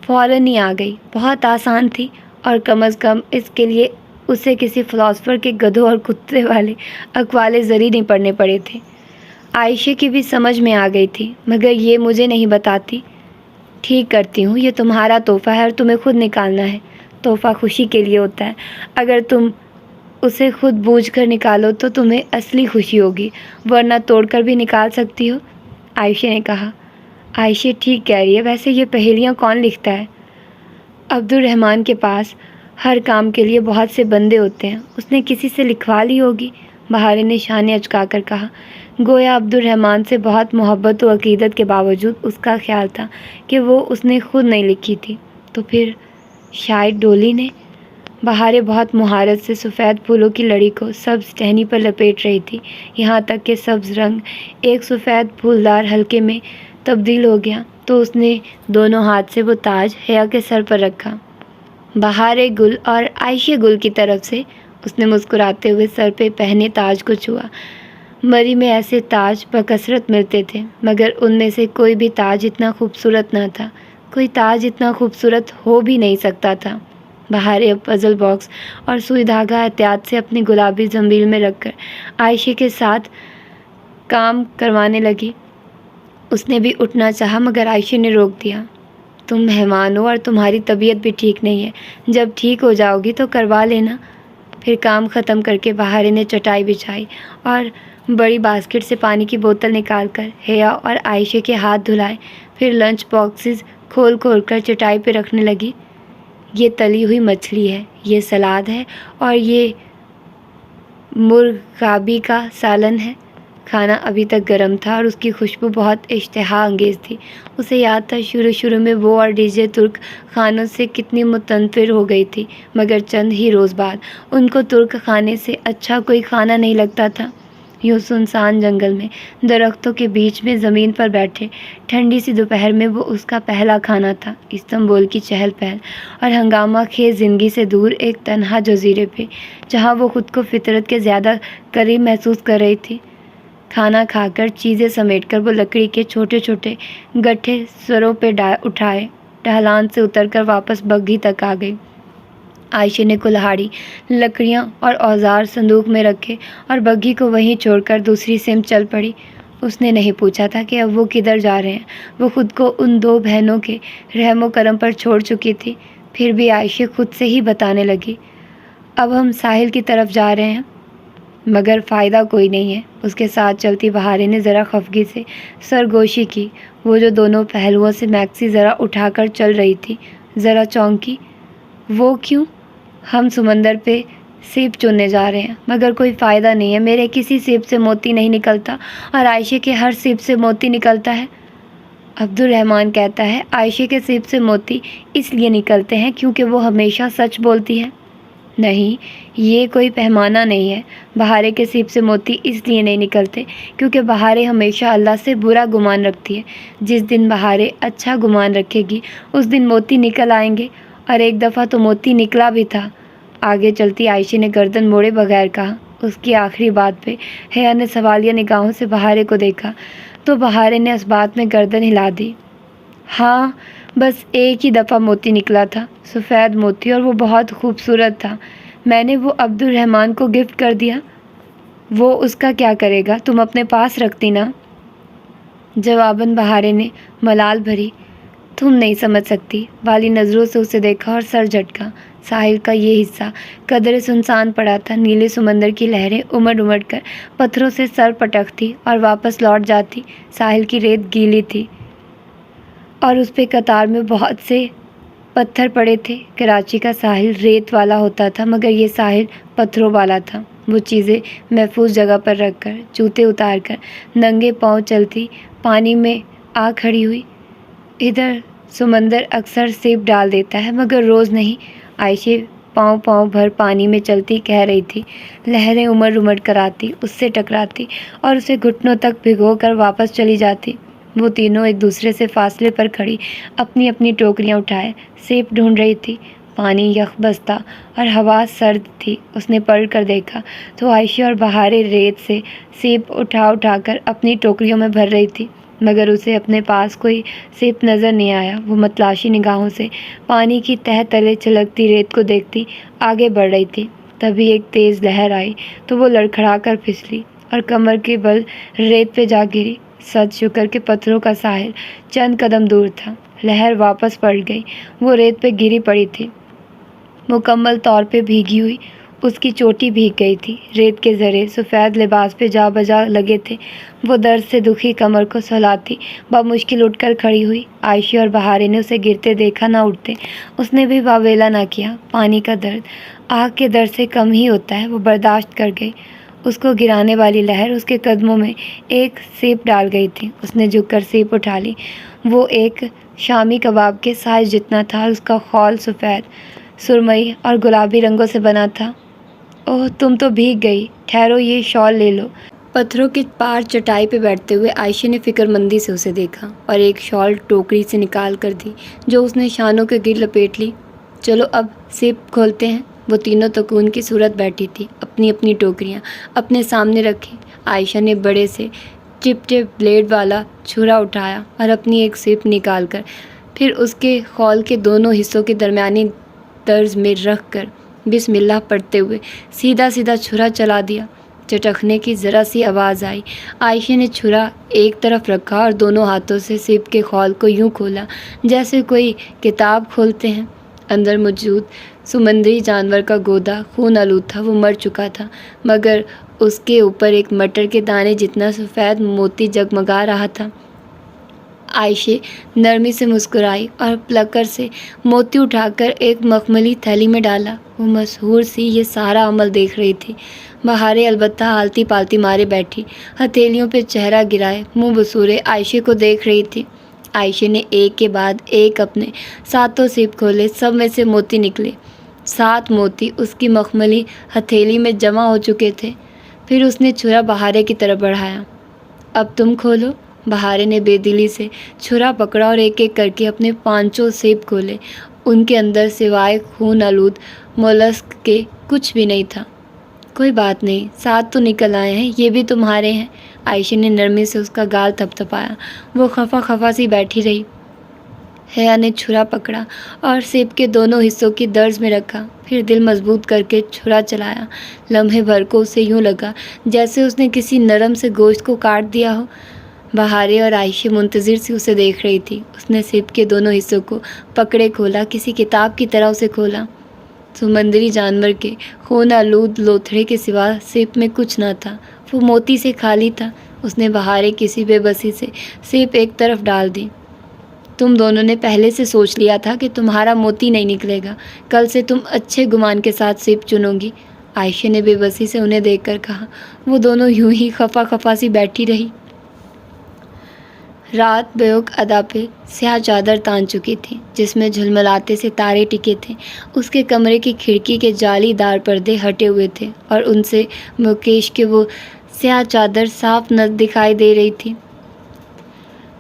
فوراً ہی آ گئی۔ بہت آسان تھی، اور کم از کم اس کے لیے اسے کسی فلاسفر کے گدھوں اور کتے والے اقوال زری نہیں پڑھنے پڑے تھے۔ عائشہ کی بھی سمجھ میں آ گئی تھی، مگر یہ مجھے نہیں بتاتی۔ ٹھیک کرتی ہوں، یہ تمہارا تحفہ ہے اور تمہیں خود نکالنا ہے۔ تحفہ خوشی کے لیے ہوتا ہے، اگر تم اسے خود بوجھ کر نکالو تو تمہیں اصلی خوشی ہوگی، ورنہ توڑ کر بھی نکال سکتی ہو، عائشہ نے کہا۔ عائشہ ٹھیک کہہ رہی ہے، ویسے یہ پہیلیاں کون لکھتا ہے؟ عبدالرحمن کے پاس ہر کام کے لیے بہت سے بندے ہوتے ہیں، اس نے کسی سے لکھوا لی ہوگی، بہارے نے شانے اچکا کر کہا۔ گویا عبدالرحمن سے بہت محبت و عقیدت کے باوجود اس کا خیال تھا کہ وہ اس نے خود نہیں لکھی تھی، تو پھر شاید ڈولی نے۔ بہارے بہت مہارت سے سفید پھولوں کی لڑی کو سبز ٹہنی پر لپیٹ رہی تھی، یہاں تک کہ سبز رنگ ایک سفید پھولدار حلقے میں تبدیل ہو گیا تو اس نے دونوں ہاتھ سے وہ تاج حیا کے سر پر رکھا۔ بہارے گل اور عائشہ گل کی طرف سے اس نے مسکراتے ہوئے سر پہ پہنے تاج کو چھوا۔ مری میں ایسے تاج بکثرت ملتے تھے، مگر ان میں سے کوئی بھی تاج اتنا خوبصورت نہ تھا، کوئی تاج اتنا خوبصورت ہو بھی نہیں سکتا تھا۔ بہارے اب پزل باکس اور سوئی دھاگا احتیاط سے اپنی گلابی زنبیل میں رکھ کر عائشہ کے ساتھ کام کروانے لگی۔ اس نے بھی اٹھنا چاہا مگر عائشہ نے روک دیا۔ تم مہمان ہو اور تمہاری طبیعت بھی ٹھیک نہیں ہے، جب ٹھیک ہو جاؤ گی تو کروا لینا۔ پھر کام ختم کر کے بہارے نے چٹائی بچھائی اور بڑی باسکٹ سے پانی کی بوتل نکال کر حیا اور عائشہ کے ہاتھ دھلائے. پھر لنچ باکسز کھول کر چٹائی پہ رکھنے لگی. یہ تلی ہوئی مچھلی ہے، یہ سلاد ہے اور یہ مرغابی کا سالن ہے. کھانا ابھی تک گرم تھا اور اس کی خوشبو بہت اشتہا انگیز تھی. اسے یاد تھا شروع میں وہ اور ڈی جے ترک خانوں سے کتنی متنفر ہو گئی تھی، مگر چند ہی روز بعد ان کو ترک کھانے سے اچھا کوئی کھانا نہیں لگتا تھا. یوں سنسان جنگل میں درختوں کے بیچ میں زمین پر بیٹھے ٹھنڈی سی دوپہر میں وہ اس کا پہلا کھانا تھا. استنبول کی چہل پہل اور ہنگامہ خیز زندگی سے دور ایک تنہا جزیرے پہ، جہاں وہ خود کو فطرت کے زیادہ قریب محسوس کر رہی تھی. کھانا کھا کر چیزیں سمیٹ کر وہ لکڑی کے چھوٹے چھوٹے گٹھے سروں پہ اٹھائے ڈھلان سے اتر کر واپس بگھی تک آ گئی. عائشہ نے کلہاڑی، لکڑیاں اور اوزار صندوق میں رکھے اور بگھی کو وہیں چھوڑ کر دوسری سمت چل پڑی. اس نے نہیں پوچھا تھا کہ اب وہ کدھر جا رہے ہیں. وہ خود کو ان دو بہنوں کے رحم و کرم پر چھوڑ چکی تھی. پھر بھی عائشہ خود سے ہی بتانے لگی، اب ہم ساحل کی طرف جا رہے ہیں. مگر فائدہ کوئی نہیں ہے. اس کے ساتھ چلتی بہارے نے ذرا خفگی سے سرگوشی کی. وہ جو دونوں پہلوؤں سے میکسی ذرا اٹھا کر چل رہی تھی ذرا چونکی. وہ کیوں؟ ہم سمندر پہ سیب چننے جا رہے ہیں، مگر کوئی فائدہ نہیں ہے. میرے کسی سیب سے موتی نہیں نکلتا اور عائشہ کے ہر سیب سے موتی نکلتا ہے. عبد الرحمن کہتا ہے عائشہ کے سیب سے موتی اس لیے نکلتے ہیں کیونکہ وہ ہمیشہ سچ بولتی ہے. نہیں، یہ کوئی پیمانہ نہیں ہے. بہارے کے سیب سے موتی اس لیے نہیں نکلتے کیونکہ بہارے ہمیشہ اللہ سے برا گمان رکھتی ہے. جس دن بہارے اچھا گمان رکھے گی اس دن موتی نکل آئیں گے، اور ایک دفعہ تو موتی نکلا بھی تھا. آگے چلتی عائشہ نے گردن موڑے بغیر کہا. اس کی آخری بات پہ حیا نے سوالیہ نگاہوں سے بہارے کو دیکھا تو بہارے نے اس بات میں گردن ہلا دی. ہاں، بس ایک ہی دفعہ موتی نکلا تھا، سفید موتی، اور وہ بہت خوبصورت تھا. میں نے وہ عبد الرحمن کو گفٹ کر دیا. وہ اس کا کیا کرے گا؟ تم اپنے پاس رکھتی نا. جواباً بہارے نے ملال بھری تم نہیں سمجھ سکتی والی نظروں سے اسے دیکھا اور سر جھٹکا. ساحل کا یہ حصہ قدرے سنسان پڑا تھا. نیلے سمندر کی لہریں امڑ کر پتھروں سے سر پٹکتی اور واپس لوٹ جاتی. ساحل کی ریت گیلی تھی اور اس پہ قطار میں بہت سے پتھر پڑے تھے. کراچی کا ساحل ریت والا ہوتا تھا مگر یہ ساحل پتھروں والا تھا. وہ چیزیں محفوظ جگہ پر رکھ کر، جوتے اتار کر، ننگے پاؤں چلتی پانی میں آ کھڑی ہوئی. ادھر سمندر اکثر سیب ڈال دیتا ہے مگر روز نہیں. عائشہ پاؤں بھر پانی میں چلتی کہہ رہی تھی. لہریں امڑ کر آتی، اس سے ٹکراتی اور اسے گھٹنوں تک بھگو کر واپس چلی جاتی. وہ تینوں ایک دوسرے سے فاصلے پر کھڑی اپنی اپنی ٹوکریاں اٹھائے سیب ڈھونڈ رہی تھی. پانی یخ بستہ اور ہوا سرد تھی. اس نے پلٹ کر دیکھا تو عائشہ اور بہارے ریت سے سیب اٹھا کر اپنی ٹوکریوں میں بھر رہی تھی، مگر اسے اپنے پاس کوئی سیب نظر نہیں آیا. وہ متلاشی نگاہوں سے پانی کی تہہ تلے چھلکتی ریت کو دیکھتی آگے بڑھ رہی تھی. تبھی ایک تیز لہر آئی تو وہ لڑکھڑا کر پھسلی اور کمر کے بل ریت پہ جا گری. سچ شکر کے پتھروں کا ساحل چند قدم دور تھا. لہر واپس پلٹ گئی. وہ ریت پہ گری پڑی تھی، مکمل طور پہ بھیگی ہوئی. اس کی چوٹی بھیگ گئی تھی. ریت کے ذرے سفید لباس پہ جا بجا لگے تھے. وہ درد سے دکھی کمر کو سہلاتی بامشکل اٹھ کر کھڑی ہوئی. عائشہ اور بہارے نے اسے گرتے دیکھا نہ اٹھتے. اس نے بھی واویلا نہ کیا. پانی کا درد آگ کے درد سے کم ہی ہوتا ہے. وہ برداشت کر گئی. اس کو گرانے والی لہر اس کے قدموں میں ایک سیب ڈال گئی تھی. اس نے جھک کر سیب اٹھا لی. وہ ایک شامی کباب کے سائز جتنا تھا. اس کا خول سفید، سرمئی اور گلابی رنگوں سے بنا تھا. اوہ، تم تو بھیگ گئی. ٹھہرو، یہ شال لے لو. پتھروں کے پار چٹائی پہ بیٹھتے ہوئے عائشہ نے فکر مندی سے اسے دیکھا اور ایک شال ٹوکری سے نکال کر دی جو اس نے شانوں کے گر لپیٹ لی. چلو اب سیب کھولتے ہیں. وہ تینوں تکون کی صورت بیٹھی تھی، اپنی اپنی ٹوکریاں اپنے سامنے رکھی. عائشہ نے بڑے سے چپٹے بلیڈ والا چھرا اٹھایا اور اپنی ایک سیب نکال کر پھر اس کے خول کے دونوں حصوں کے درمیانی درز میں رکھ کر بسم اللہ پڑھتے ہوئے سیدھا چھرا چلا دیا. چٹکنے کی ذرا سی آواز آئی. عائشہ نے چھرا ایک طرف رکھا اور دونوں ہاتھوں سے سیب کے خول کو یوں کھولا جیسے کوئی کتاب کھولتے ہیں. اندر موجود سمندری جانور کا گودا خون آلود تھا، وہ مر چکا تھا، مگر اس کے اوپر ایک مٹر کے دانے جتنا سفید موتی جگمگا رہا تھا۔ عائشہ نرمی سے مسکرائی اور پلکر سے موتی اٹھا کر ایک مخملی تھیلی میں ڈالا۔ وہ مسحور سی یہ سارا عمل دیکھ رہی تھی۔ بہاریں البتہ آلتی پالتی مارے بیٹھی، ہتھیلیوں پہ چہرہ گرائے منہ بسورے عائشہ کو دیکھ رہی تھی۔ عائشہ نے ایک کے بعد ایک اپنے 7 سیب کھولے، سب میں سے موتی نکلے۔ 7 موتی اس کی مخملی ہتھیلی میں جمع ہو چکے تھے۔ پھر اس نے چھرا بہارے کی طرف بڑھایا۔ اب تم کھولو۔ بہارے نے بے دلی سے چھرا پکڑا اور ایک ایک کر کے اپنے 5 سیب کھولے۔ ان کے اندر سوائے خون آلود مولسک کے کچھ بھی نہیں تھا۔ کوئی بات نہیں، 7 تو نکل آئے ہیں، یہ بھی تمہارے ہیں۔ عائشہ نے نرمی سے اس کا گال تھپ تھپایا۔ وہ خفا خفا سی بیٹھی رہی۔ حیا نے چھرا پکڑا اور سیب کے دونوں حصوں کی درز میں رکھا، پھر دل مضبوط کر کے چھرا چلایا۔ لمحے بھر کو اسے یوں لگا جیسے اس نے کسی نرم سے گوشت کو کاٹ دیا ہو۔ بہاریں اور عائشہ منتظر سی اسے دیکھ رہی تھی۔ اس نے سیب کے دونوں حصوں کو پکڑے کھولا، کسی کتاب کی طرح اسے کھولا۔ سمندری جانور کے خون آلود لوتھڑے کے سوا سیب میں کچھ نہ تھا، وہ موتی سے خالی تھا۔ اس نے بہاریں کسی بے بسی سے سیب ایک طرف ڈال دی۔ تم دونوں نے پہلے سے سوچ لیا تھا کہ تمہارا موتی نہیں نکلے گا، کل سے تم اچھے گمان کے ساتھ سیب چنو گی، عائشہ نے بے بسی سے انہیں دیکھ کر کہا۔ وہ دونوں یوں ہی خفا خفا سی بیٹھی رہی۔ رات بیوق ادا پہ سیاہ چادر تان چکی تھی جس میں جھلملاتے سے تارے ٹکے تھے۔ اس کے کمرے کی کھڑکی کے جالی دار پردے ہٹے ہوئے تھے اور ان سے مکیش کے وہ سیاہ چادر صاف نہ دکھائی دے رہی تھی۔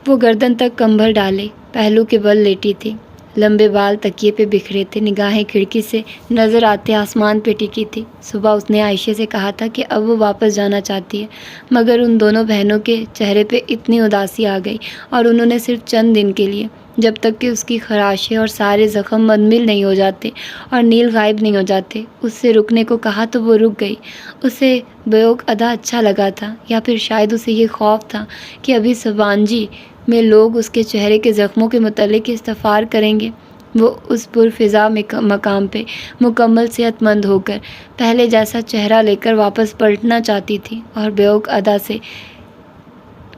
وہ گردن تک کمبل ڈالے پہلو کے بل لیٹی تھی، لمبے بال تکیے پہ بکھرے تھے، نگاہیں کھڑکی سے نظر آتے آسمان پہ ٹکی تھی۔ صبح اس نے عائشہ سے کہا تھا کہ اب وہ واپس جانا چاہتی ہے، مگر ان دونوں بہنوں کے چہرے پہ اتنی اداسی آ گئی اور انہوں نے صرف چند دن کے لیے، جب تک کہ اس کی خراشیں اور سارے زخم منمل نہیں ہو جاتے اور نیل غائب نہیں ہو جاتے، اس سے رکنے کو کہا تو وہ رک گئی۔ اسے بیوق ادا اچھا لگا تھا، یا پھر شاید اسے یہ خوف تھا کہ ابھی سبانجی میں لوگ اس کے چہرے کے زخموں کے متعلق استفسار کریں گے۔ وہ اس پرفضا مقام پہ مکمل صحت مند ہو کر پہلے جیسا چہرہ لے کر واپس پلٹنا چاہتی تھی، اور بیوق ادا سے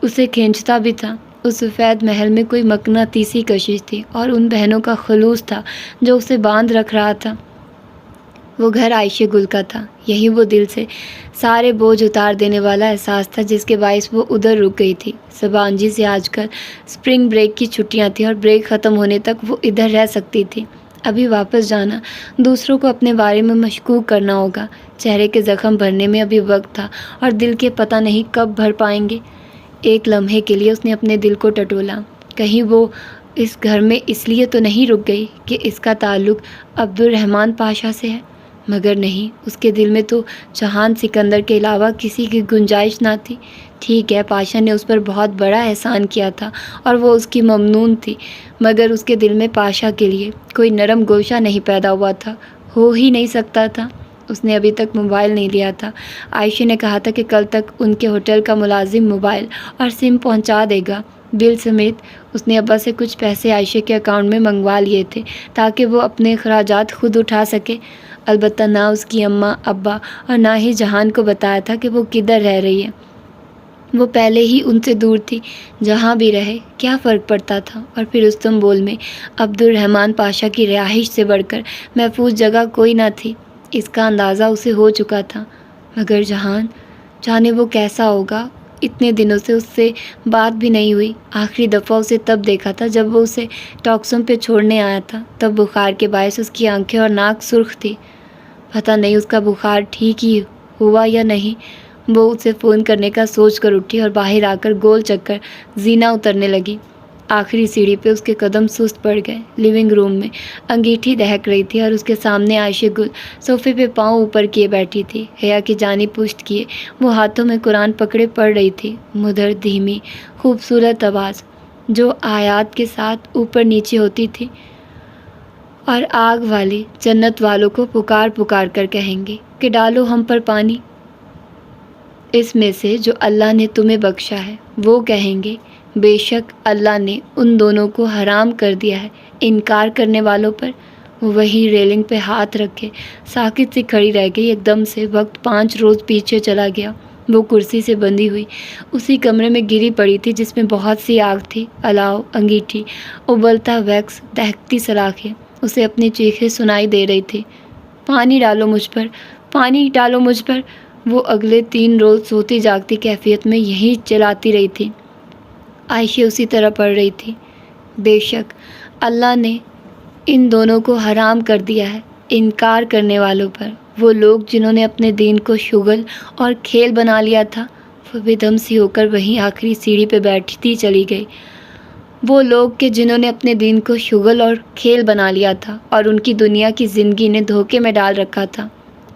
اسے کھینچتا بھی تھا۔ اس سفید محل میں کوئی مقناطیسی کشش تھی اور ان بہنوں کا خلوص تھا جو اسے باندھ رکھ رہا تھا۔ وہ گھر عائشہ گل کا تھا، یہی وہ دل سے سارے بوجھ اتار دینے والا احساس تھا جس کے باعث وہ ادھر رک گئی تھی۔ سبانجی سے آج کل اسپرنگ بریک کی چھٹیاں تھیں اور بریک ختم ہونے تک وہ ادھر رہ سکتی تھی۔ ابھی واپس جانا، دوسروں کو اپنے بارے میں مشکوک کرنا ہوگا۔ چہرے کے زخم بھرنے میں ابھی وقت تھا اور دل کے پتہ نہیں کب بھر پائیں گے۔ ایک لمحے کے لیے اس نے اپنے دل کو ٹٹولا، کہیں وہ اس گھر میں اس لیے تو نہیں رک گئی کہ اس کا تعلق عبد الرحمن پاشا سے ہے، مگر نہیں، اس کے دل میں تو جہان سکندر کے علاوہ کسی کی گنجائش نہ تھی۔ ٹھیک ہے، پاشا نے اس پر بہت بڑا احسان کیا تھا اور وہ اس کی ممنون تھی، مگر اس کے دل میں پاشا کے لیے کوئی نرم گوشہ نہیں پیدا ہوا تھا، ہو ہی نہیں سکتا تھا۔ اس نے ابھی تک موبائل نہیں لیا تھا۔ عائشہ نے کہا تھا کہ کل تک ان کے ہوٹل کا ملازم موبائل اور سم پہنچا دے گا، بل سمیت۔ اس نے ابا سے کچھ پیسے عائشہ کے اکاؤنٹ میں منگوا لیے تھے تاکہ وہ اپنے اخراجات خود اٹھا سکے، البتہ نہ اس کی اماں ابا اور نہ ہی جہان کو بتایا تھا کہ وہ کدھر رہ رہی ہے۔ وہ پہلے ہی ان سے دور تھی، جہاں بھی رہے کیا فرق پڑتا تھا۔ اور پھر استنبول میں عبد الرحمن پاشا کی رہائش سے بڑھ کر محفوظ جگہ کوئی نہ تھی، اس کا اندازہ اسے ہو چکا تھا۔ مگر جہان، جانے وہ کیسا ہوگا۔ اتنے دنوں سے اس سے بات بھی نہیں ہوئی۔ آخری دفعہ اسے تب دیکھا تھا جب وہ اسے ٹاکسم پہ چھوڑنے آیا تھا، تب بخار کے باعث اس کی آنکھیں اور ناک سرخ تھی۔ پتہ نہیں اس کا بخار ٹھیک ہی ہوا یا نہیں۔ وہ اسے فون کرنے کا سوچ کر اٹھی اور باہر آ کر گول چکر زینہ اترنے لگی۔ آخری سیڑھی پہ اس کے قدم سست پڑ گئے۔ لیونگ روم میں انگیٹھی دہک رہی تھی اور اس کے سامنے عائشہ گل صوفے پہ پاؤں اوپر کیے بیٹھی تھی، حیا کی جانب پشت کیے، وہ ہاتھوں میں قرآن پکڑے پڑھ رہی تھی۔ مدھر، دھیمی، خوبصورت آواز جو آیات کے ساتھ اوپر نیچے ہوتی تھی، اور آگ والے جنت والوں کو پکار پکار کر کہیں گے کہ ڈالو ہم پر پانی، اس میں سے جو اللہ نے تمہیں بخشا ہے۔ وہ کہیں گے بے شک اللہ نے ان دونوں کو حرام کر دیا ہے انکار کرنے والوں پر، وہ وہی ریلنگ پہ ہاتھ رکھے ساکت سی کھڑی رہ گئی۔ ایک دم سے وقت 5 روز پیچھے چلا گیا۔ وہ کرسی سے بندھی ہوئی اسی کمرے میں گری پڑی تھی جس میں بہت سی آگ تھی، الاؤ، انگیٹھی، ابلتا ویکس، دہکتی سلاخیں۔ اسے اپنی چیخیں سنائی دے رہی تھی، پانی ڈالو مجھ پر، پانی ڈالو مجھ پر۔ وہ اگلے 3 روز سوتی جاگتی کیفیت میں یہی چلاتی رہی تھی۔ عائشہ اسی طرح پڑھ رہی تھی، بے شک اللہ نے ان دونوں کو حرام کر دیا ہے انکار کرنے والوں پر۔ وہ لوگ جنہوں نے اپنے دین کو شغل اور کھیل بنا لیا تھا، وہ بے دم سی ہو کر وہیں آخری سیڑھی پہ بیٹھتی چلی گئی۔ وہ لوگ کہ جنہوں نے اپنے دین کو شغل اور کھیل بنا لیا تھا اور ان کی دنیا کی زندگی نے دھوکے میں ڈال رکھا تھا۔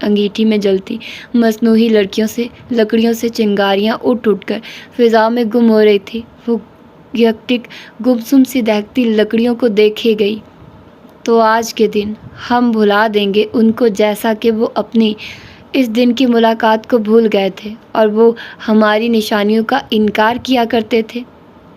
انگیٹھی میں جلتی مصنوعی لکڑیوں سے چنگاریاں اٹھ کر فضا میں گم ہو رہی تھی۔ وہ یکٹک گمسم سی دہکتی لکڑیوں کو دیکھے گئی تو آج کے دن ہم بھلا دیں گے ان کو جیسا کہ وہ اپنی اس دن کی ملاقات کو بھول گئے تھے اور وہ ہماری نشانیوں کا انکار کیا کرتے تھے۔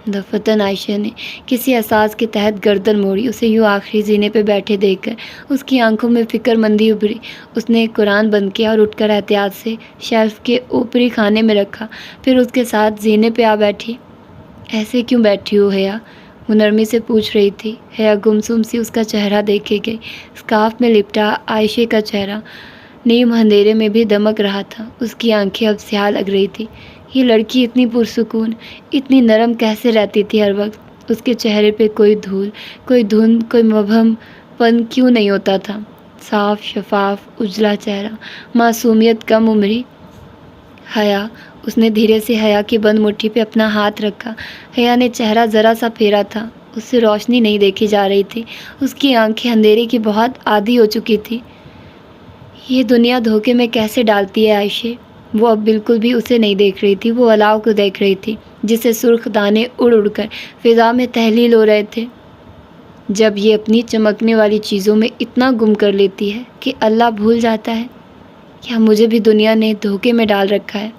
دفتن عائشہ نے کسی احساس کے تحت گردن موڑی۔ اسے یوں آخری زینے پہ بیٹھے دیکھ کر اس کی آنکھوں میں فکر مندی ابھری۔ اس نے قرآن بند کیا اور اٹھ کر احتیاط سے شیلف کے اوپری خانے میں رکھا، پھر اس کے ساتھ زینے پہ آ بیٹھی۔ ایسے کیوں بیٹھی ہو حیا؟ وہ نرمی سے پوچھ رہی تھی۔ حیا گمسم سی اس کا چہرہ دیکھے گئی۔ اسکارف میں لپٹا عائشہ کا چہرہ نیم اندھیرے میں بھی دمک رہا تھا۔ اس کی آنکھیں اب سیاہ لگ رہی تھی۔ یہ لڑکی اتنی پرسکون، اتنی نرم کیسے رہتی تھی ہر وقت؟ اس کے چہرے پہ کوئی دھول، کوئی دھند، کوئی مبہم پن کیوں نہیں ہوتا تھا؟ صاف، شفاف، اجلا چہرہ، معصومیت، کم عمری۔ حیا، اس نے دھیرے سے حیا کی بند مٹھی پہ اپنا ہاتھ رکھا۔ حیا نے چہرہ ذرا سا پھیرا تھا۔ اس سے روشنی نہیں دیکھی جا رہی تھی۔ اس کی آنکھیں اندھیرے کی بہت عادی ہو چکی تھی۔ یہ دنیا دھوکے میں کیسے ڈالتی ہے عائشہ؟ وہ اب بالکل بھی اسے نہیں دیکھ رہی تھی، وہ الاؤ کو دیکھ رہی تھی جسے سرخ دانے اڑ کر فضا میں تحلیل ہو رہے تھے۔ جب یہ اپنی چمکنے والی چیزوں میں اتنا گم کر لیتی ہے کہ اللہ بھول جاتا ہے، کیا مجھے بھی دنیا نے دھوکے میں ڈال رکھا ہے؟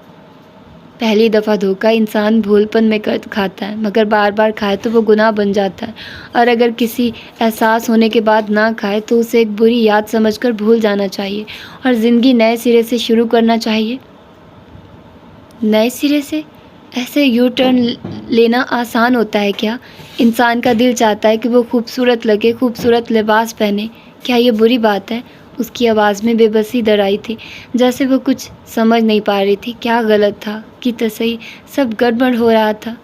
پہلی دفعہ دھوکہ انسان بھول پن میں کھاتا ہے، مگر بار بار کھائے تو وہ گناہ بن جاتا ہے، اور اگر کسی احساس ہونے کے بعد نہ کھائے تو اسے ایک بری یاد سمجھ کر بھول جانا چاہیے اور زندگی نئے سرے سے شروع کرنا چاہیے۔ نئے سرے سے؟ ایسے یو ٹرن لینا آسان ہوتا ہے کیا؟ انسان کا دل چاہتا ہے کہ وہ خوبصورت لگے، خوبصورت لباس پہنے۔ کیا یہ بری بات ہے؟ اس کی آواز میں بے بسی در آئی تھی، جیسے وہ کچھ سمجھ نہیں پا رہی تھی۔ کیا غلط تھا کہ تصحیح سب گڑبڑ ہو رہا تھا؟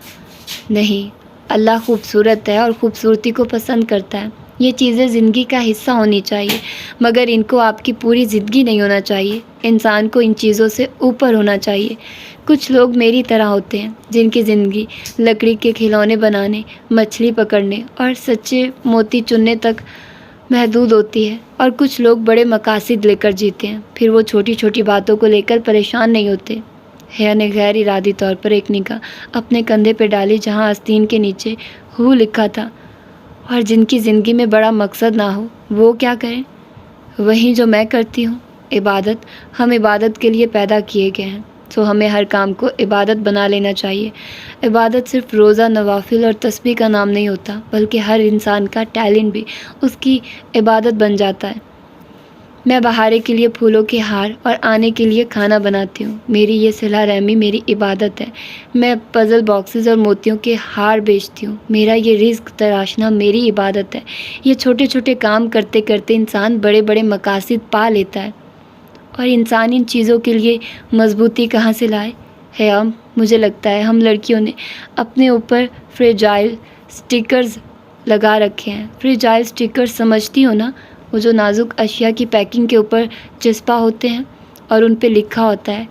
نہیں، اللہ خوبصورت ہے اور خوبصورتی کو پسند کرتا ہے۔ یہ چیزیں زندگی کا حصہ ہونی چاہیے، مگر ان کو آپ کی پوری زندگی نہیں ہونا چاہیے۔ انسان کو ان چیزوں سے اوپر ہونا چاہیے۔ کچھ لوگ میری طرح ہوتے ہیں جن کی زندگی لکڑی کے کھلونے بنانے، مچھلی پکڑنے اور سچے موتی چننے تک محدود ہوتی ہے، اور کچھ لوگ بڑے مقاصد لے کر جیتے ہیں، پھر وہ چھوٹی چھوٹی باتوں کو لے کر پریشان نہیں ہوتے۔ حیا نے غیر ارادی طور پر ایک نگاہ اپنے کندھے پہ ڈالی جہاں آستین کے نیچے ہو لکھا تھا، اور جن کی زندگی میں بڑا مقصد نہ ہو وہ کیا کریں؟ وہی جو میں کرتی ہوں، عبادت۔ ہم عبادت کے لیے پیدا کیے گئے ہیں، تو ہمیں ہر کام کو عبادت بنا لینا چاہیے۔ عبادت صرف روزہ، نوافل اور تسبیح کا نام نہیں ہوتا، بلکہ ہر انسان کا ٹیلنٹ بھی اس کی عبادت بن جاتا ہے۔ میں بہارے کے لیے پھولوں کے ہار اور آنے کے لیے کھانا بناتی ہوں، میری یہ صلہ رحمی میری عبادت ہے۔ میں پزل باکسز اور موتیوں کے ہار بیچتی ہوں، میرا یہ رزق تراشنا میری عبادت ہے۔ یہ چھوٹے چھوٹے کام کرتے کرتے انسان بڑے بڑے مقاصد پا لیتا ہے، اور انسان ان چیزوں کے لیے مضبوطی کہاں سے لائے؟ حیا، مجھے لگتا ہے ہم لڑکیوں نے اپنے اوپر فریجائل سٹیکرز لگا رکھے ہیں۔ فریجائل سٹیکرز سمجھتی ہو نا؟ وہ جو نازک اشیاء کی پیکنگ کے اوپر چسپاں ہوتے ہیں اور ان پہ لکھا ہوتا ہے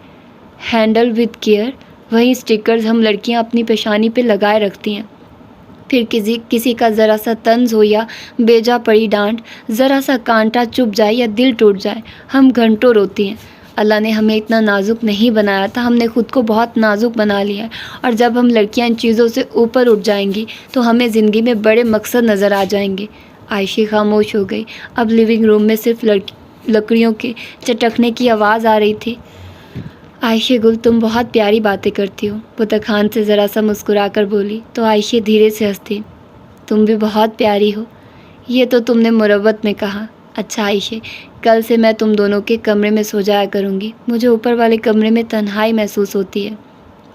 ہینڈل وتھ کیئر۔ وہی سٹیکرز ہم لڑکیاں اپنی پیشانی پہ لگائے رکھتی ہیں۔ پھر کسی کا ذرا سا طنز ہو یا بیجا پڑی ڈانٹ، ذرا سا کانٹا چبھ جائے یا دل ٹوٹ جائے، ہم گھنٹوں روتی ہیں۔ اللہ نے ہمیں اتنا نازک نہیں بنایا تھا، ہم نے خود کو بہت نازک بنا لیا ہے، اور جب ہم لڑکیاں ان چیزوں سے اوپر اٹھ جائیں گی تو ہمیں زندگی میں بڑے مقصد نظر آ جائیں گے۔ عائشہ خاموش ہو گئی۔ اب لیونگ روم میں صرف لکڑیوں کے چٹکنے کی آواز آ رہی تھی۔ عائشہ گل، تم بہت پیاری باتیں کرتی ہو، وہ تخان سے ذرا سا مسکرا کر بولی تو عائشہ دھیرے سے ہنسی۔ تم بھی بہت پیاری ہو، یہ تو تم نے مروت میں کہا، اچھا عائشہ، کل سے میں تم دونوں کے کمرے میں سو جایا کروں گی، مجھے اوپر والے کمرے میں تنہائی محسوس ہوتی ہے۔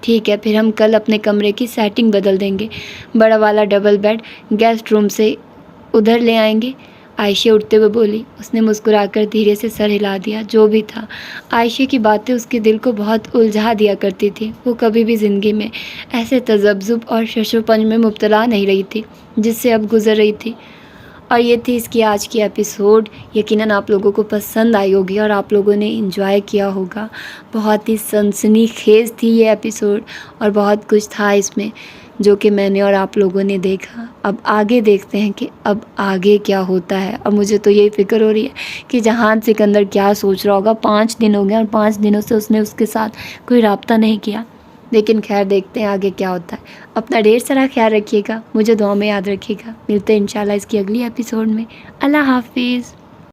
ٹھیک ہے، پھر ہم کل اپنے کمرے کی سیٹنگ بدل دیں گے، بڑا والا ڈبل بیڈ گیسٹ روم سے ادھر لے آئیں گے، عائشہ اٹھتے ہوئے بولی۔ اس نے مسکرا کر دھیرے سے سر ہلا دیا۔ جو بھی تھا، عائشہ کی باتیں اس کے دل کو بہت الجھا دیا کرتی تھی۔ وہ کبھی بھی زندگی میں ایسے تذبذب اور شش و پنج میں مبتلا نہیں رہی تھی جس سے اب گزر رہی تھی۔ اور یہ تھی اس کی آج کی ایپیسوڈ۔ یقیناً آپ لوگوں کو پسند آئی ہوگی اور آپ لوگوں نے انجوائے کیا ہوگا۔ بہت ہی سنسنی خیز تھی یہ ایپیسوڈ اور بہت کچھ تھا اس میں جو کہ میں نے اور آپ لوگوں نے دیکھا۔ اب آگے دیکھتے ہیں کہ اب آگے کیا ہوتا ہے۔ اب مجھے تو یہی فکر ہو رہی ہے کہ جہان سکندر کیا سوچ رہا ہوگا۔ 5 دن ہو گئے اور 5 دنوں سے اس نے اس کے ساتھ کوئی رابطہ نہیں کیا، لیکن خیر دیکھتے ہیں آگے کیا ہوتا ہے۔ اپنا ڈھیر سارا خیال رکھیے گا، مجھے دعا میں یاد رکھیے گا۔ ملتے ہیں انشاءاللہ اس کی اگلی ایپیسوڈ میں۔ اللہ حافظ۔